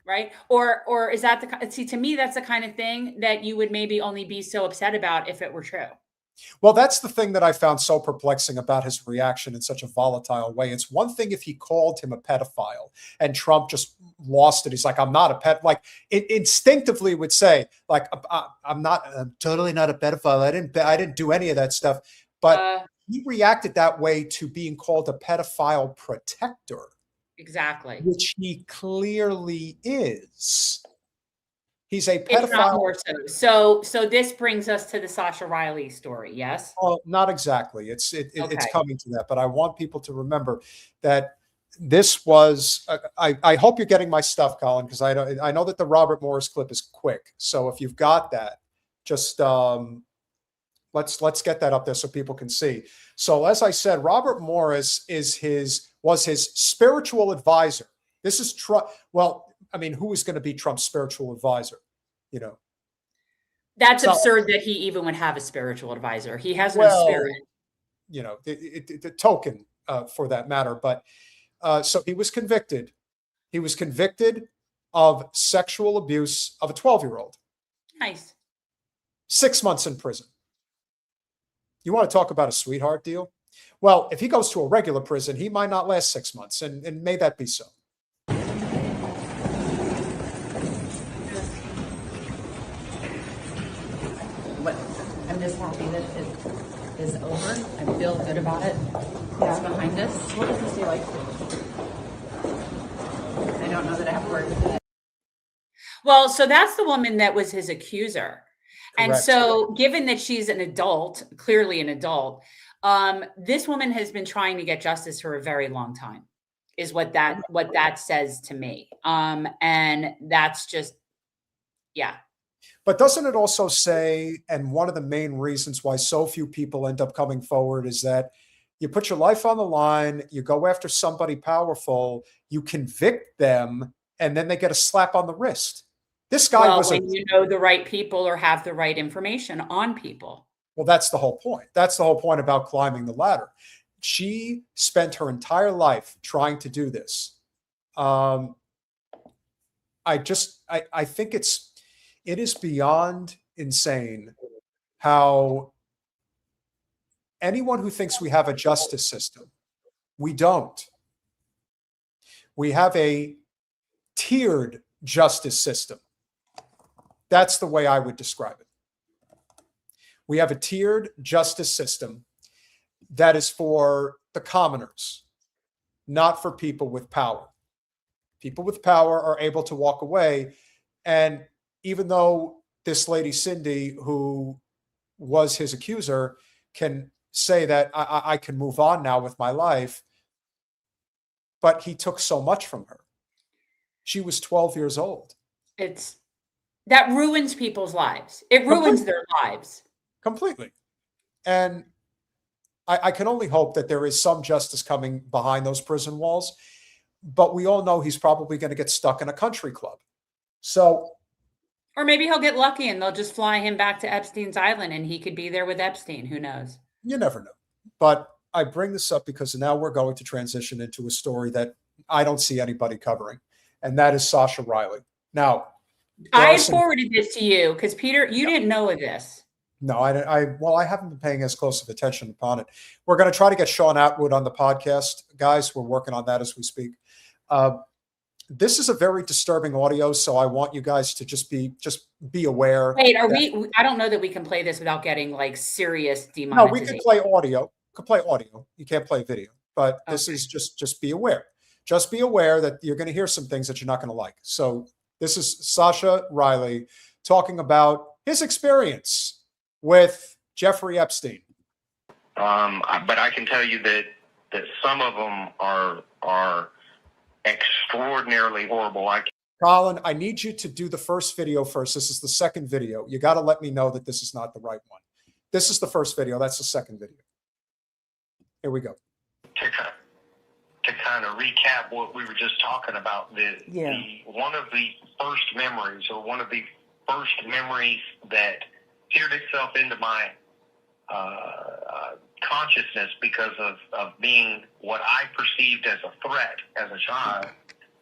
right? Or is that to me, that's the kind of thing that you would maybe only be so upset about if it were true. Well, that's the thing that I found so perplexing about his reaction in such a volatile way. It's one thing if he called him a pedophile and Trump just lost it. He's like, I'm not a pet. Like it instinctively would say, like, I'm totally not a pedophile. I didn't do any of that stuff. But he reacted that way to being called a pedophile protector. Exactly. Which he clearly is. He's a pedophile. It's not more so. So this brings us to the Sasha Riley story, yes? Well, not exactly. It's coming to that, but I want people to remember that this was. I hope you're getting my stuff, Colin, because I know that the Robert Morris clip is quick. So if you've got that, just Let's get that up there so people can see. So as I said, Robert Morris was his spiritual advisor. This is Trump. Well, I mean, who is going to be Trump's spiritual advisor? You know, That's So- absurd that he even would have a spiritual advisor. He has no spirit. You know, the token for that matter. But so he was convicted. He was convicted of sexual abuse of a 12-year-old. Nice. 6 months in prison. You want to talk about a sweetheart deal? Well, if he goes to a regular prison, he might not last 6 months, and may that be so. I'm just happy that it is over. I feel good about it. It's behind us. What does this feel like? I don't know that I have words for it. Well, so that's the woman that was his accuser. And Correct. so given that she's an adult, clearly an adult, this woman has been trying to get justice for a very long time, is what that says to me. And that's just, yeah. But doesn't it also say, and one of the main reasons why so few people end up coming forward is that you put your life on the line, you go after somebody powerful, you convict them, and then they get a slap on the wrist. This guy was when you know the right people or have the right information on people. Well, that's the whole point. That's the whole point about climbing the ladder. She spent her entire life trying to do this. I think it is beyond insane how anyone who thinks we have a justice system, we don't. We have a tiered justice system. That's the way I would describe it. We have a tiered justice system that is for the commoners, not for people with power. People with power are able to walk away. And even though this lady, Cindy, who was his accuser, can say that I can move on now with my life, but he took so much from her. She was 12 years old. That ruins people's lives. It ruins their lives. Completely. And I can only hope that there is some justice coming behind those prison walls, but we all know he's probably going to get stuck in a country club. So, or maybe he'll get lucky and they'll just fly him back to Epstein's island and he could be there with Epstein. Who knows? You never know. But I bring this up because now we're going to transition into a story that I don't see anybody covering, and that is Sasha Riley. Now, I forwarded this to you because Peter, you didn't know of this. No, I haven't been paying as close of attention upon it. We're going to try to get Sean Atwood on the podcast, guys. We're working on that as we speak. This is a very disturbing audio, so I want you guys to just be aware. Wait, I don't know that we can play this without getting like serious demonetization. No, we can play audio. You can't play video, but this is just be aware. Just be aware that you're going to hear some things that you're not going to like. So this is Sasha Riley talking about his experience with Jeffrey Epstein. But I can tell you that some of them are extraordinarily horrible. Colin, I need you to do the first video first. This is the second video. You got to let me know that this is not the right one. This is the first video. That's the second video. Here we go. To kind of recap what we were just talking about, one of the first memories that seared itself into my consciousness because of being what I perceived as a threat as a child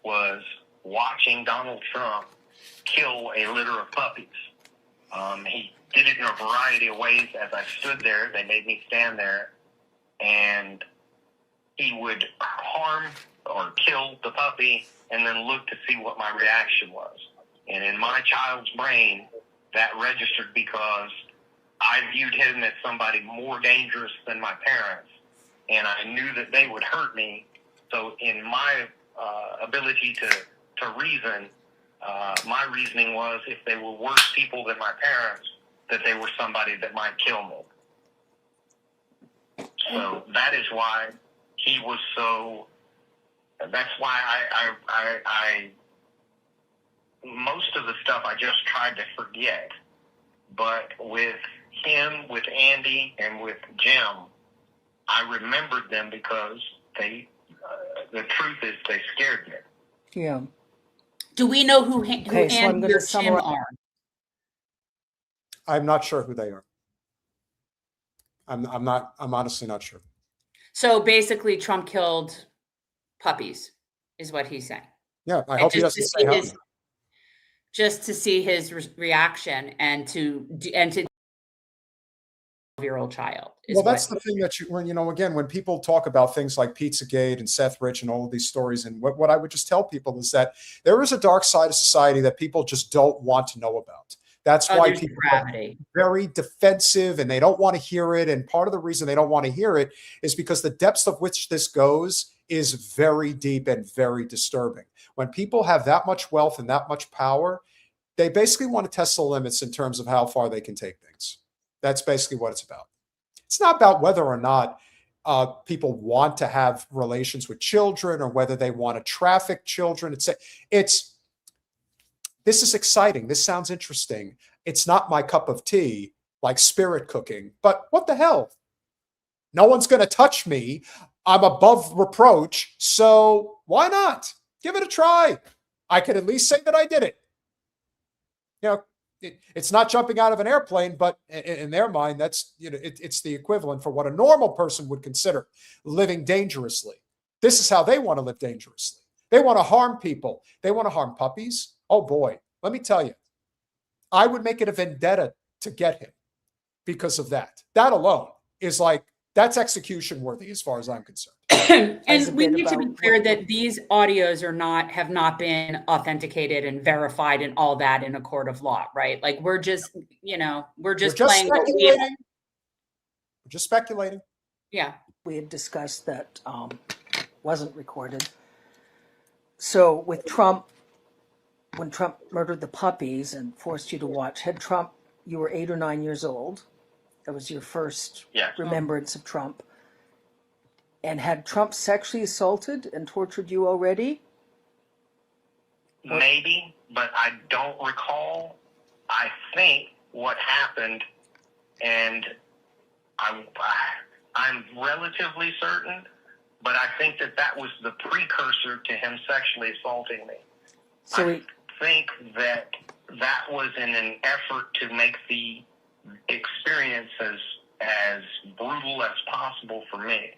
was watching Donald Trump kill a litter of puppies. He did it in a variety of ways. As I stood there, they made me stand there, and he would harm or kill the puppy and then look to see what my reaction was. And in my child's brain, that registered because I viewed him as somebody more dangerous than my parents, and I knew that they would hurt me. So in my ability to reason, my reasoning was if they were worse people than my parents, that they were somebody that might kill me. So that is why he was so, that's why I most of the stuff I just tried to forget. But with him, with Andy, and with Jim, I remembered them because the truth is they scared me. Yeah. Do we know who Okay, so I'm Andy gonna or Jim summarize. are? I'm not sure who they are. I'm honestly not sure. So basically, Trump killed puppies, is what he's saying. Yeah, I And hope he just doesn't to say see how. his, just to see his reaction and to 12-year-old child. Well, that's the thing that again, when people talk about things like Pizzagate and Seth Rich and all of these stories, and what I would just tell people is that there is a dark side of society that people just don't want to know about. That's why there's people gravity. are very defensive and they don't want to hear it. And part of the reason they don't want to hear it is because the depths of which this goes is very deep and very disturbing. When people have that much wealth and that much power, they basically want to test the limits in terms of how far they can take things. That's basically what it's about. It's not about whether or not people want to have relations with children or whether they want to traffic children. This is exciting. This sounds interesting. It's not my cup of tea, like spirit cooking, but what the hell? No one's going to touch me. I'm above reproach. So why not? Give it a try. I can at least say that I did it. It's not jumping out of an airplane, but in their mind, that's, it's the equivalent for what a normal person would consider living dangerously. This is how they want to live dangerously. They want to harm people. They want to harm puppies. Oh boy, let me tell you, I would make it a vendetta to get him because of that. That alone is that's execution worthy as far as I'm concerned. And we need to be clear that these audios have not been authenticated and verified and all that in a court of law, right? Like we're just playing. We're just speculating. Yeah. We had discussed that wasn't recorded. So with Trump, when Trump murdered the puppies and forced you to watch, you were 8 or 9 years old. That was your first remembrance of Trump. And had Trump sexually assaulted and tortured you already? Maybe, but I don't recall. I think what happened, and I'm relatively certain, but I think that was the precursor to him sexually assaulting me. So I think that was in an effort to make the experience as brutal as possible for me.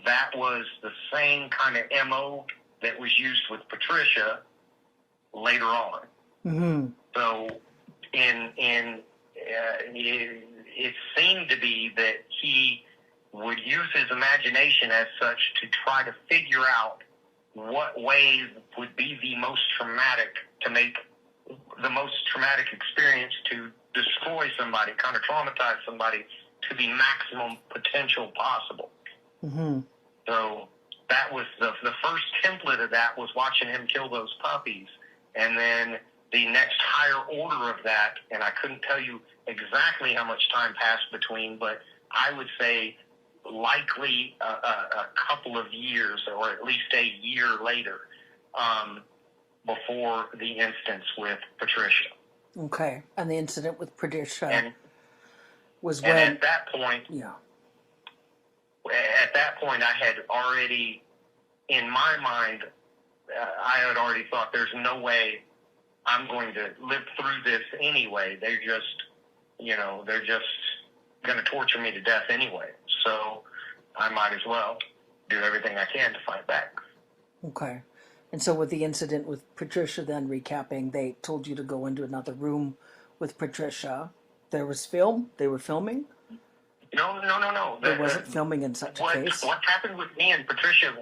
That was the same kind of MO that was used with Patricia later on. Mm-hmm. So it seemed to be that he would use his imagination as such to try to figure out what ways would be the most traumatic, to make the most traumatic experience, to destroy somebody, kind of traumatize somebody to the maximum potential possible. Mm-hmm. So that was the first template of that was watching him kill those puppies. And then the next higher order of that, and I couldn't tell you exactly how much time passed between, but I would say likely a couple of years, or at least a year later, before the instance with Patricia. Okay. And the incident with Patricia was and when... at that point... Yeah. At that point, I had already, in my mind, I had already thought there's no way I'm going to live through this anyway. They're just going to torture me to death anyway. So I might as well do everything I can to fight back. Okay. And so with the incident with Patricia, then recapping, they told you to go into another room with Patricia. There was film? They were filming? No. There wasn't filming in such a case? What happened with me and Patricia,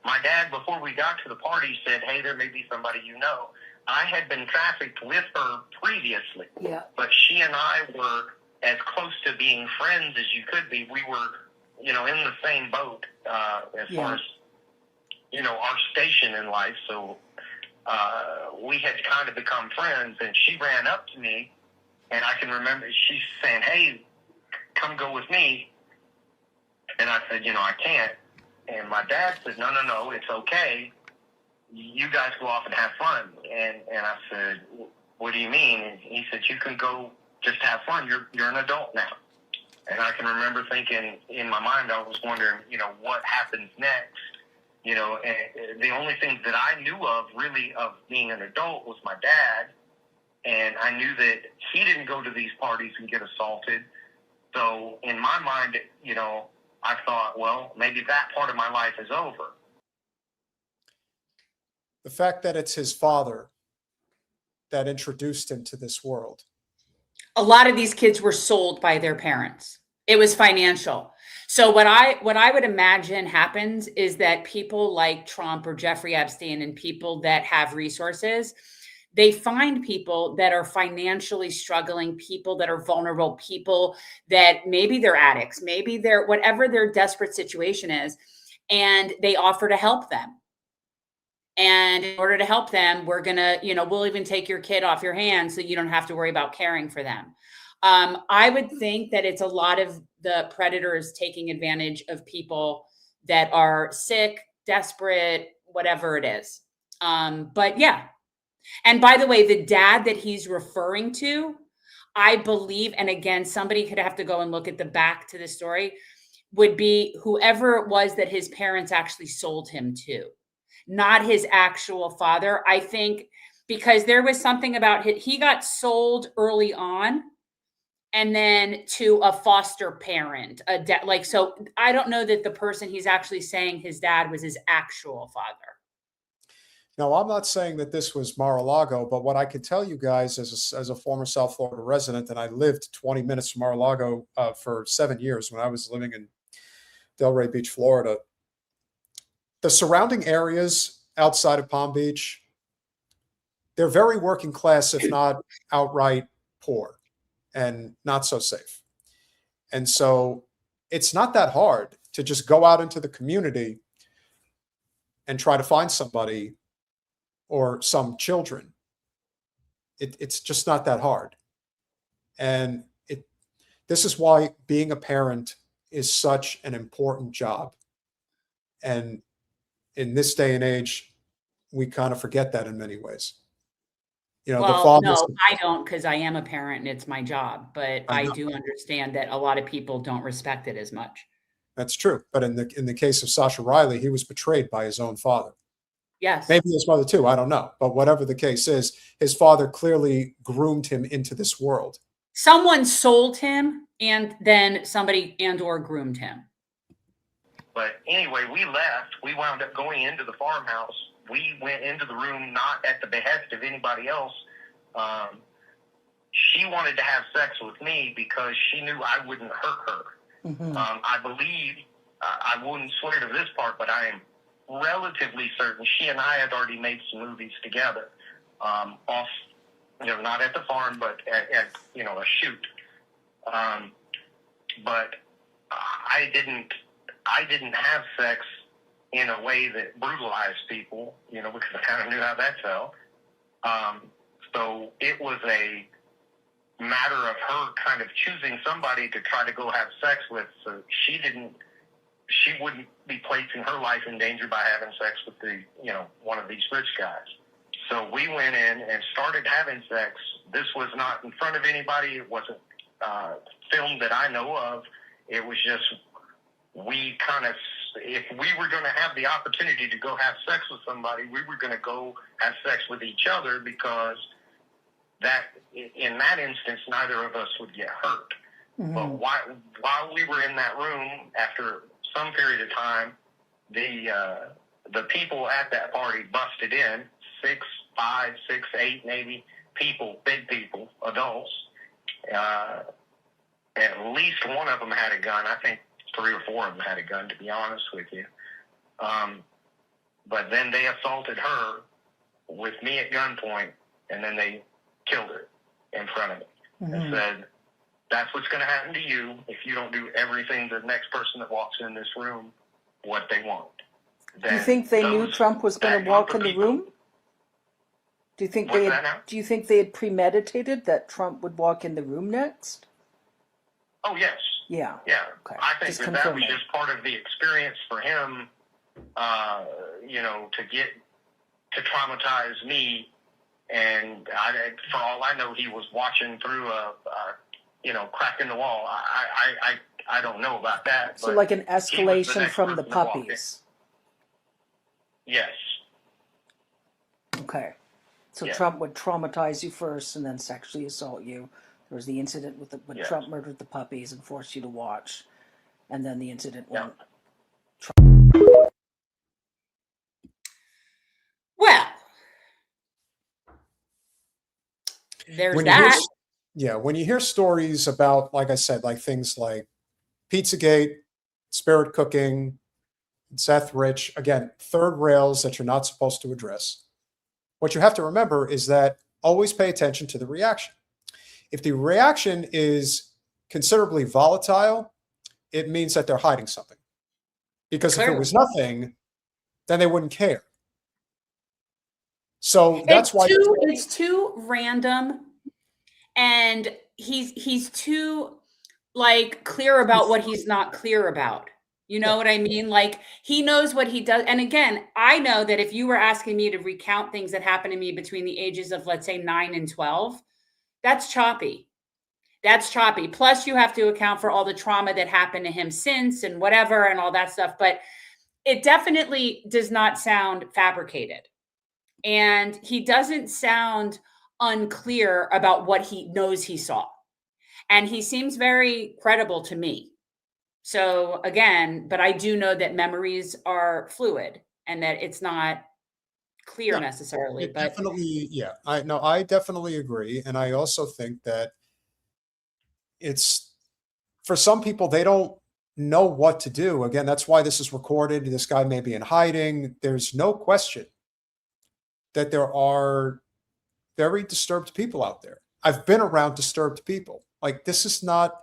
my dad, before we got to the party, said, hey, there may be somebody you know. I had been trafficked with her previously, but she and I were as close to being friends as you could be. We were, in the same boat as far as, our station in life. So we had kind of become friends, and she ran up to me, and I can remember she saying, hey, come go with me. And I said, I can't. And my dad said, no, it's okay. You guys go off and have fun. And I said, what do you mean? And he said, you can go just have fun. You're an adult now. And I can remember thinking in my mind, I was wondering, what happens next? And the only thing that I knew of really of being an adult was my dad. And I knew that he didn't go to these parties and get assaulted. So in my mind, I thought, well, maybe that part of my life is over. The fact that it's his father that introduced him to this world. A lot of these kids were sold by their parents. It was financial. So what I would imagine happens is that people like Trump or Jeffrey Epstein and people that have resources, they find people that are financially struggling, people that are vulnerable, people that maybe they're addicts, maybe they're whatever their desperate situation is, and they offer to help them. And in order to help them, we're going to, we'll even take your kid off your hands so you don't have to worry about caring for them. I would think that it's a lot of the predators taking advantage of people that are sick, desperate, whatever it is. But yeah. And by the way, the dad that he's referring to, I believe, and again, somebody could have to go and look at the back to the story, would be whoever it was that his parents actually sold him to. Not his actual father. I think because there was something about he got sold early on and then to a foster parent, so I don't know that the person he's actually saying his dad was his actual father. No, I'm not saying that this was Mar-a-Lago, but what I can tell you guys as a former South Florida resident, and I lived 20 minutes from Mar-a-Lago for 7 years when I was living in Delray Beach, Florida. The surrounding areas outside of Palm Beach, they're very working class, if not outright poor and not so safe. And so it's not that hard to just go out into the community and try to find somebody or some children. It's just not that hard. And this is why being a parent is such an important job. And in this day and age, we kind of forget that in many ways. The fathers. No, I don't, because I am a parent and it's my job. But I do understand that a lot of people don't respect it as much. That's true. But in the case of Sasha Riley, he was betrayed by his own father. Yes. Maybe his mother too. I don't know. But whatever the case is, his father clearly groomed him into this world. Someone sold him and then somebody or groomed him. But anyway, we left. We wound up going into the farmhouse. We went into the room not at the behest of anybody else. She wanted to have sex with me because she knew I wouldn't hurt her. Mm-hmm. I believe, I wouldn't swear to this part, but I am relatively certain she and I had already made some movies together. Off, not at the farm, but at a shoot. But I didn't have sex in a way that brutalized people, because I kind of knew how that felt. So it was a matter of her kind of choosing somebody to try to go have sex with. So she wouldn't be placing her life in danger by having sex with one of these rich guys. So we went in and started having sex. This was not in front of anybody. It wasn't filmed that I know of. It was just, we kind of, if we were going to have the opportunity to go have sex with somebody, we were going to go have sex with each other, because that, in that instance, neither of us would get hurt. Mm-hmm. But while we were in that room, after some period of time, the people at that party busted in, 6, 5, 6, 8 maybe people, big people, adults. At least one of them had a gun. I think 3 or 4 of them had a gun, to be honest with you. But then they assaulted her with me at gunpoint, and then they killed her in front of me. Mm-hmm. And said, that's what's going to happen to you if you don't do everything the next person that walks in this room what they want. Do you think they knew Trump was going to walk in the room? Do you think they had premeditated that Trump would walk in the room next? Oh, yes. Yeah. Yeah. Okay. I think that was just part of the experience for him, to traumatize me. And for all I know, he was watching through a cracking the wall. I don't know about that. So but like an he was the escalation next from the person to walk in. puppies. Yes. Okay. So Yeah. Trump would traumatize you first and then sexually assault you. There was the incident with when Yes. Trump murdered the puppies and forced you to watch. And then the incident when Well, there's when that. when you hear stories about, like I said, like things like Pizzagate, Spirit Cooking, Seth Rich, again, third rails that you're not supposed to address. What you have to remember is that always pay attention to the reaction. If the reaction is considerably volatile, it means that they're hiding something. Because if it was nothing, then they wouldn't care. So that's why it's too random, and he's too like clear about what he's not clear about. You know what I mean? Like he knows what he does. And again, I know that if you were asking me to recount things that happened to me between the ages of, let's say, 9 and 12, that's choppy. That's choppy. Plus, you have to account for all the trauma that happened to him since and whatever and all that stuff. But it definitely does not sound fabricated. And he doesn't sound unclear about what he knows he saw. And he seems very credible to me. So again, but I do know that memories are fluid and that it's not clear necessarily. But definitely, I definitely agree. And I also think that it's, for some people, they don't know what to do. Again, that's why this is recorded. This guy may be in hiding. There's no question that there are very disturbed people out there. I've been around disturbed people. Like, this is not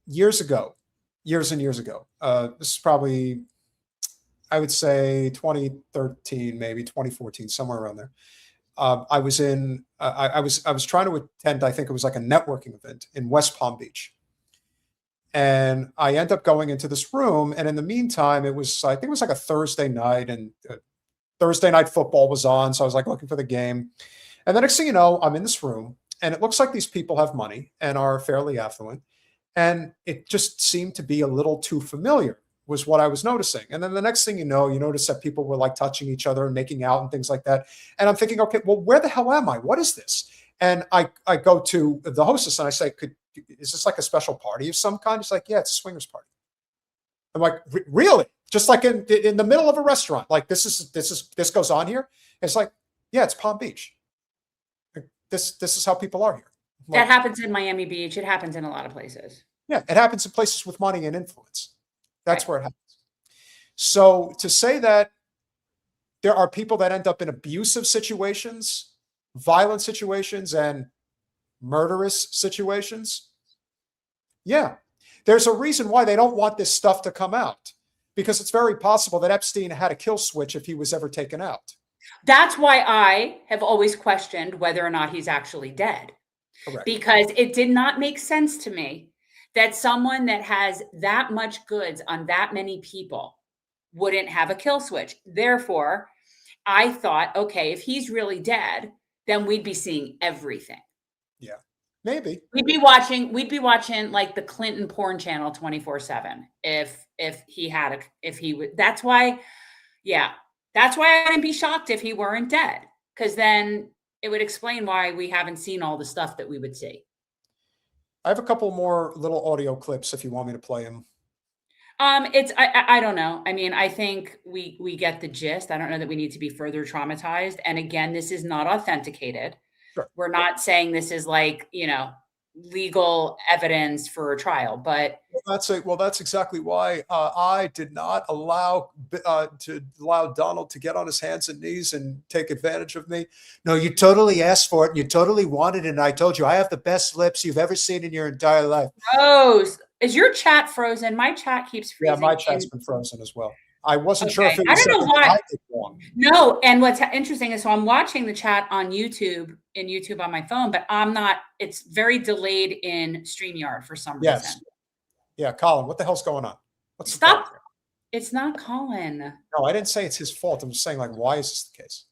years and years ago. This is probably, I would say 2013, maybe 2014, somewhere around there. I was trying to attend, I think it was like a networking event in West Palm Beach. And I end up going into this room. And in the meantime, I think it was like a Thursday night, and Thursday night football was on. So I was like looking for the game. And the next thing you know, I'm in this room, and it looks like these people have money and are fairly affluent. And it just seemed to be a little too familiar, was what I was noticing. And then the next thing you know, you notice that people were like touching each other and making out and things like that. And I'm thinking, okay, well, where the hell am I? What is this? And I go to the hostess and I say, is this like a special party of some kind? It's like, yeah, it's a swingers party. I'm like, really? Just like in the middle of a restaurant, like this goes on here? It's like, yeah, it's Palm Beach. This is how people are here. That happens in Miami Beach. It happens in a lot of places. Yeah, it happens in places with money and influence. That's where it happens. So to say that there are people that end up in abusive situations, violent situations, and murderous situations, yeah, there's a reason why they don't want this stuff to come out, because it's very possible that Epstein had a kill switch if he was ever taken out. That's why I have always questioned whether or not he's actually dead. Correct. Because it did not make sense to me that someone that has that much goods on that many people wouldn't have a kill switch. Therefore, I thought, okay, if he's really dead, then we'd be seeing everything. Yeah, maybe. We'd be watching like the Clinton porn channel 24/7 if he would. That's why I wouldn't be shocked if he weren't dead, because then it would explain why we haven't seen all the stuff that we would see. I have a couple more little audio clips if you want me to play them. I don't know. I mean, I think we get the gist. I don't know that we need to be further traumatized. And again, this is not authenticated. Sure. We're not saying this is like, legal evidence for a trial, but that's exactly why I did not allow Donald to get on his hands and knees and take advantage of me. No, you totally asked for it. And you totally wanted it. And I told you I have the best lips you've ever seen in your entire life. Rose, is your chat frozen? My chat keeps freezing. Yeah, my chat's been frozen as well. I wasn't sure if it I was don't know why. wrong. No, and what's interesting is, so I'm watching the chat on YouTube on my phone, but it's very delayed in StreamYard for some reason. Yeah, Colin, what the hell's going on? Stop. It's not Colin. No, I didn't say it's his fault. I'm just saying, like, why is this the case?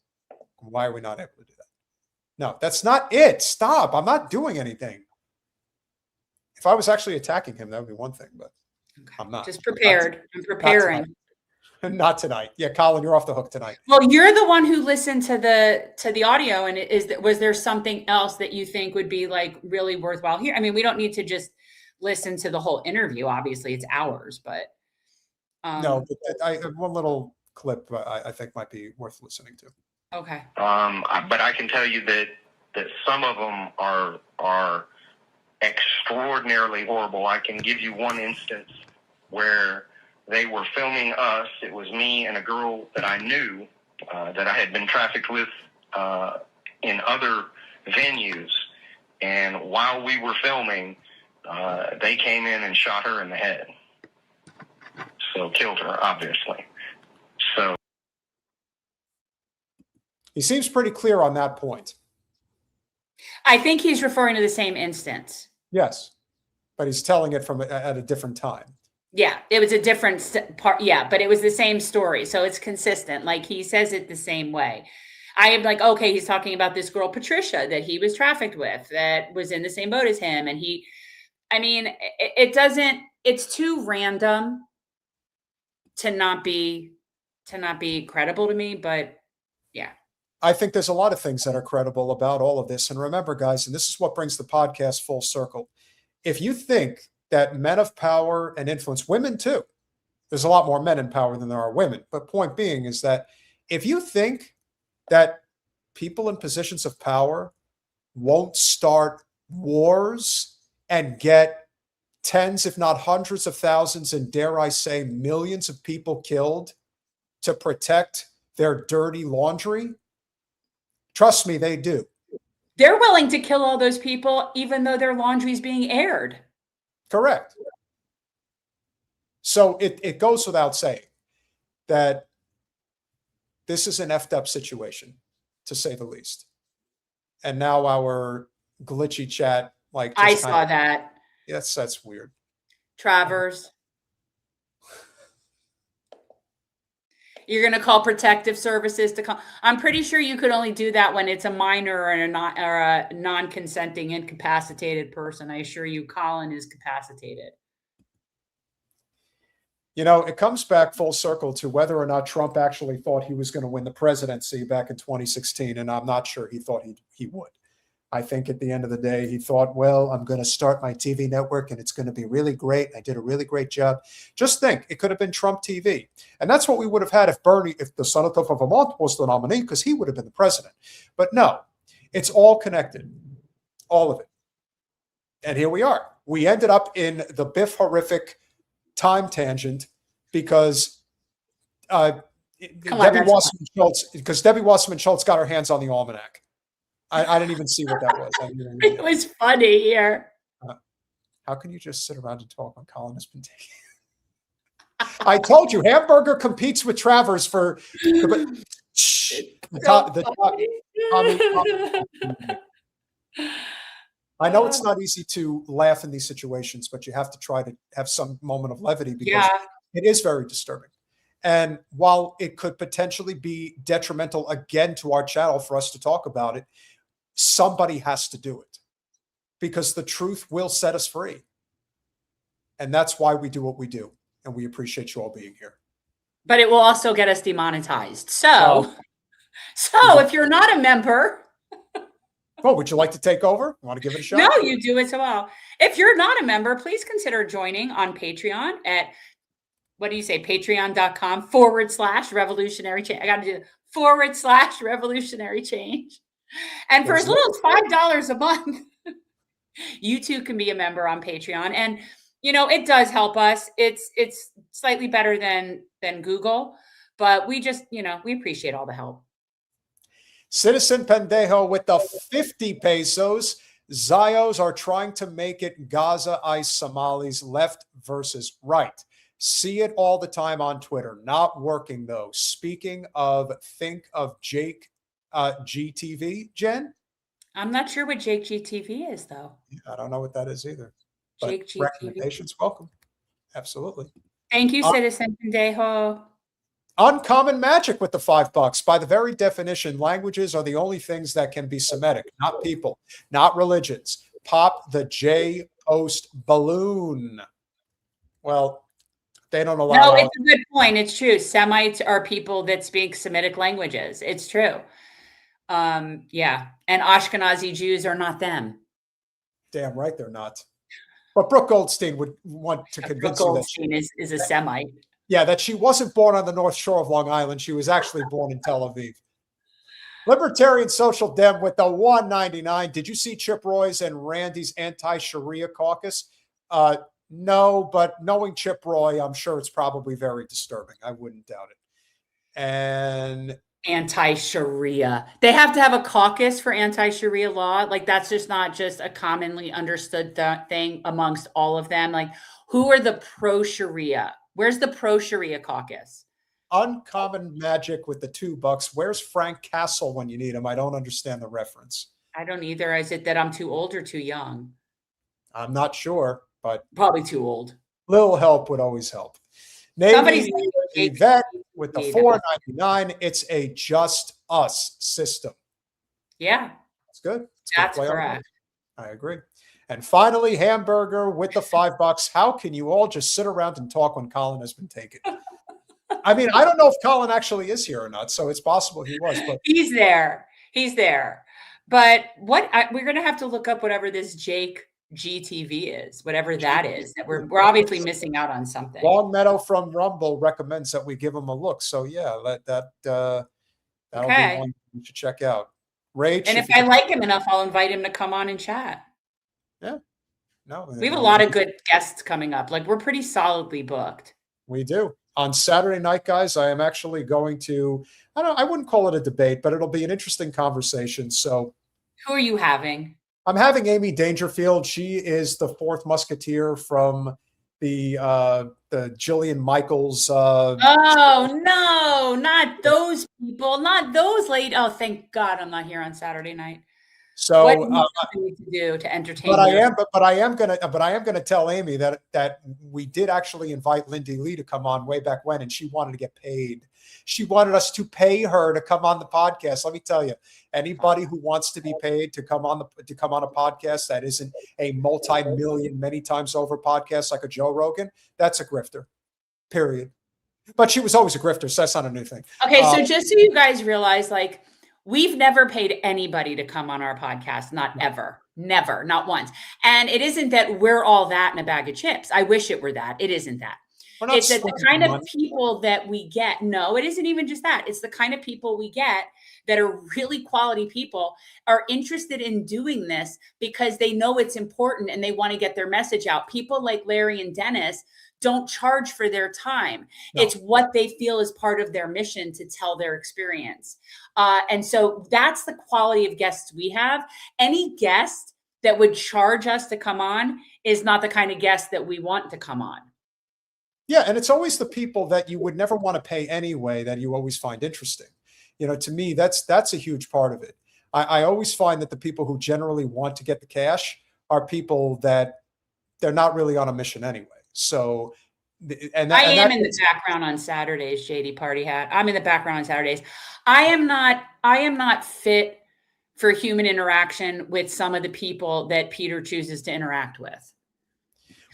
Why are we not able to do that? No, that's not it. Stop. I'm not doing anything. If I was actually attacking him, that would be one thing, but I'm not. Just prepared. I'm preparing. Not tonight. Yeah, Colin, you're off the hook tonight. Well, you're the one who listened to the audio, and was there something else that you think would be like really worthwhile here? I mean, we don't need to just listen to the whole interview. Obviously, it's hours, but no. But one little clip I think might be worth listening to. Okay. But I can tell you that some of them are extraordinarily horrible. I can give you one instance where they were filming us. It was me and a girl that I knew that I had been trafficked with in other venues. And while we were filming, they came in and shot her in the head. So killed her, obviously. So he seems pretty clear on that point. I think he's referring to the same instance. Yes, but he's telling it at a different time. Yeah, it was a different part. Yeah, but it was the same story. So it's consistent. Like he says it the same way. I am like, okay, he's talking about this girl, Patricia, that he was trafficked with, that was in the same boat as him. And it's too random to not be credible to me. But yeah. I think there's a lot of things that are credible about all of this. And remember, guys, and this is what brings the podcast full circle. If you think that men of power and influence, women too, there's a lot more men in power than there are women. But point being is that if you think that people in positions of power won't start wars and get tens, if not hundreds of thousands, and dare I say millions of people killed to protect their dirty laundry, trust me, they do. They're willing to kill all those people, even though their laundry is being aired. Correct. So it goes without saying that this is an effed up situation, to say the least. And now our glitchy chat, like I saw that. Yes, that's weird. Travers. You're going to call protective services to come. I'm pretty sure you could only do that when it's a minor or a non-consenting incapacitated person. I assure you, Colin is capacitated. You know, it comes back full circle to whether or not Trump actually thought he was going to win the presidency back in 2016, and I'm not sure he thought he would. I think at the end of the day, he thought, well, I'm going to start my TV network and it's going to be really great. I did a really great job. Just think, it could have been Trump TV. And that's what we would have had if the senator of Vermont was the nominee, because he would have been the president. But no, it's all connected, all of it. And here we are. We ended up in the Biff horrific time tangent because Debbie Wasserman Schultz got her hands on the almanac. I didn't even see what that was. It was funny here. How can you just sit around and talk when Colin has been taking? I told you, Hamburger competes with Travers for I know it's not easy to laugh in these situations, but you have to try to have some moment of levity because it is very disturbing. And while it could potentially be detrimental again to our channel for us to talk about it, somebody has to do it because the truth will set us free. And that's why we do what we do. And we appreciate you all being here. But it will also get us demonetized. So if you're not a member. Oh, would you like to take over? You want to give it a shot? No, you do it so well. If you're not a member, please consider joining on Patreon at, what do you say, patreon.com/revolutionary change. I got to do /revolutionary change. And for as little as $5 a month, you too can be a member on Patreon. And, you know, it does help us. It's slightly better than Google, but we just, you know, we appreciate all the help. Citizen Pendejo with the 50 pesos. Zios are trying to make it Gaza ICE Somalis left versus right. See it all the time on Twitter. Not working, though. Speaking of, think of Jake GTV, Jen? I'm not sure what Jake GTV is, though. I don't know what that is either. But Jake GTV. recommendations, welcome. Absolutely. Thank you, Citizen Pendejo. Uncommon magic with the $5. By the very definition, languages are the only things that can be Semitic, not people, not religions. Pop the J post balloon. Well, they don't allow. No, it's a good point. It's true. Semites are people that speak Semitic languages. It's true. Yeah. And Ashkenazi Jews are not them. Damn right they're not. But Brooke Goldstein would want to convince you that Goldstein is a Semite. Yeah, that she wasn't born on the North Shore of Long Island. She was actually born in Tel Aviv. Libertarian Social Dem with the 199. Did you see Chip Roy's and Randy's anti-Sharia caucus? No, but knowing Chip Roy, I'm sure it's probably very disturbing. I wouldn't doubt it. And anti-Sharia. They have to have a caucus for anti-Sharia law. Like, that's just not just a commonly understood thing amongst all of them. Like, who are the pro-Sharia? Where's the pro-Sharia caucus? Uncommon magic with the $2. Where's Frank Castle when you need him? I don't understand the reference. I don't either. Is it that I'm too old or too young? I'm not sure, but probably too old. Little help would always help. Somebody's Yvette with the $4.99. It's a just us system. Yeah, it's good. That's correct. I agree. And finally, Hamburger with the $5. How can you all just sit around and talk when Colin has been taken? I mean, I don't know if Colin actually is here or not, so it's possible he was. But he's there. He's there. But we're going to have to look up whatever this Jake GTV is, whatever that is. That we're obviously missing out on something. Long Meadow from Rumble recommends that we give him a look. So yeah, that'll be one you should check out. Rach, and if I like him enough, I'll invite him to come on and chat. Yeah. No, we have a lot of good guests coming up. Like, we're pretty solidly booked. We do. On Saturday night, guys, I am actually going to, I wouldn't call it a debate, but it'll be an interesting conversation. So who are you having? I'm having Amy Dangerfield. She is the fourth musketeer from the Jillian Michaels. Oh, no, not those people, not those late. Oh, thank God I'm not here on Saturday night. So what do you need to do to entertain? But I am gonna tell Amy that we did actually invite Lindy Lee to come on way back when, and she wanted to get paid. She wanted us to pay her to come on the podcast. Let me tell you, anybody who wants to be paid to come on a podcast that isn't a multi-million, many times over podcast like a Joe Rogan, that's a grifter. Period. But she was always a grifter, so that's not a new thing. Okay, so just so you guys realize, like, we've never paid anybody to come on our podcast, not ever, never, not once. And it isn't that we're all that in a bag of chips. I wish it were that. It isn't that. It's that the kind of people that we get, no, it isn't even just that. It's the kind of people we get that are really quality people, are interested in doing this because they know it's important and they want to get their message out. People like Larry and Dennis don't charge for their time. No. It's what they feel is part of their mission to tell their experience. And so that's the quality of guests we have. Any guest that would charge us to come on is not the kind of guest that we want to come on. Yeah, and it's always the people that you would never want to pay anyway that you always find interesting. You know, to me, that's a huge part of it. I always find that the people who generally want to get the cash are people that they're not really on a mission anyway. So, I am in the background on Saturdays, JD Party Hat. I'm in the background on Saturdays. I am not fit for human interaction with some of the people that Peter chooses to interact with.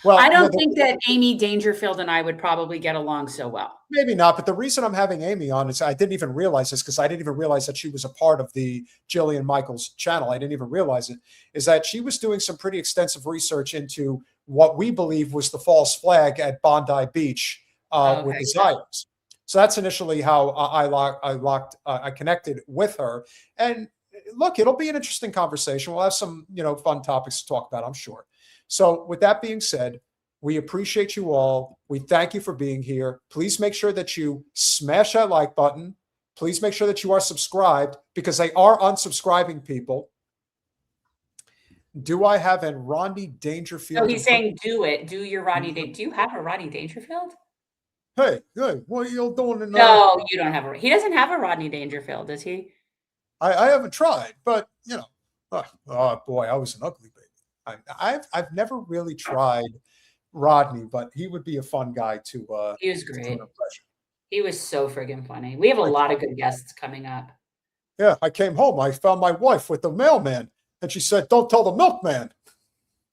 Well, I don't think that Amy Dangerfield and I would probably get along so well. Maybe not, but the reason I'm having Amy on is I didn't even realize this because I didn't even realize that she was a part of the Jillian Michaels channel. I didn't even realize it, is that she was doing some pretty extensive research into what we believe was the false flag at Bondi Beach with the Zionists. So that's initially how I connected with her. And look, it'll be an interesting conversation. We'll have some, fun topics to talk about, I'm sure. So with that being said, we appreciate you all. We thank you for being here. Please make sure that you smash that like button. Please make sure that you are subscribed because they are unsubscribing people. Do I have a Rodney Dangerfield? Oh, he's saying do it. Do your Rodney Dangerfield. Do you have a Rodney Dangerfield? Hey, what are you doing? No, you don't have he doesn't have a Rodney Dangerfield, does he? I haven't tried, but, oh boy, I was an ugly baby. I've never really tried Rodney, but he would be a fun guy to. He was great. He was so friggin' funny. We have a lot of good guests coming up. Yeah, I came home. I found my wife with the mailman, and she said, "Don't tell the milkman."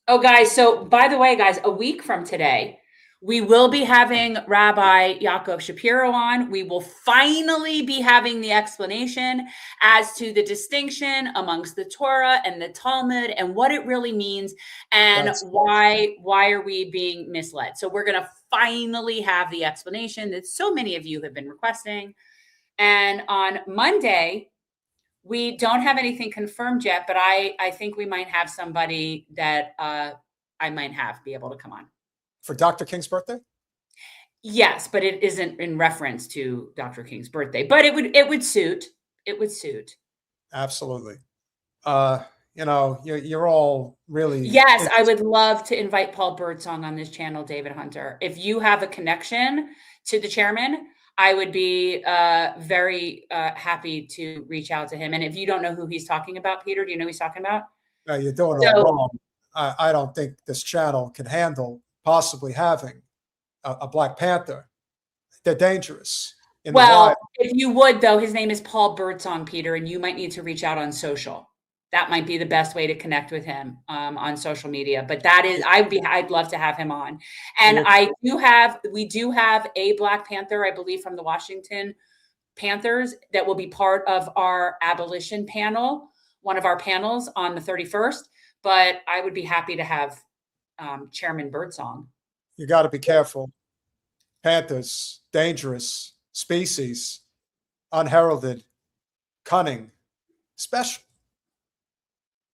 Oh, guys. So, by the way, guys, a week from today, we will be having Rabbi Yaakov Shapiro on. We will finally be having the explanation as to the distinction amongst the Torah and the Talmud and what it really means and why are we being misled. So we're going to finally have the explanation that so many of you have been requesting. And on Monday, we don't have anything confirmed yet, but I think we might have somebody that I might have be able to come on. For Dr. King's birthday? Yes, but it isn't in reference to Dr. King's birthday. But it would suit. It would suit. Absolutely. You're all really. Yes, I would love to invite Paul Birdsong on this channel, David Hunter. If you have a connection to the chairman, I would be very happy to reach out to him. And if you don't know who he's talking about, Peter, do you know who he's talking about? No, you're doing it all wrong. I don't think this channel can handle possibly having a Black Panther. They're dangerous. Well, if you would, though, his name is Paul Birdsong, Peter, and you might need to reach out on social. That might be the best way to connect with him on social media. But that is, I'd love to have him on. And we do have a Black Panther, I believe, from the Washington Panthers that will be part of our abolition panel, one of our panels on the 31st. But I would be happy to have Chairman Birdsong. You got to be careful. Panthers, dangerous species, unheralded, cunning, special.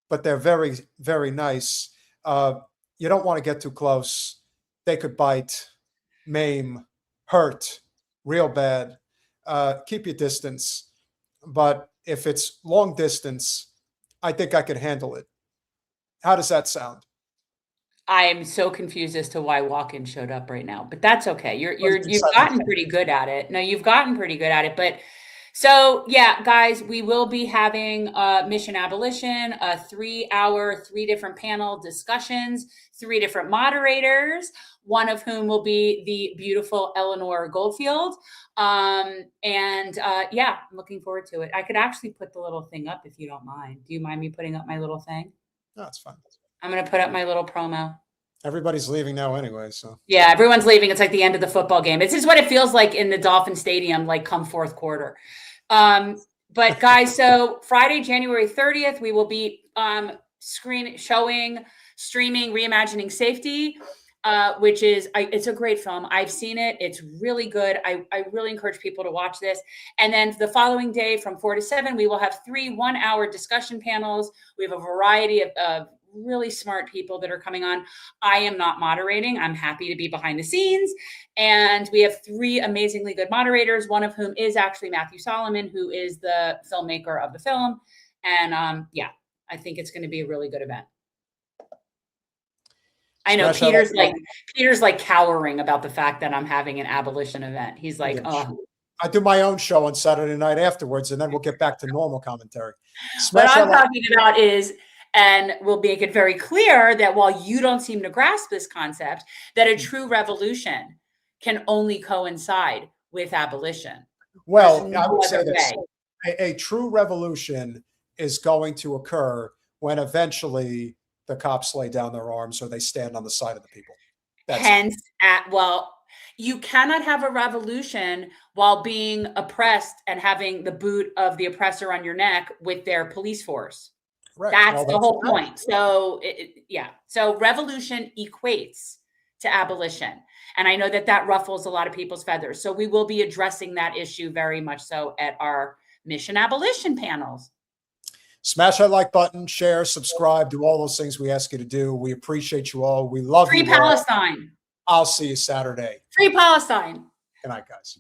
But they're very, very nice. You don't want to get too close. They could bite, maim, hurt, real bad. Keep your distance. But if it's long distance, I think I could handle it. How does that sound? I am so confused as to why Walken showed up right now, but that's okay. You've gotten pretty good at it. No, you've gotten pretty good at it. But so yeah, guys, we will be having Mission Abolition, a 3-hour, 3 different panel discussions, 3 different moderators, one of whom will be the beautiful Eleanor Goldfield. Yeah, I'm looking forward to it. I could actually put the little thing up if you don't mind. Do you mind me putting up my little thing? No, it's fine. I'm going to put up my little promo. Everybody's leaving now anyway, so. Yeah, everyone's leaving. It's like the end of the football game. This is what it feels like in the Dolphin Stadium, like come fourth quarter. But guys, so Friday, January 30th, we will be streaming Reimagining Safety, which is, it's a great film. I've seen it. It's really good. I really encourage people to watch this. And then the following day from 4 to 7, we will have 3 one-hour discussion panels. We have a variety of really smart people that are coming on. I am not moderating. I'm happy to be behind the scenes. And we have 3 amazingly good moderators, one of whom is actually Matthew Solomon, who is the filmmaker of the film. And yeah, I think it's going to be a really good event. I know Peter's like cowering about the fact that I'm having an abolition event. He's like, oh. I do my own show on Saturday night afterwards, and then we'll get back to normal commentary. What I'm talking about is, and we'll make it very clear that while you don't seem to grasp this concept, that a true revolution can only coincide with abolition. Well, I would say this. A true revolution is going to occur when eventually the cops lay down their arms or they stand on the side of the people. You cannot have a revolution while being oppressed and having the boot of the oppressor on your neck with their police force. Right. That's the whole point. So so revolution equates to abolition. And I know that ruffles a lot of people's feathers. So we will be addressing that issue very much so at our Mission Abolition panels. Smash that like button, share, subscribe, do all those things we ask you to do. We appreciate you all. We love you. Free Palestine. I'll see you Saturday. Free Palestine. Good night, guys.